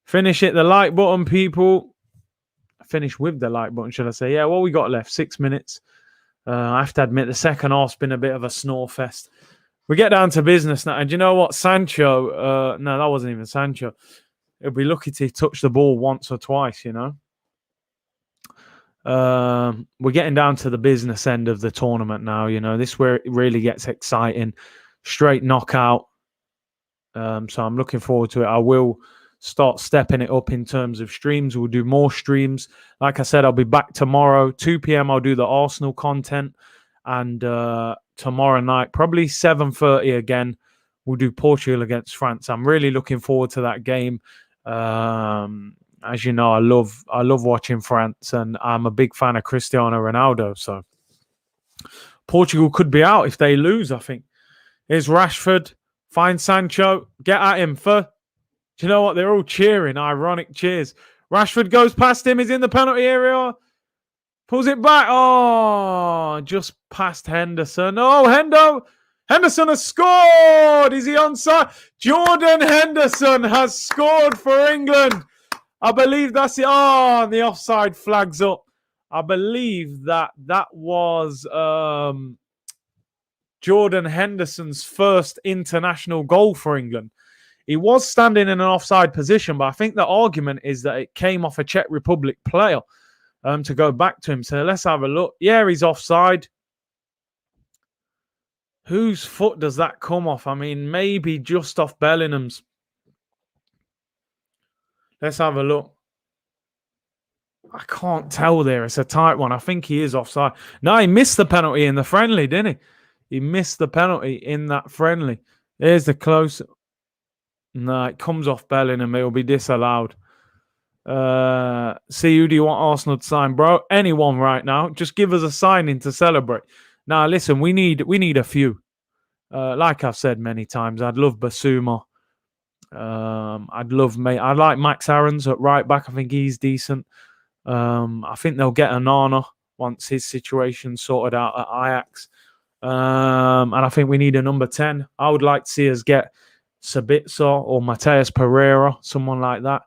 Finish it, the like button, people. Finish with the like button, should I say? Yeah, what we got left? 6 minutes. I have to admit, the second half's been a bit of a snore fest. We get down to business now. And you know what? Sancho, no, that wasn't even Sancho. He'll be lucky to touch the ball once or twice, you know. We're getting down to the business end of the tournament now, you know. This is where it really gets exciting. Straight knockout. So I'm looking forward to it. I will start stepping it up in terms of streams. We'll do more streams. Like I said, I'll be back tomorrow. 2 p.m. I'll do the Arsenal content. And tomorrow night, probably 7:30 again, we'll do Portugal against France. I'm really looking forward to that game. As you know, I love watching France, and I'm a big fan of Cristiano Ronaldo. So Portugal could be out if they lose, I think. Here's Rashford. Find Sancho. Get at him. Do you know what? They're all cheering. Ironic cheers. Rashford goes past him. He's in the penalty area. Pulls it back. Oh, just past Henderson. Oh, Henderson has scored. Is he onside? Jordan Henderson has scored for England. I believe that's it. Oh, and the offside flags up. I believe that was Jordan Henderson's first international goal for England. He was standing in an offside position, but I think the argument is that it came off a Czech Republic player to go back to him. So let's have a look. Yeah, he's offside. Whose foot does that come off? I mean, maybe just off Bellingham's. Let's have a look. I can't tell there. It's a tight one. I think he is offside. No, he missed the penalty in the friendly, didn't he? He missed the penalty in that friendly. There's the close. No, it comes off Bellingham. It will be disallowed. See, who do you want Arsenal to sign, bro? Anyone right now. Just give us a signing to celebrate. Now, listen, we need a few. Like I've said many times, I'd love Basuma. I'd like Max Aarons at right back. I think he's decent. I think they'll get Onana once his situation's sorted out at Ajax. And I think we need a number 10. I would like to see us get Sabitzer or Mateus Pereira, someone like that.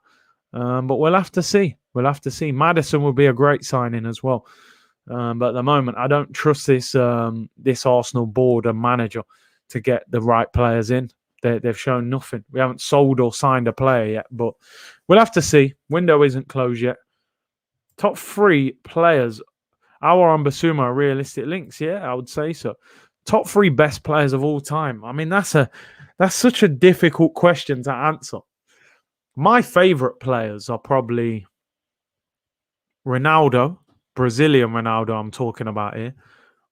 But we'll have to see. Maddison would be a great signing as well. But at the moment, I don't trust this Arsenal board and manager to get the right players in. They've shown nothing. We haven't sold or signed a player yet, but we'll have to see. Window isn't closed yet. Top 3 players. Our and Basuma are realistic links. Yeah, I would say so. Top 3 best players of all time. I mean, that's such a difficult question to answer. My favourite players are probably Ronaldo, Brazilian Ronaldo I'm talking about here.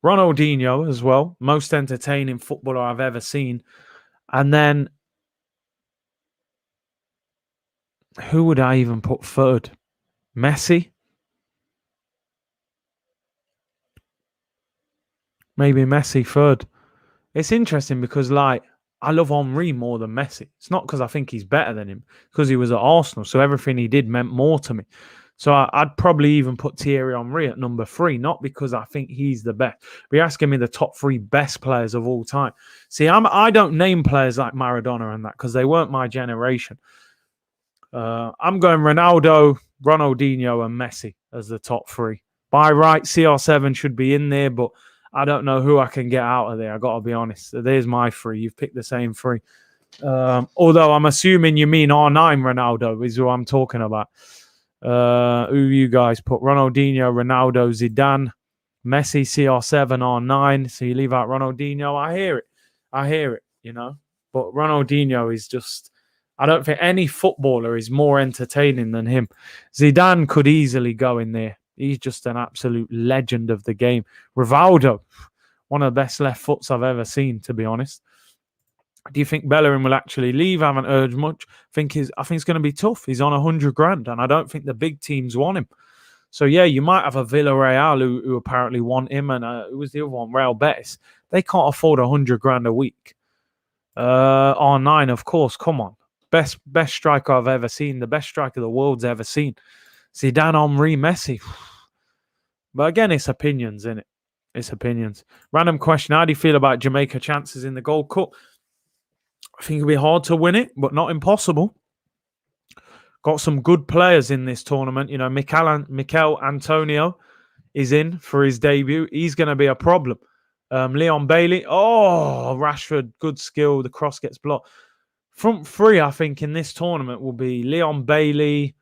Ronaldinho as well. Most entertaining footballer I've ever seen. And then, who would I even put third? Messi? Maybe Messi third. It's interesting because, I love Henry more than Messi. It's not because I think he's better than him, because he was at Arsenal, so everything he did meant more to me. So I'd probably even put Thierry Henry at number 3, not because I think he's the best. But you're asking me the top 3 best players of all time. See, I don't name players like Maradona and that because they weren't my generation. I'm going Ronaldo, Ronaldinho, and Messi as the top 3. By right, CR7 should be in there, but I don't know who I can get out of there. I got to be honest. There's my 3. You've picked the same 3. Although I'm assuming you mean R9 Ronaldo is who I'm talking about. Who you guys put? Ronaldinho, Ronaldo, Zidane, Messi, CR7, R9. So you leave out Ronaldinho. I hear it, you know. But Ronaldinho is just, I don't think any footballer is more entertaining than him. Zidane could easily go in there. He's just an absolute legend of the game. Rivaldo, one of the best left foots I've ever seen, to be honest. Do you think Bellerin will actually leave? I haven't heard much. I think it's going to be tough. He's on 100 grand, and I don't think the big teams want him. So, yeah, you might have a Villarreal who apparently want him, and who was the other one? Real Betis. They can't afford 100 grand a week. R9, of course. Come on. Best striker I've ever seen. The best striker the world's ever seen. Zidane, Henry, Messi. But again, it's opinions, innit? It's opinions. Random question. How do you feel about Jamaica chances in the Gold Cup? I think it'll be hard to win it, but not impossible. Got some good players in this tournament. You know, Mikel Antonio is in for his debut. He's going to be a problem. Leon Bailey. Oh, Rashford, good skill. The cross gets blocked. Front three, I think, in this tournament will be Leon Bailey,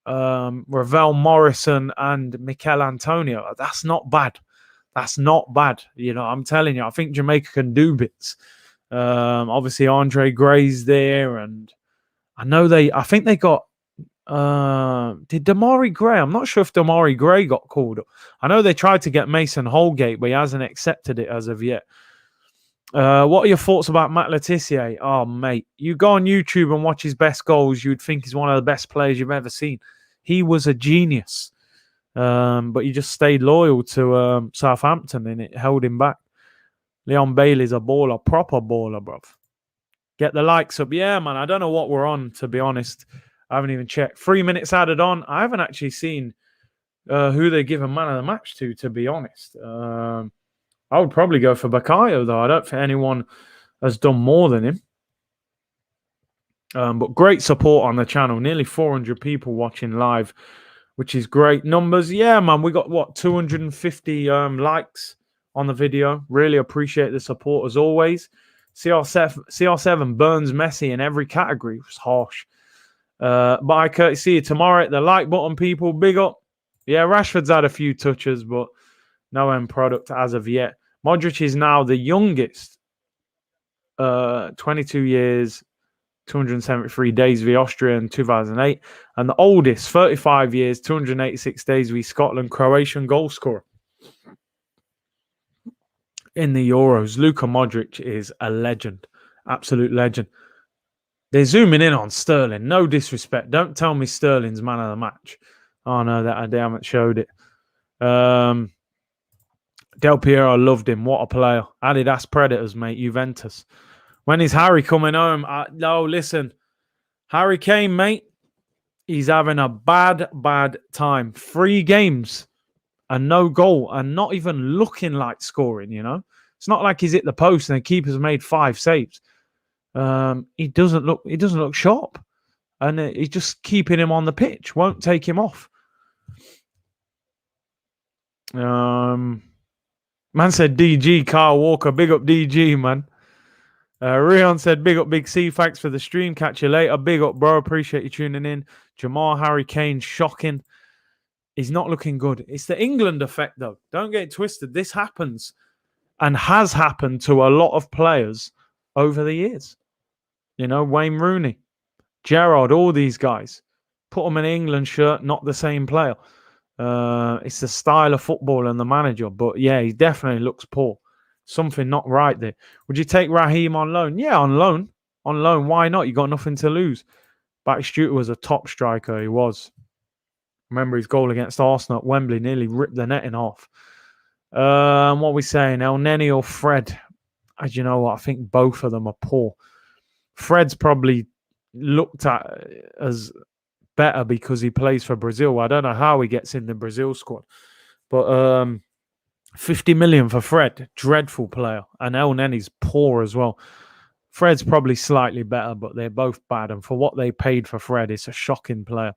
Ravel Morrison, and Mikel Antonio. That's not bad. That's not bad. You know, I'm telling you, I think Jamaica can do bits. Obviously, Andre Gray's there, and I think they got. Did Damari Gray? I'm not sure if Damari Gray got called up. I know they tried to get Mason Holgate, but he hasn't accepted it as of yet. What are your thoughts about Matt Letizia? Oh, mate, you go on YouTube and watch his best goals, you'd think he's one of the best players you've ever seen. He was a genius, but he just stayed loyal to Southampton, and it held him back. Leon Bailey's a baller, proper baller, bruv. Get the likes up. Yeah, man, I don't know what we're on, to be honest. I haven't even checked. 3 minutes added on. I haven't actually seen who they give a man of the match to be honest. I would probably go for Bakayo, though. I don't think anyone has done more than him. But great support on the channel. Nearly 400 people watching live, which is great numbers. Yeah, man, we got, 250 likes on the video. Really appreciate the support as always. CR7 burns Messi in every category. It was harsh. But I courtesy see you tomorrow at the like button, people. Big up. Yeah, Rashford's had a few touches, but no end product as of yet. Modric is now the youngest. 22 years, 273 days v Austria in 2008. And the oldest, 35 years, 286 days v Scotland, Croatian goal scorer in the Euros. Luka Modric is a legend. Absolute legend. They're zooming in on Sterling. No disrespect. Don't tell me Sterling's man of the match. Oh, no, they haven't showed it. Del Piero loved him. What a player. Adidas Predators, mate. Juventus. When is Harry coming home? No, listen. Harry Kane, mate. He's having a bad time. 3 games and no goal and not even looking like scoring, you know. It's not like he's hit the post and the keeper's made 5 saves. He doesn't look sharp. And he's just keeping him on the pitch. Won't take him off. Man said DG, Kyle Walker. Big up DG, man. Rion said, big up Big C. Thanks for the stream. Catch you later. Big up, bro. Appreciate you tuning in. Jamal Harry Kane, shocking. He's not looking good. It's the England effect, though. Don't get it twisted. This happens and has happened to a lot of players over the years. You know, Wayne Rooney, Gerrard, all these guys. Put them in an England shirt, not the same player. It's the style of football and the manager. But yeah, he definitely looks poor. Something not right there. Would you take Raheem on loan? Yeah, on loan. On loan. Why not? You got nothing to lose. Batistuta was a top striker. He was. Remember his goal against Arsenal at Wembley. Nearly ripped the netting off. What are we saying? El Neni or Fred? As you know what? I think both of them are poor. Fred's probably looked at as better because he plays for Brazil. I don't know how he gets in the Brazil squad. But 50 million for Fred. Dreadful player. And El Neni's poor as well. Fred's probably slightly better, but they're both bad. And for what they paid for Fred, it's a shocking player.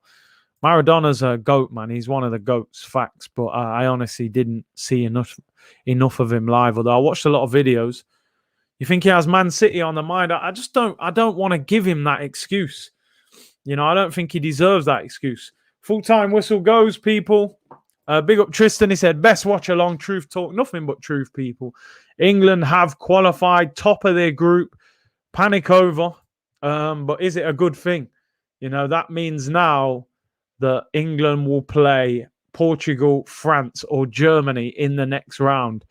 Maradona's a GOAT, man. He's one of the GOATs, facts. But I honestly didn't see enough of him live. Although I watched a lot of videos. You think he has Man City on the mind? I don't want to give him that excuse. You know, I don't think he deserves that excuse. Full-time whistle goes, people. Big up Tristan. He said, best watch along, truth talk. Nothing but truth, people. England have qualified, top of their group. Panic over. But is it a good thing? You know, that means now that England will play Portugal, France, or Germany in the next round,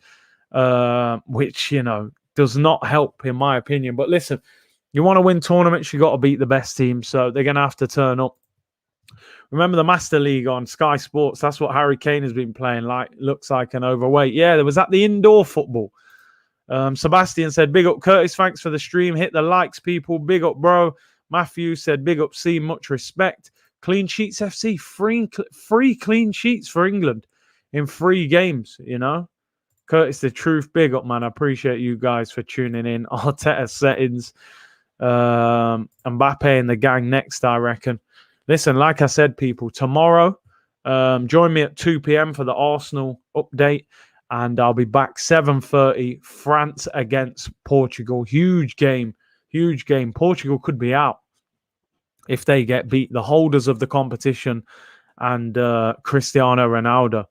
which, you know, does not help, in my opinion. But listen, you want to win tournaments, you got to beat the best team. So they're going to have to turn up. Remember the Master League on Sky Sports? That's what Harry Kane has been playing like. Looks like an overweight. Yeah, there was that the indoor football. Sebastian said, big up Curtis. Thanks for the stream. Hit the likes, people. Big up, bro. Matthew said, big up C. Much respect. Clean Sheets FC. Free clean sheets for England in 3 games, you know. Curtis, the truth, big up, man. I appreciate you guys for tuning in. Arteta settings. Mbappe and the gang next, I reckon. Listen, like I said, people, tomorrow, join me at 2 p.m. for the Arsenal update. And I'll be back 7:30, France against Portugal. Huge game. Huge game. Portugal could be out if they get beat. The holders of the competition and Cristiano Ronaldo.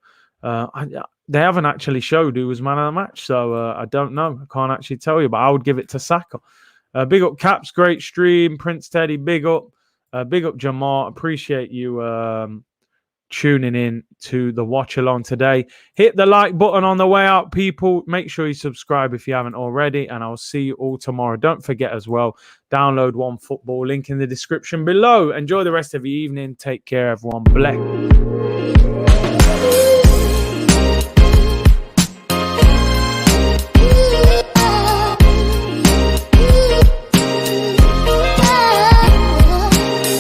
They haven't actually showed who was man of the match, so I don't know. I can't actually tell you, but I would give it to Saka. Big up Caps, great stream. Prince Teddy, big up. Big up Jamar. Appreciate you tuning in to the watch along today. Hit the like button on the way out, people. Make sure you subscribe if you haven't already, and I'll see you all tomorrow. Don't forget as well, download One Football, link in the description below. Enjoy the rest of your evening. Take care, everyone. Bless.